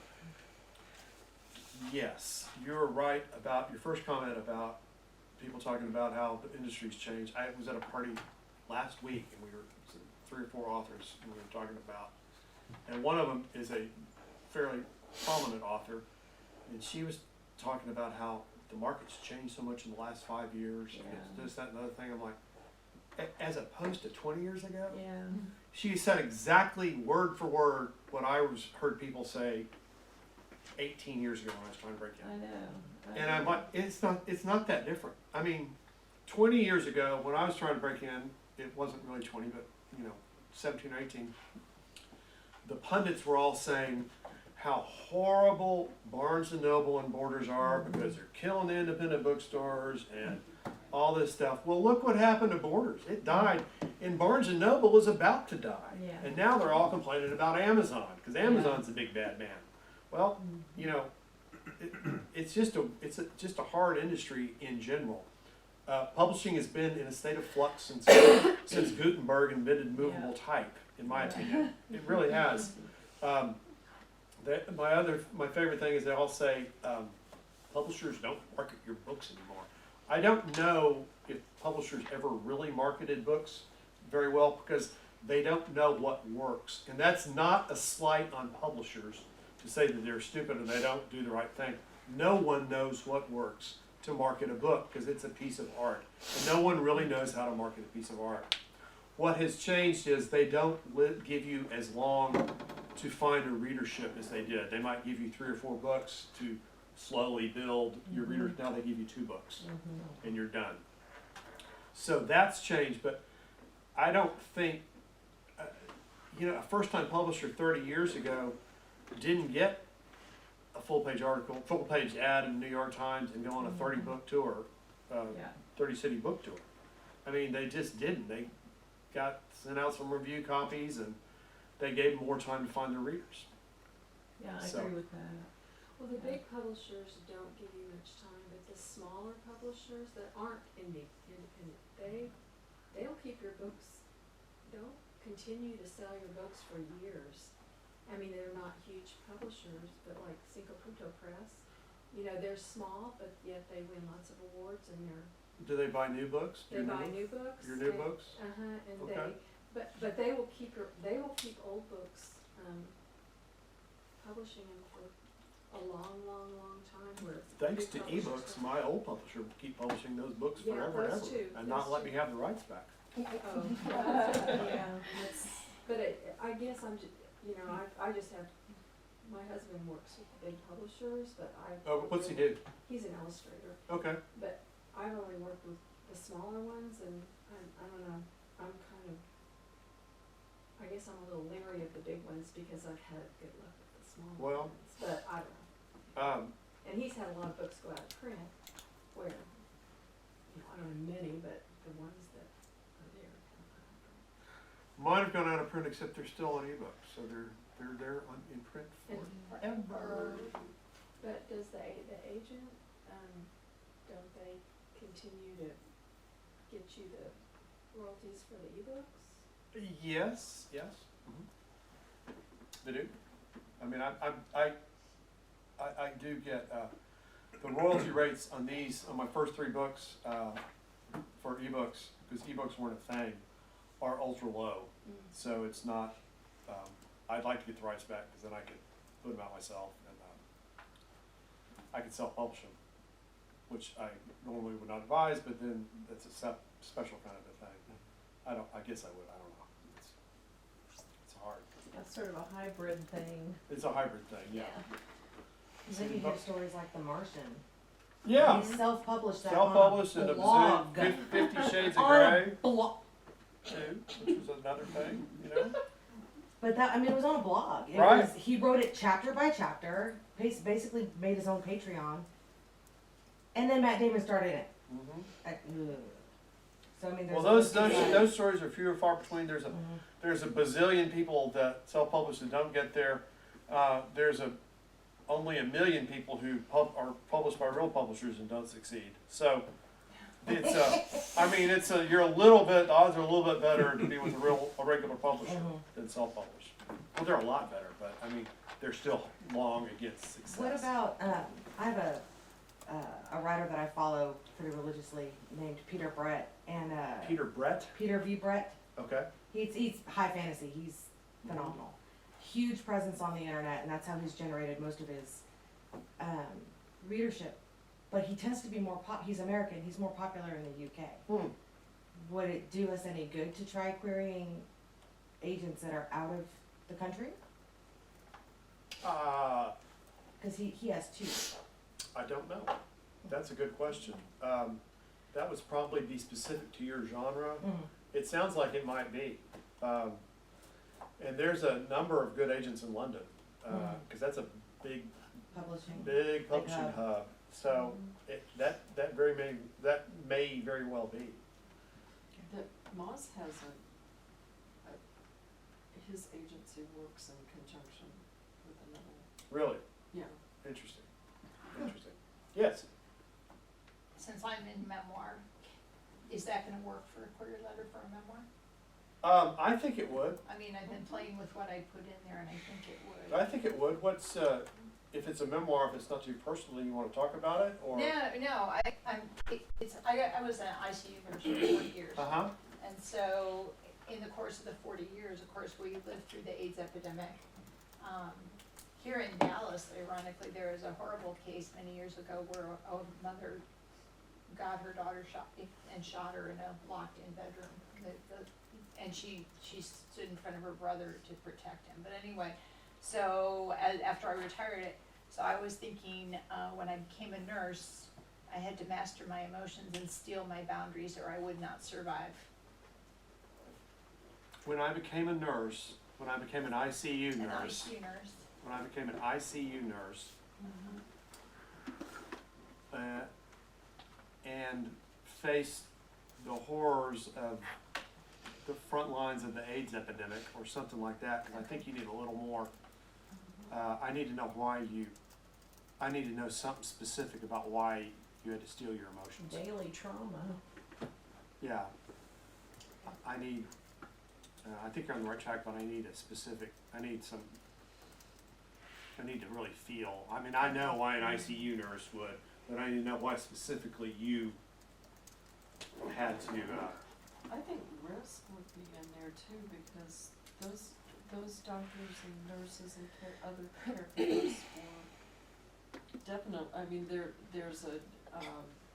Yes, you're right about your first comment about people talking about how the industry's changed. I was at a party last week, and we were 3 or 4 authors we were talking about, and one of them is a fairly prominent author, and she was talking about how the market's changed so much in the last 5 years, and it's this, that, and the other thing. I'm like, as opposed to 20 years ago? Yeah. She said exactly word for word what I heard people say 18 years ago when I was trying to break in. I know. And I'm like, it's not that different. I mean, 20 years ago when I was trying to break in, it wasn't really 20, but 17 or 18, the pundits were all saying how horrible Barnes and Noble and Borders are because they're killing the independent bookstores and all this stuff. Well, look what happened to Borders. It died, and Barnes and Noble is about to die. Yeah. And now they're all complaining about Amazon because Amazon's the big bad man. Well, it's just a hard industry in general. Publishing has been in a state of flux since Gutenberg invented movable type, in my opinion. It really has. My favorite thing is they all say publishers don't market your books anymore. I don't know if publishers ever really marketed books very well because they don't know what works. And that's not a slight on publishers to say that they're stupid and they don't do the right thing. No one knows what works to market a book because it's a piece of art. And no one really knows how to market a piece of art. What has changed is they don't give you as long to find a readership as they did. They might give you 3 or 4 books to slowly build your readers. Now they give you 2 books and you're done. So that's changed, but I don't think, a first-time publisher 30 years ago didn't get a full-page article, full-page ad in the New York Times and go on a 30-book tour, 30-city book tour. I mean, they just didn't. They got sent out some review copies and they gave them more time to find their readers. Yeah, I So- agree with that. Well, the big publishers don't give you much time, but the smaller publishers that aren't independent, they'll keep your books, they'll continue to sell your books for years. I mean, they're not huge publishers, but like Cinco Punto Press, they're small, but yet they win lots of awards and Do they buy new books? they buy new books. Your new books? And Okay. but they will keep old books, publishing them for a long, long, long time. Where Thanks big to publishers ebooks, don't. my old publisher will keep publishing those books Yeah, forever and those ever, too, and those not let too. me have the rights back. Oh, yeah, but I guess I just have, my husband works with the big publishers, but Oh, what's he do? He's an illustrator, Okay. but I've only worked with the smaller ones, and I don't know, I guess I'm a little leery of the big ones because I've had good luck with the smaller Well, ones, but I don't know. And he's had a lot of books go out of print where, I don't know many, but the ones that are there kind of out of print. Mine have gone out of print, except they're still on ebooks, so they're there in print And- forever. But does the agent, don't they continue to get you the royalties for the ebooks? Yes. They do. I mean, I do get the royalty rates on my first 3 books for ebooks, because ebooks weren't a thing, are ultra low. So it's not. I'd like to get the rights back because then I could put them out myself and I could self-publish them, which I normally would not advise. But then that's a special kind of a thing. I guess I would. I don't know. It's hard. That's sort of a hybrid thing. It's a hybrid thing. Yeah. Then you hear stories like The Martian. Yeah. He self-published that Self-published on in a a blog. 50 Shades of On a Grey blog. too, which was another thing, But it was on a blog. Right. He wrote it chapter by chapter, basically made his own Patreon. And then Matt Damon started it. Mm-hmm. So I mean, Well, there's those stories are few and far between. There's a bazillion people that self-publish and don't get there. There's only 1 million people who are published by real publishers and don't succeed. So it's you're a little bit, the odds are a little bit better to be with a regular publisher than self-publish. Well, they're a lot better, but they're still long against success. What about I have a writer that I follow pretty religiously named Peter Brett and Peter Brett? Peter V. Brett. Okay. He's high fantasy. He's phenomenal. Huge presence on the internet, and that's how he's generated most of his readership. But he tends to be he's American. He's more popular in the UK. Would it do us any good to try querying agents that are out of the country? Because he has 2. I don't know. That's a good question. That would probably be specific to your genre. It sounds like it might be. And there's a number of good agents in London, because that's a big publishing hub. So that may very well be. That Moz has his agency works in conjunction with another. Really? Yeah. Interesting. Yes. Since I'm in memoir, is that gonna work for a query letter for a memoir? I think it would. I mean, I've been playing with what I put in there and I think it would. I think it would. What's if it's a memoir, if it's not too personal, you want to talk about it, or? No, I was an ICU nurse for 40 years. Uh-huh. And so in the course of the 40 years, of course, we lived through the AIDS epidemic. Here in Dallas, ironically, there was a horrible case many years ago where a mother got her daughter shot and shot her in a locked-in bedroom. And she stood in front of her brother to protect him. But anyway, so after I retired, so I was thinking when I became a nurse, I had to master my emotions and steel my boundaries, or I would not survive. When I became a nurse, when I became an ICU An nurse, ICU nurse. when I became an ICU nurse, and faced the horrors of the front lines of the AIDS epidemic or something like that, because I think you need a little more. I need to know I need to know something specific about why you had to steal your emotions. Daily trauma. Yeah. I need, I think you're on the right track, but I need I need to really feel. I mean, I know why an ICU nurse would, but I need to know why specifically you had to, I think risk would be in there too, because those doctors and nurses and other caregivers were definitely, I mean, there's a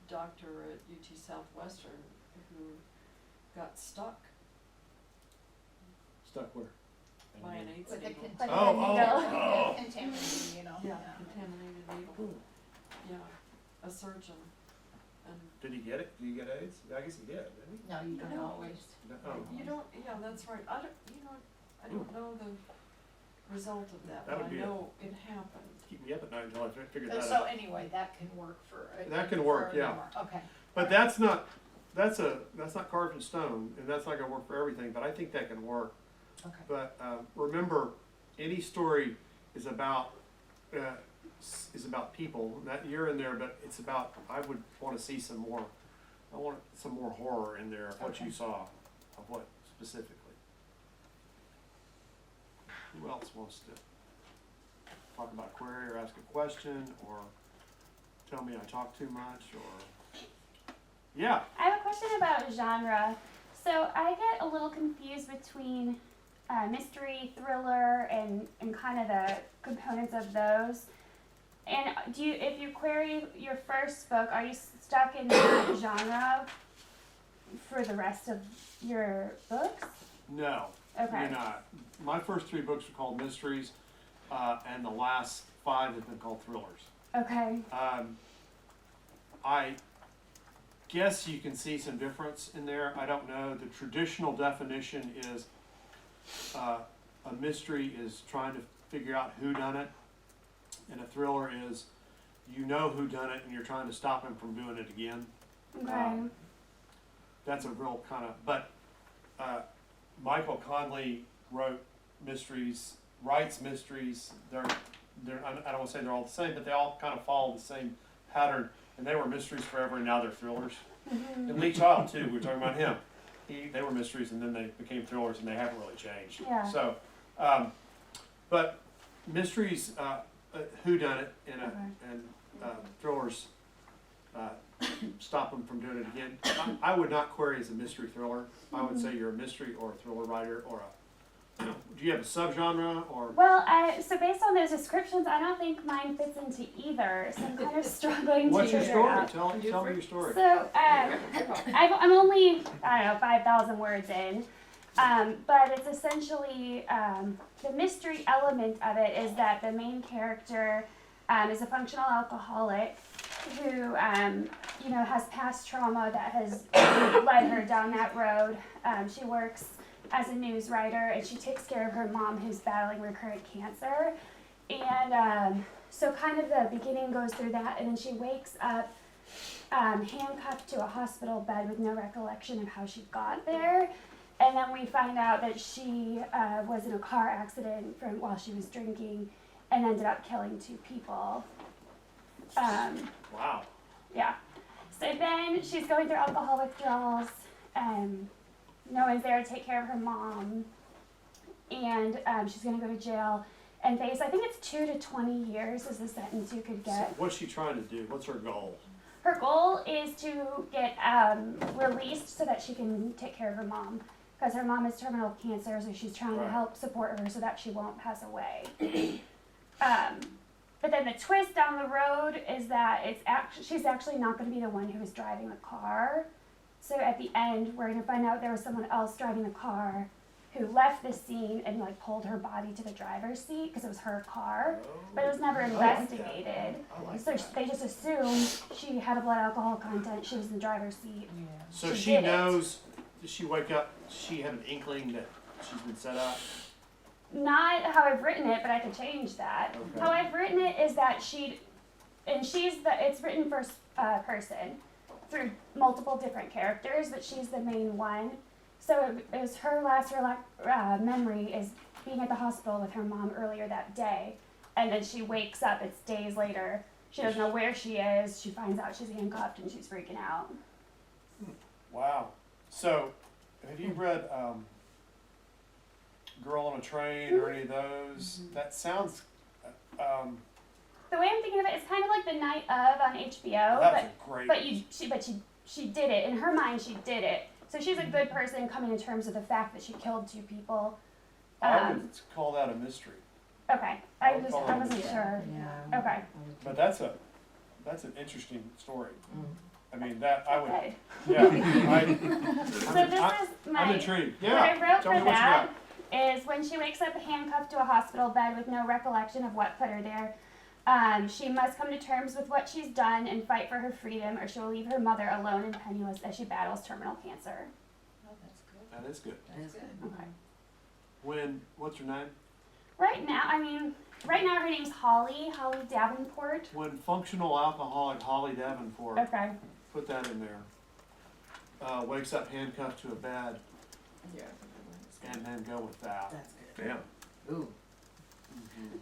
doctor at UT Southwestern who got stuck where? by an AIDS With a needle. contaminated, you know. Yeah, contaminated needle. Yeah, a surgeon. And Did he get it? Did he get AIDS? I guess he did, didn't he? No, you don't always. Oh. you don't, yeah, that's right. I don't know the result of that, That but would I be know it happened. Keep me up at night until I figure that So out. anyway, that can work for. That can work, for a yeah. number. Okay. But that's not carved in stone, and that's not gonna work for everything, but I think that can work. Okay. But, remember, any story is about people, that you're in there, but it's about, I would wanna see some more horror in there of what you Okay. saw, of what specifically. Who else wants to talk about a query or ask a question, or tell me I talk too much, or, yeah. I have a question about genre. So I get a little confused between mystery, thriller, and kind of the components of those. And if you query your first book, are you stuck in that genre for the rest of your books? No, Okay. you're not. My first 3 books are called mysteries, and the last 5 have been called thrillers. Okay. I guess you can see some difference in there. I don't know. The traditional definition is a mystery is trying to figure out who done it, and a thriller is you know who done it and you're trying to stop him from doing it again. Okay. That's a real kind of, but Michael Conley writes mysteries. I don't want to say they're all the same, but they all kind of follow the same pattern, and they were mysteries forever, and now they're thrillers. Mm-hmm. And Lee Child too, we were talking about him. They were mysteries, and then they became thrillers, and they haven't really changed. Yeah. So, but mysteries, whodunit, and thrillers stop them from doing it again. I would not query as a mystery thriller. I would say you're a mystery or a thriller writer, or do you have a subgenre, or? Well, so based on those descriptions, I don't think mine fits into either. So I'm kind of struggling What's to your figure story? out. Tell me your story. So I'm only, I don't know, 5,000 words in. But it's essentially, the mystery element of it is that the main character is a functional alcoholic who, has past trauma that has led her down that road. She works as a news writer, and she takes care of her mom who's battling recurrent cancer. And so kind of the beginning goes through that, and then she wakes up handcuffed to a hospital bed with no recollection of how she got there. And then we find out that she was in a car accident while she was drinking and ended up killing 2 people. Wow. Yeah. So then she's going through alcohol withdrawals. No one's there to take care of her mom. And she's going to go to jail and face, I think it's 2 to 20 years is the sentence you could So get. what's she trying to do? What's her goal? Her goal is to get released so that she can take care of her mom. because her mom has terminal cancer, so she's trying to Right. help support her so that she won't pass away. But then the twist down the road is that she's actually not going to be the one who was driving the car. So at the end, we're going to find out there was someone else driving the car who left the scene and like pulled her body to the driver's seat because it was her car, but it was never investigated. So they just assumed she had a blood alcohol content. She was in the driver's seat. So She she did it. knows, does she wake up, she had an inkling that she's been set up? Not how I've written it, but I could change that. Okay. How I've written it is that it's written first person through multiple different characters, but she's the main one. So it was her last memory is being at the hospital with her mom earlier that day, and then she wakes up, it's days later, she doesn't know where she is, she finds out she's handcuffed and she's freaking out. Wow. So, have you read Girl on a Train or any of those? That sounds, The way I'm thinking of it, it's kind of like The Night of on HBO, that was a great. but she did it. In her mind, she did it. So she's a good person coming to terms with the fact that she killed 2 people. I would call that a mystery. Okay, I wasn't sure. Yeah. Okay. But that's an interesting story. I mean, that I would, Okay. yeah. So this is I'm my. intrigued. What Yeah. I wrote Tell me for what you that got. is when she wakes up handcuffed to a hospital bed with no recollection of what put her there. She must come to terms with what she's done and fight for her freedom, or she'll leave her mother alone and penniless as she battles terminal cancer. That is good. Okay. What's her name? Right now her name's Holly Davenport. When functional alcoholic Holly Davenport, Okay. put that in there, wakes up handcuffed to a bed, and then go with that. That's good. Yeah. Ooh. Mhm.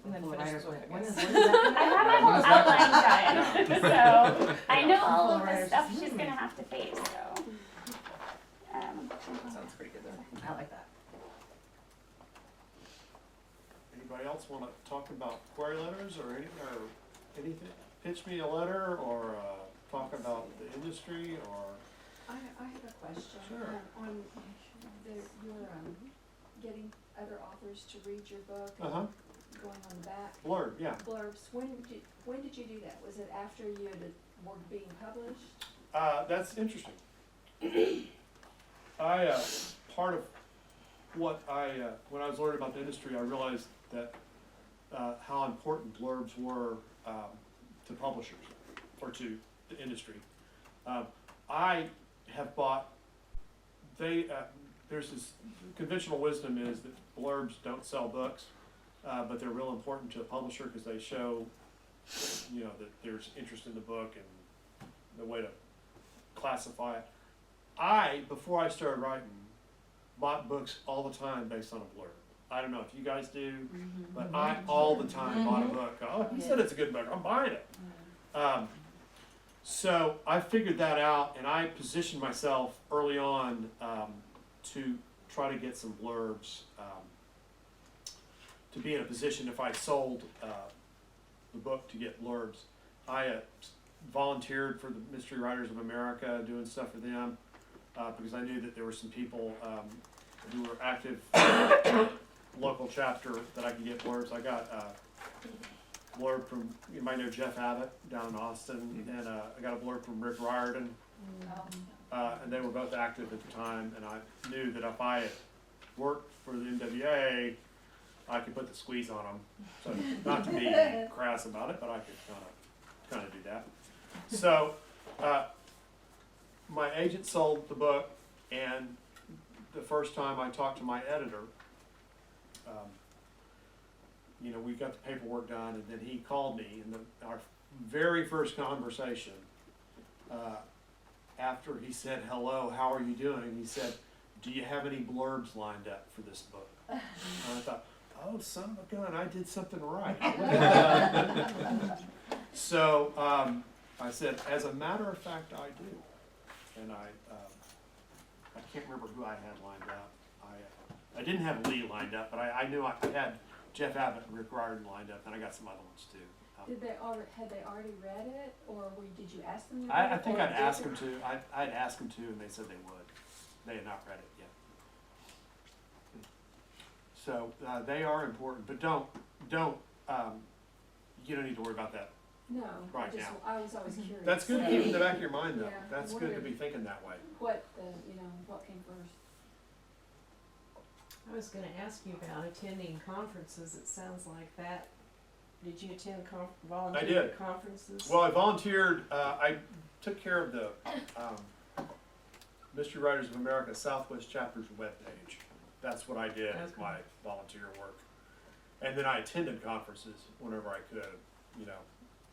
And then Full finish writer's the book, wing. I When guess. is that? I have my whole outline done, so I know all of the stuff she's gonna have to face, so. Sounds pretty good though. I like that. Anybody else want to talk about query letters or anything? Pitch me a letter or talk about the industry or. I have a question. Sure. On your getting other authors to read your book, going on the back. Blurb, yeah. Blurbs. When did you do that? Was it after you were being published? That's interesting. Part of what when I was learning about the industry, I realized that how important blurbs were to publishers or to the industry. I have bought, there's this conventional wisdom is that blurbs don't sell books, but they're real important to a publisher because they show, that there's interest in the book and the way to classify it. Before I started writing, bought books all the time based on a blurb. I don't know if you guys do, but I all the time bought a book. Oh, he said it's a good book, I'm buying it. So I figured that out, and I positioned myself early on to try to get some blurbs, to be in a position if I sold the book to get blurbs. I volunteered for the Mystery Writers of America, doing stuff for them, because I knew that there were some people who were active local chapter that I could get blurbs. I got blurb from, you might know Jeff Abbott down in Austin, and I got a blurb from Rick Riordan, and they were both active at the time, and I knew that if I had worked for the NWA, I could put the squeeze on them. So not to be crass about it, but I could kind of do that. So my agent sold the book, and the first time I talked to my editor, we got the paperwork done, and then he called me, and our very first conversation, after he said, "Hello, how are you doing?" he said, "Do you have any blurbs lined up for this book?" And I thought, oh, son of a gun, I did something right. So I said, as a matter of fact, I do. And I can't remember who I had lined up. I didn't have Lee lined up, but I knew I had Jeff Abbott and Rick Riordan lined up, and I got some other ones too. Had they already read it, or did you ask them to read I it? think or I'd ask did them to. I'd ask them to, and they said they would. They had not read it yet. So, they are important, but you don't need to worry about that. No, Right now. I was always curious. That's good to keep in the back of your mind, though. Yeah, That's I good to wondered be thinking that way. what what came first. I was gonna ask you about attending conferences, it sounds like that. Did you attend volunteer did. conferences? Well, I volunteered, I took care of the, Mystery Writers of America Southwest Chapter's webpage. That's what I did as Okay. my volunteer work. And then I attended conferences whenever I could,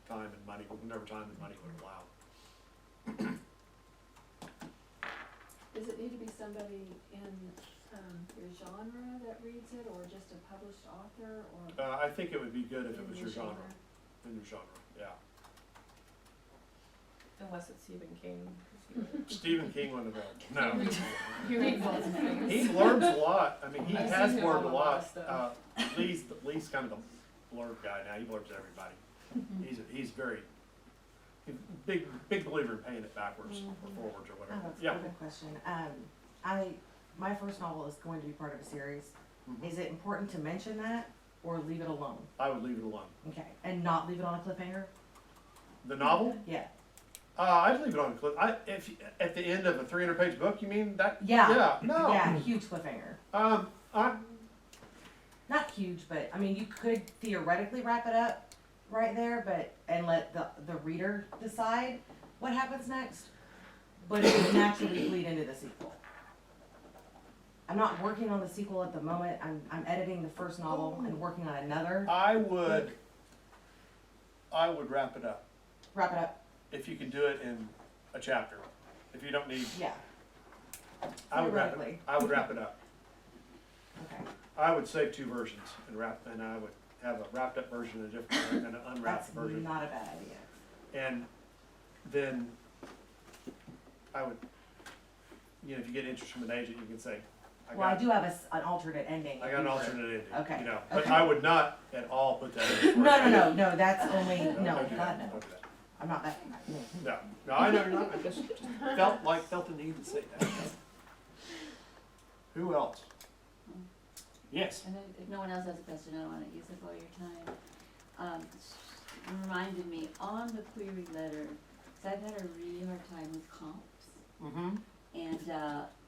time and money, whenever time and money would allow. Does it need to be somebody in your genre that reads it, or just a published author, or? I think it would be good if it in was your genre, in your genre, yeah. Unless it's Stephen King. Stephen King wouldn't have, no. He reads lots of things. He blurbs a lot, I mean, he I've has seen him blurbed on a a lot of lot. stuff. Lee's kind of the blurb guy now, he blurbs everybody. He's very, big believer in paying it backwards or forwards or I whatever. have a Yeah. quick question. My first novel is going to be part of a series. Mhm. Is it important to mention that or leave it alone? I would leave it alone. Okay, and not leave it on a cliffhanger? The novel? Yeah. I'd leave it on a cliff. If at the end of a 300-page book, you mean that? Yeah. Yeah. No. Yeah, huge cliffhanger. Not huge, but I mean, you could theoretically wrap it up right there, and let the reader decide what happens next. But it would naturally bleed into the sequel. I'm not working on the sequel at the moment. I'm editing the first novel and working on another. I would wrap it up Wrap it up. if you could do it in a chapter. If you don't need, Yeah. I would wrap Theoretically. it up. Okay. I would save two versions and I would have a wrapped up version and a different and an unwrapped That's version. not a bad idea. And then I would, if you get interest from an agent, you can say, Well, I do have an alternate ending. I got an alternate ending. Okay. But Okay. I would not at all put that in. No, that's only, Don't do God, that. no. Don't do that. I'm not that. No, I know you're not. I just felt the need to say that. Who else? Yes. And then if no one else has a question, I don't wanna use up all your time. Reminded me on the query letter, cause I've had a really hard time with comps. Mm-hmm. And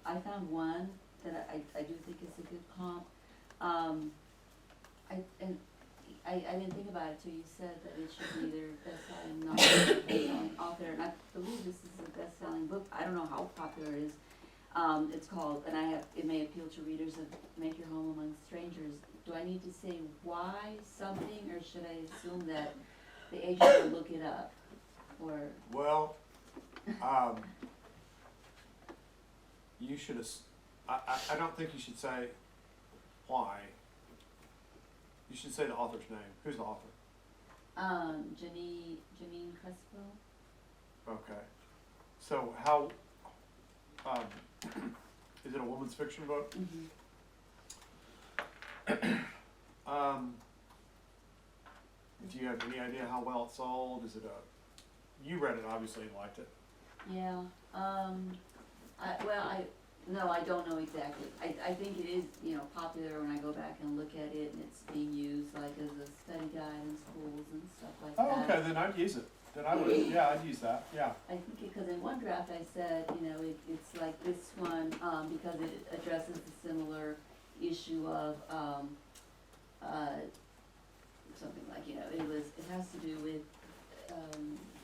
I found one that I do think is a good comp. I didn't think about it till you said that it should be either best-selling novel or best-selling author, and I believe this is a best-selling book. I don't know how popular it is. It's called, it may appeal to readers of Make Your Home Among Strangers. Do I need to say why something, or should I assume that the agent will look it up? Or, Well, you should have, I don't think you should say why. You should say the author's name. Who's the author? Janine Crespo? Okay. So how, is it a woman's fiction book? Mm-hmm. Do you have any idea how well it sold? Is it you read it obviously and liked it. Yeah, no, I don't know exactly. I think it is, popular when I go back and look at it, and it's being used like as a study guide in schools and stuff like Oh, that. okay, then I'd use it. Then I would, yeah, I'd use that, yeah. I think because in one draft I said, it's like this one, because it addresses a similar issue of, something like, it has to do with,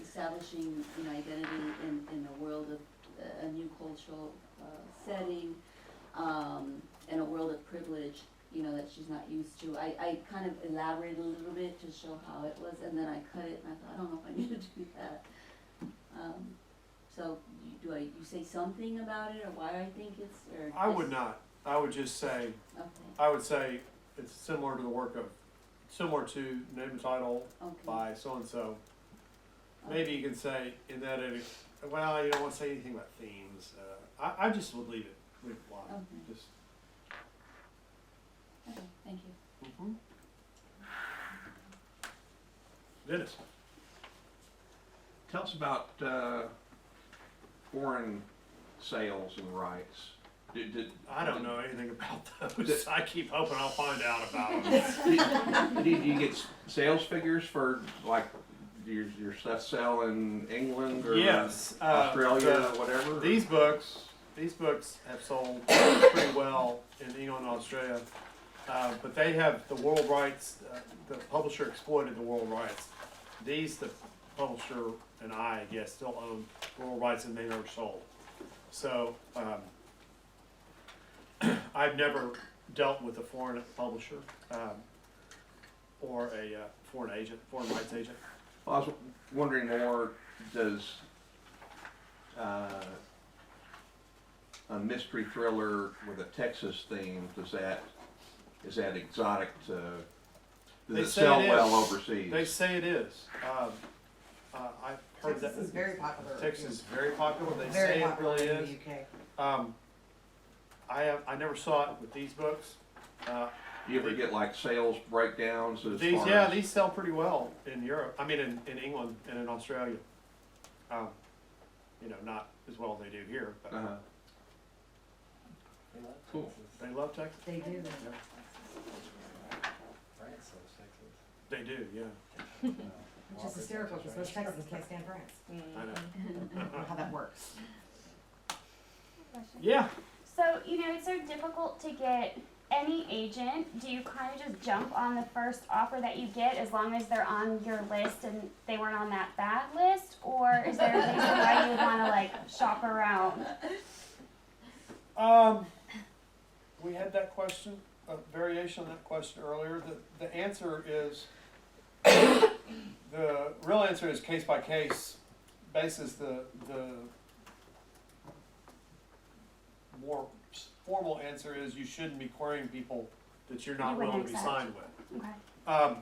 establishing, identity in a world of, a new cultural, setting, and a world of privilege, that she's not used to. I kind of elaborated a little bit to show how it was, and then I cut it, and I thought, I don't know if I need to do that. So, you say something about it, or why I think it's, or? I would not. I would just say, Okay, I would say it's similar to Name and Title okay. by so-and-so. Maybe you can say in that edit, well, you don't want to say anything about themes. I just would leave it blank. Okay. Just. Okay, thank you. Mm-hmm. Dennis. Tell us about foreign sales and rights. I don't know anything about those. I keep hoping I'll find out about them. Do you get sales figures for like your stuff sell in England or Yes, Australia or whatever? These books have sold pretty well in England and Australia, but they have the world rights. The publisher exploited the world rights. The publisher and I guess still own world rights, and they never sold. So I've never dealt with a foreign publisher or a foreign rights agent. Well, I was wondering more, does a mystery thriller with a Texas theme, is that exotic to, does it sell well overseas? They say it is. I've heard Texas that. is very popular. Texas is very popular. They Very say it popular really in is. the UK. I never saw it with these books. Do you ever get like sales breakdowns as These, far yeah, as? these sell pretty well in Europe. I mean, in England and in Australia. You know, not as well as they do here, but Uh-huh. Cool. they love Texas. They do. They do, yeah. Which is hysterical because most Texans can't stand France. I know. I don't know how that works. Yeah. So, it's so difficult to get any agent. Do you kind of just jump on the first offer that you get as long as they're on your list and they weren't on that bad list? Or is there a reason why you want to, shop around? We had that question, a variation on that question earlier. The answer is, the real answer is case by case basis. The more formal answer is you shouldn't be querying people that you're not You wouldn't willing to be accept. signed with. Okay.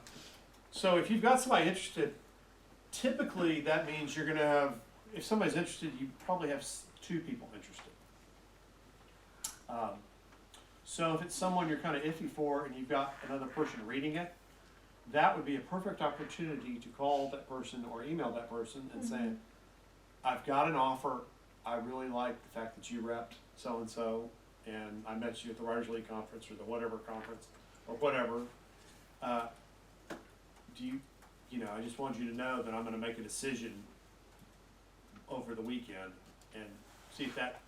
So if you've got somebody interested, typically that means you're gonna have, if somebody's interested, you probably have two people interested. So if it's someone you're kind of iffy for and you've got another person reading it, that would be a perfect opportunity to call that person or email that person and say, I've got an offer. I really like the fact that you repped so-and-so, and I met you at the Writers League conference or the whatever conference or whatever. I just want you to know that I'm gonna make a decision over the weekend and see if that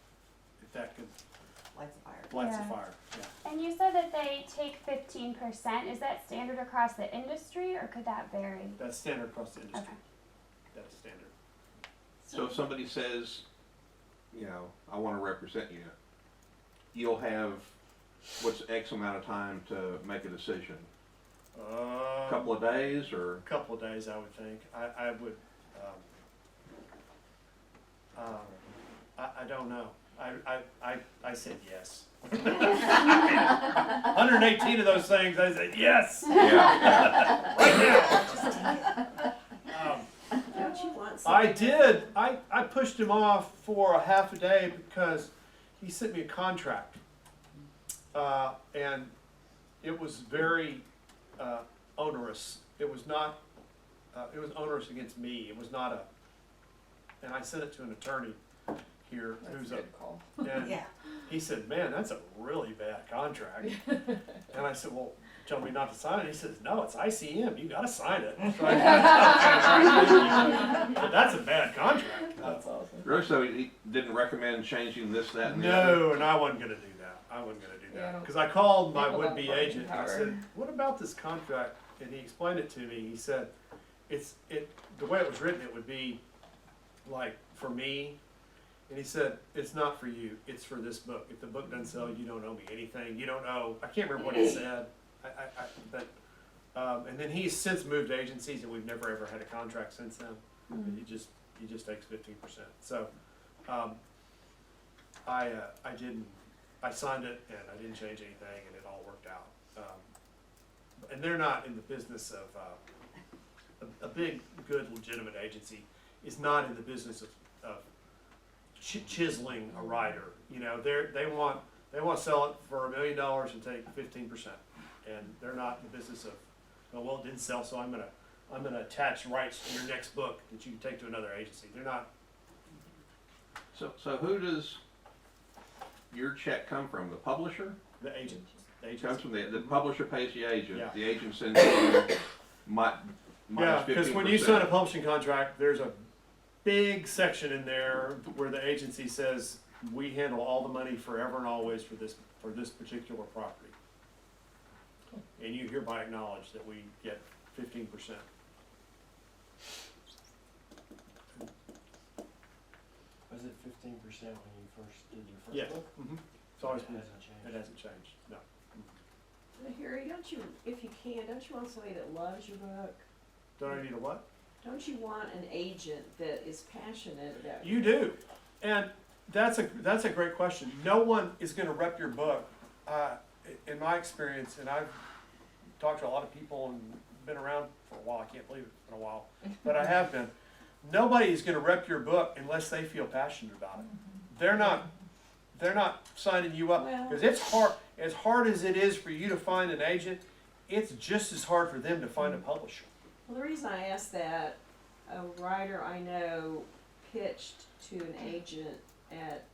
could Lights a fire. lights Yeah. a fire, yeah. And you said that they take 15%. Is that standard across the industry or could that vary? That's standard across the industry. Okay. That's standard. So if somebody says, I want to represent you, you'll have, what's X amount of time to make a decision? A couple of days or? A couple of days, I would think. I would, I don't know. I said yes. 118 of those things, I said yes. Yeah. Right now. Don't you want I something? did. I pushed him off for a half a day because he sent me a contract. And it was very onerous. It was not, it was onerous against me. It was not and I sent it to an attorney here who's and Yeah. he said, man, that's a really bad contract. And I said, well, tell me not to sign it. He says, no, it's ICM. You gotta sign it. So I but that's a bad contract. That's awesome. Really? So he didn't recommend changing this, that, and the No, other? and I wasn't gonna do that. I wasn't gonna do Yeah, I that. don't- Because I called my people don't would-be bargain agent and I power. said, what about this contract? And he explained it to me. He said, the way it was written, it would be like for me. And he said, it's not for you, it's for this book. If the book doesn't sell, you don't owe me anything. You don't owe, I can't remember what he said. And then he's since moved agencies and we've never ever had a contract since then. He just takes 15%. So, I signed it and I didn't change anything and it all worked out. And they're not in the business of, a big, good, legitimate agency is not in the business of chiseling a writer. They want to sell it for $1 million and take 15%, and they're not in the business of, well, it didn't sell, so I'm gonna attach rights to your next book that you can take to another agency. They're not. So who does your check come from? The publisher? The agent. The It agent. comes from the publisher pays the agent. Yeah. The agent sends it to minus Yeah, 15%. because when you sign a publishing contract, there's a big section in there where the agency says, we handle all the money forever and always for this particular property. And you hereby acknowledge that we get 15%. Was it 15% when you first did your first Yeah. book? Mhm. It's always It been, hasn't changed. it hasn't changed, no. But Harry, don't you, if you can, don't you want somebody that loves your book? Don't I need a what? Don't you want an agent that is passionate about You do, and that's a great question. No one is gonna rep your book. In my experience, and I've talked to a lot of people and been around for a while, I can't believe it's been a while, but I have been. Nobody is gonna rep your book unless they feel passionate about it. They're not signing you up, Well- because as hard as it is for you to find an agent, it's just as hard for them to find a publisher. Well, the reason I asked that, a writer I know pitched to an agent at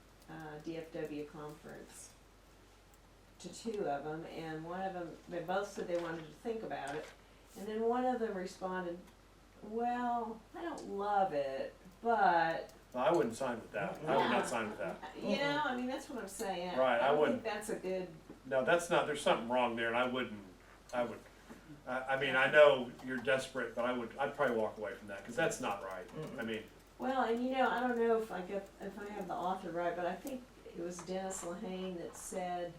DFW conference, to two of them, and one of them, they both said they wanted to think about it, and then one of them responded, well, I don't love it, but, Well, I wouldn't sign with that. I would not sign with that. you know, I mean, that's what I'm saying. Right, I don't wouldn't. think that's a good, No, that's not, there's something wrong there, and I would, I mean, I know you're desperate, but I'd probably walk away from that, because that's not right. I mean, well, and you know, I don't know if I have the author right, but I think it was Dennis Lehane that said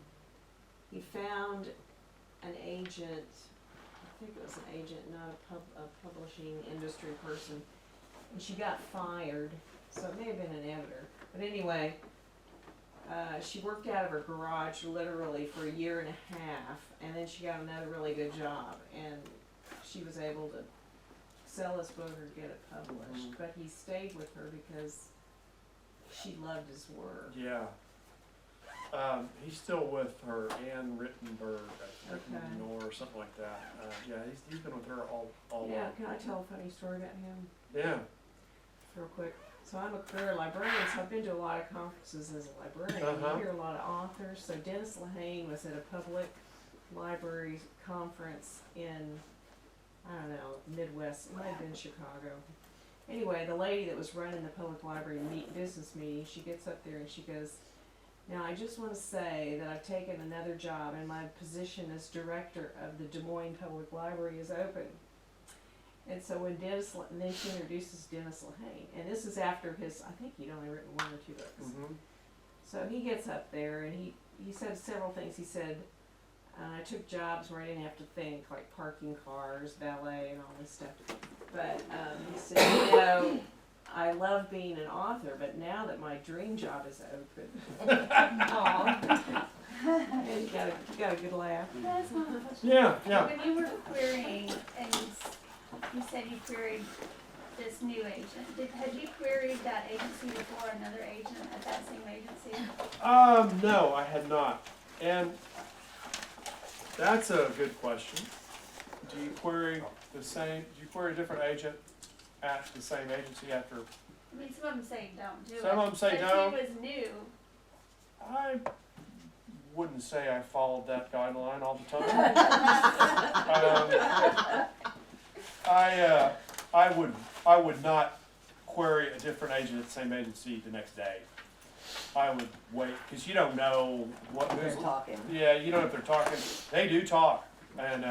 he found an agent, I think it was an agent, not a publishing industry person, and she got fired, so it may have been an editor, but anyway, she worked out of her garage literally for a year and a half, and then she got another really good job, and she was able to sell this book or get it published, but he stayed with her because she loved his work. yeah. He's still with her, Ann Rittenberg, or something like that. Yeah, he's been with her all Yeah, along. can I tell a funny story about him Yeah, real quick? So I'm a career librarian, so I've been to a lot of conferences as a librarian. Uh-huh. You hear a lot of authors. So Dennis Lehane was at a public library conference in, I don't know, Midwest, it might have been Chicago. Anyway, the lady that was running the public library business meeting, she gets up there and she goes, now I just want to say that I've taken another job and my position as director of the Des Moines Public Library is open. And so when then she introduces Dennis Lehane, and this is after I think he'd only written one or two books. mhm. So he gets up there and he said several things. He said, I took jobs where I didn't have to think, like parking cars, valet, and all this stuff. But he said, you know, I love being an author, but now that my dream job is open. Aw. And you got a good laugh. That's not Yeah, yeah. When you were querying, and you said you queried this new agent, had you queried that agency before, another agent at that same agency? No, I had not. And that's a good question. Do you query a different agent at the same agency after? I mean, some of them say don't do it. Some of them say don't. But if he was new, I wouldn't say I followed that guideline all the time. I would not query a different agent at the same agency the next day. I would wait, because you don't know what They're talking. Yeah, you don't know if they're talking. They do talk, and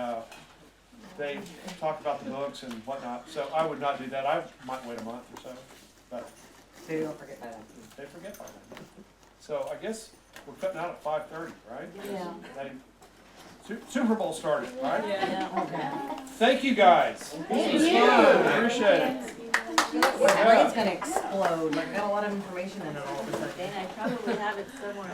they talk about the books and whatnot. So I would not do that. I might wait a month or so, but So you don't forget that. they forget by then. So I guess we're cutting out at 5:30, right? Yeah. Super Bowl started, right? Yeah. Okay. Thank you guys. Thank This was you. fun. I appreciate it. My brain's gonna explode. Like, I got a lot of information in it all of a sudden. And I probably have it somewhere.